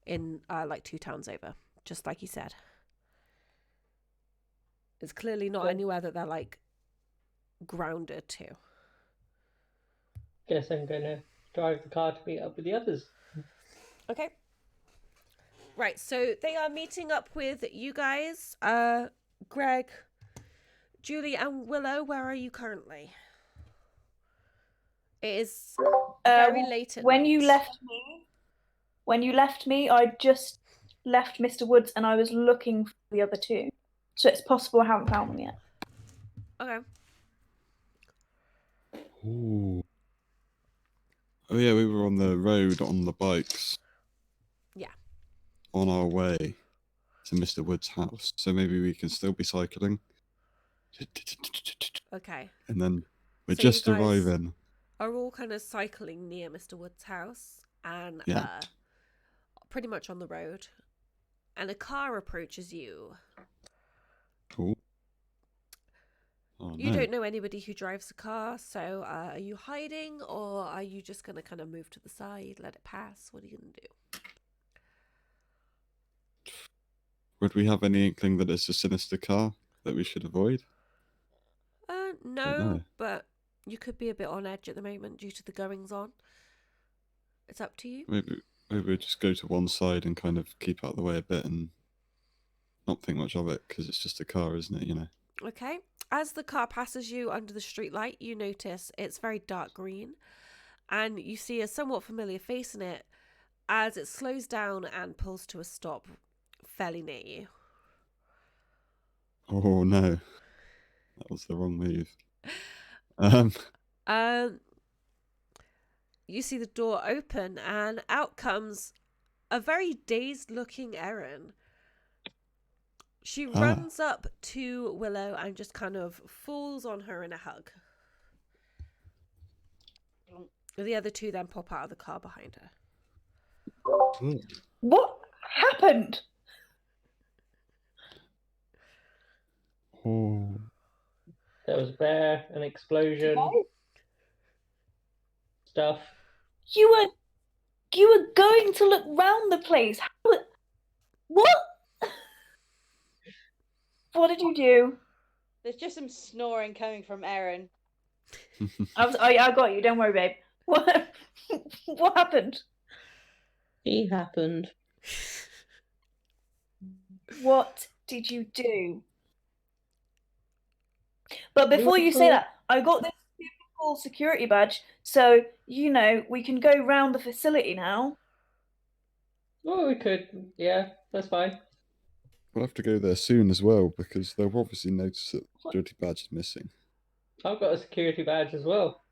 in like 2 towns over, just like you said. It's clearly not So- anywhere that they're like grounded to. Guess I'm gonna drive the car to meet up with the others. Okay. Right, so they are meeting up with you guys. Greg, Julie, and Willow, where are you currently? It is very late at when night. you left me, I just left Mr. Woods and I was looking for the other two. So it's possible I haven't found them yet. Okay. Ooh. Oh yeah, we were on the road on the bikes. Yeah. On our way to Mr. Wood's house, so maybe we can still be cycling. Okay. And then we're So you just guys- arriving. Are all kind of cycling near Mr. Wood's house and Yeah. pretty much on the road. And a car approaches you. Cool. Oh You no. don't know anybody who drives a car, so are you hiding or are you just going to kind of move to the side, let it pass? What are you going to do? Would we have any inkling that it's a sinister car that we should avoid? No, know. but you could be a bit on edge at the moment due to the goings on. It's up to you. Maybe we'll just go to one side and kind of keep out of the way a bit and not think much of it because it's just a car, isn't it? You know. Okay. As the car passes you under the streetlight, you notice it's very dark green, and you see a somewhat familiar face in it as it slows down and pulls to a stop fairly near you. Oh no, that was the wrong move. You see the door open, and out comes a very dazed-looking Erin. She runs up to Willow and just kind of falls on her in a hug. The other two then pop out of the car behind her. What happened? Oh. There was a bear, an explosion, stuff. You were going to look round the place. What? What did you do? There's just some snoring coming from Erin. I got you. Don't worry, babe. What? What happened? He happened. What did you do? But before you say that, I got this super cool security badge, so we can go round the facility now. Oh, we could. Yeah, that's fine. We'll have to go there soon as well because they'll obviously notice that the security badge is missing. I've got a security badge as well.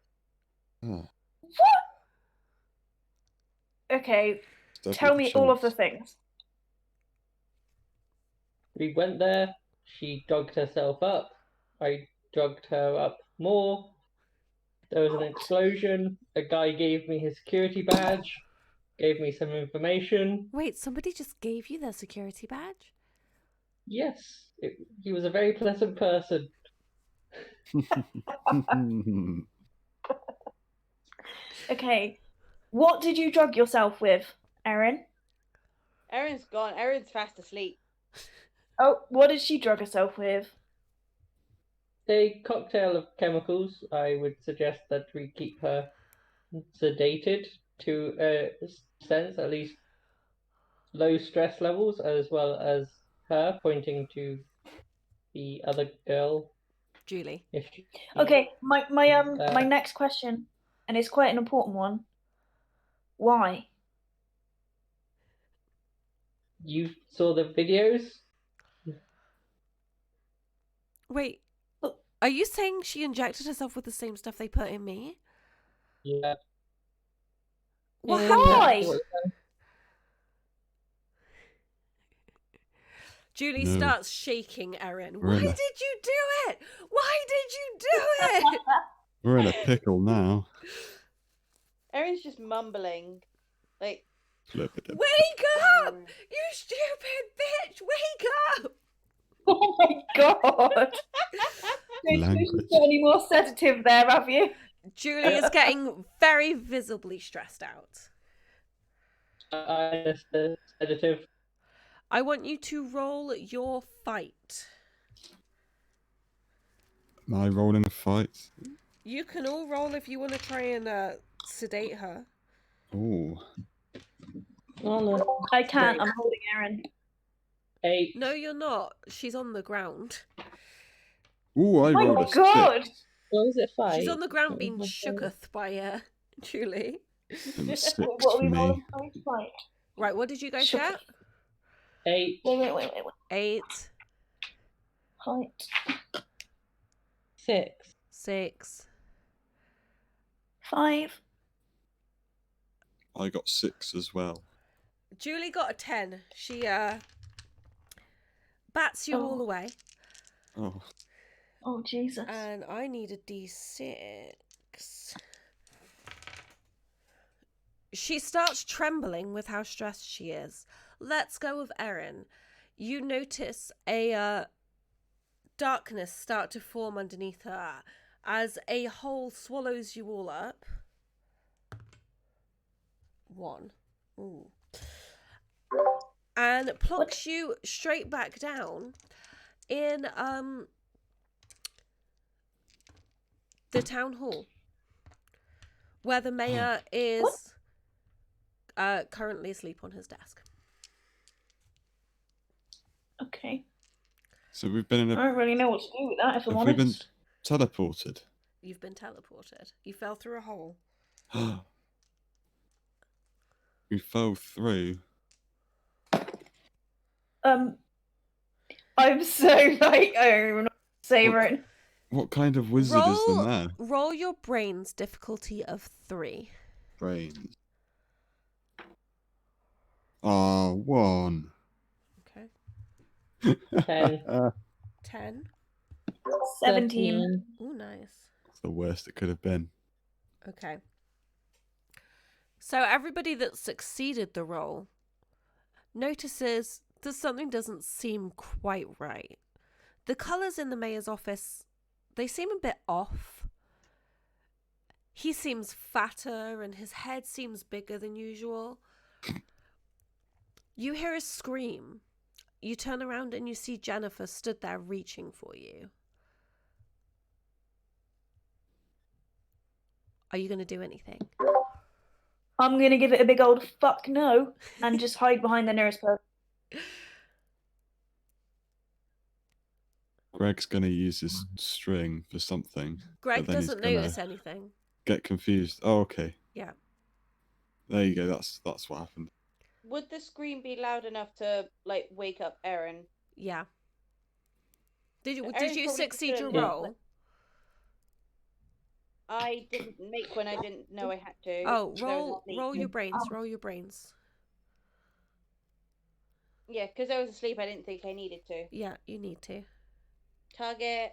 Ah, Okay, double tell me all of the chance. things. We went there. She drugged herself up. I drugged her up more. There was an explosion. A guy gave me his security badge, gave me some information. Wait, somebody just gave you their security badge? Yes, he was a very pleasant person. Okay, what did you drug yourself with, Erin? Erin's gone. Erin's fast asleep. Oh, what did she drug herself with? A cocktail of chemicals. I would suggest that we keep her sedated to a sense, at least low stress levels, as well as her, pointing to the other girl. Julie. If she, Okay, my next question, and it's quite an important one. Why? You saw the videos? Wait, are you saying she injected herself with the same stuff they put in me? Yeah. What Yeah, happened? that's what- Julie No. starts shaking Erin. We're Why in a- did you do it? Why did you do it? We're in a pickle now. Erin's just mumbling, like, Wake up! You stupid bitch! Wake up! Oh my god! Don't you put any more sedative there, have you? Julie is getting very visibly stressed out. The sedative. I want you to roll your fight. Am I rolling a fight? You can all roll if you want to try and sedate her. Oh. I can't. I'm holding Erin. 8. No, you're not. She's on the ground. Ooh, I Oh rolled my a god! 6. What was it, 5? She's on the ground What being was my fight? shooketh by Julie. And 6 What are for we me. rolling for each fight? Right, what did you guys Shook. get? 8. Wait. 8, Fight. 6. 6. 5. I got 6 as well. Julie got a 10. She bats you all away. Oh. Oh Jesus! And I need a d6. She starts trembling with how stressed she is. Let's go with Erin. You notice a darkness start to form underneath her as a hole swallows you all up. 1. Ooh. And plonks you straight back down in the town hall, where the mayor is currently asleep on his desk. Okay. So we've been in I a. don't really know what to do with that, if I'm Have we been honest. teleported? You've been teleported. You fell through a hole. We fell through. I'm so like I don't even know what to say right. What kind of wizard is the mayor? Roll your brains difficulty of 3. Brains. Ah, 1. Okay. 10. 10. 17. Ooh, nice. It's the worst it could have been. Okay. So everybody that succeeded the roll notices that something doesn't seem quite right. The colours in the mayor's office, they seem a bit off. He seems fatter and his head seems bigger than usual. You hear a scream. You turn around and you see Jennifer stood there reaching for you. Are you going to do anything? I'm gonna give it a big old fuck no and just hide behind the nearest person. Greg's gonna use his string for something. Greg but then he's doesn't gonna notice anything. Get confused. Oh, okay. Yeah. There you go. That's what happened. would the scream be loud enough to like wake up Erin? Yeah. Did you Erin's probably succeed your gonna- roll? I didn't make one. I didn't know I had to. Oh, because I was asleep. roll your brains. Roll your brains. Yeah, because I was asleep. I didn't think I needed to. Yeah, you need to. Target.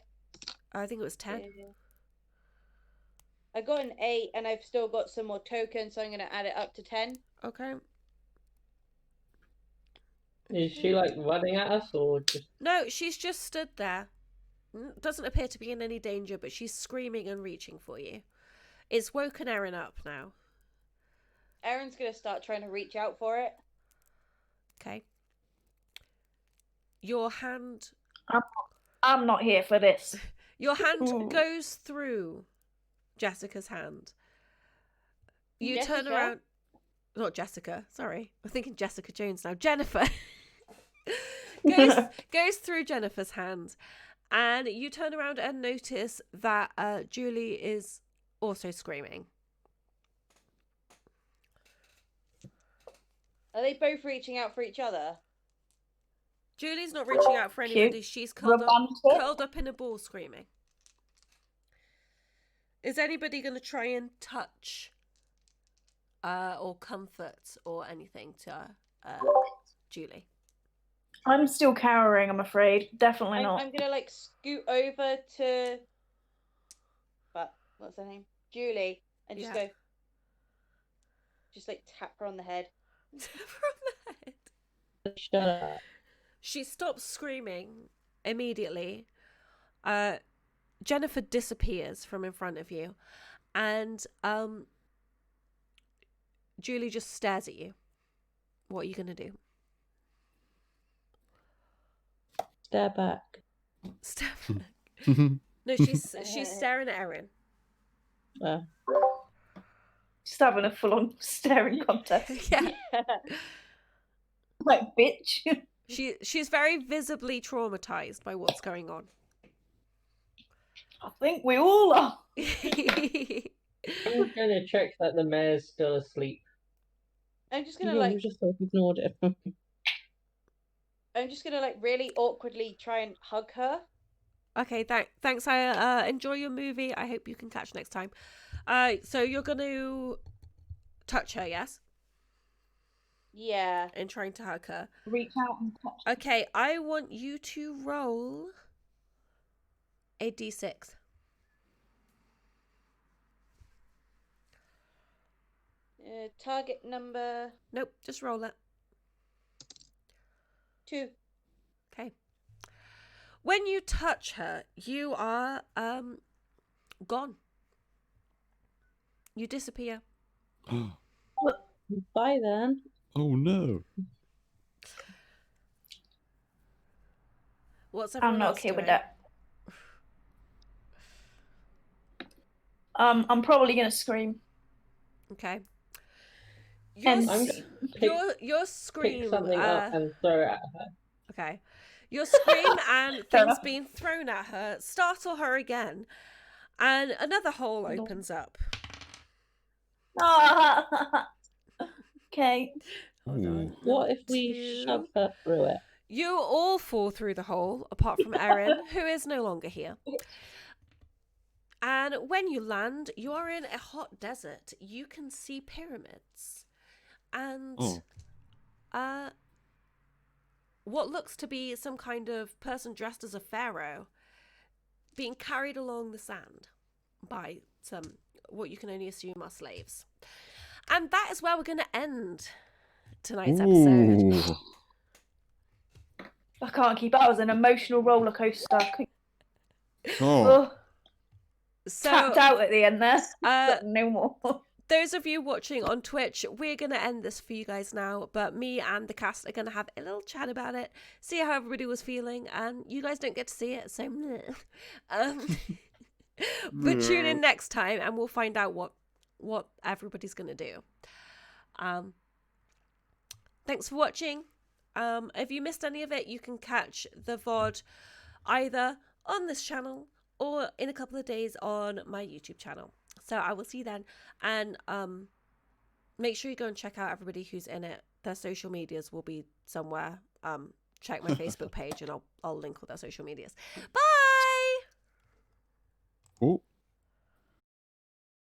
I think it was 10. I got an 8, and I've still got some more tokens, so I'm going to add it up to 10. Okay. Is she like running at us or just? No, she's just stood there. Doesn't appear to be in any danger, but she's screaming and reaching for you. It's woken Erin up now. Erin's going to start trying to reach out for it. Okay. Your hand... I'm not here for this. Your hand Ooh. goes through Jessica's hand. You turn Jessica? around... Not Jessica, sorry. I'm thinking Jessica Jones now. Jennifer. goes through Jennifer's hand. And you turn around and notice that Julie is also screaming. Are they both reaching out for each other? Julie's not reaching out for anybody. Cute. She's curled Romantic. up in a ball screaming. Is anybody going to try and touch or comfort or anything to Julie? I'm still cowering, I'm afraid. Definitely I'm not. going to like scoot over to... But what's her name? Julie. And just Yeah. go, just like tap her on the head. From the head. Shut up. She stops screaming immediately. Jennifer disappears from in front of you, and Julie just stares at you. What are you gonna do? Stare back. Stare back. No, she's staring at Erin. Just having a full-on staring contest. Yeah. Like, bitch. She's very visibly traumatized by what's going on. I think we all are. I'm gonna check that the mayor's still asleep. I'm just gonna Yeah, like we just sort of ignored it. I'm just gonna like really awkwardly try and hug her. Okay, thanks. I enjoy your movie. I hope you can catch next time. So you're gonna touch her, yes? Yeah. And trying to hug her. Reach out and touch. Okay, I want you to roll a d6. Target number Nope, just roll it. 2. Okay. When you touch her, you are gone. You disappear. Bye then. Oh no. What's everyone I'm not else okay with doing? that. I'm probably gonna scream. Okay. And I'm gonna pick, Your scream. pick something up and throw it at her. Okay. Your scream and Fair things enough. being thrown at her startle her again, and another hole No. opens up. Ah! Okay. Hold on. Ooh. What if we Two. shove her through it? You all fall through the hole, apart from Erin, who is no longer here. And when you land, you are in a hot desert. You can see pyramids. And Oh. what looks to be some kind of person dressed as a pharaoh being carried along the sand by some, what you can only assume are slaves. And that is where we're going to end tonight's episode. Ooh. I can't keep up. It was an emotional roller coaster. Oh. Ugh, So, tapped out at the end there. But no more. those of you watching on Twitch, we're going to end this for you guys now, but me and the cast are going to have a little chat about it, see how everybody was feeling, and you guys don't get to see it, so but tune in next time and we'll find out what everybody's going to do. Thanks for watching. If you missed any of it, you can catch the VOD either on this channel or in a couple of days on my YouTube channel. So I will see you then. And make sure you go and check out everybody who's in it. Their social medias will be somewhere. Check my Facebook page and I'll link all their social medias. Bye! Oh.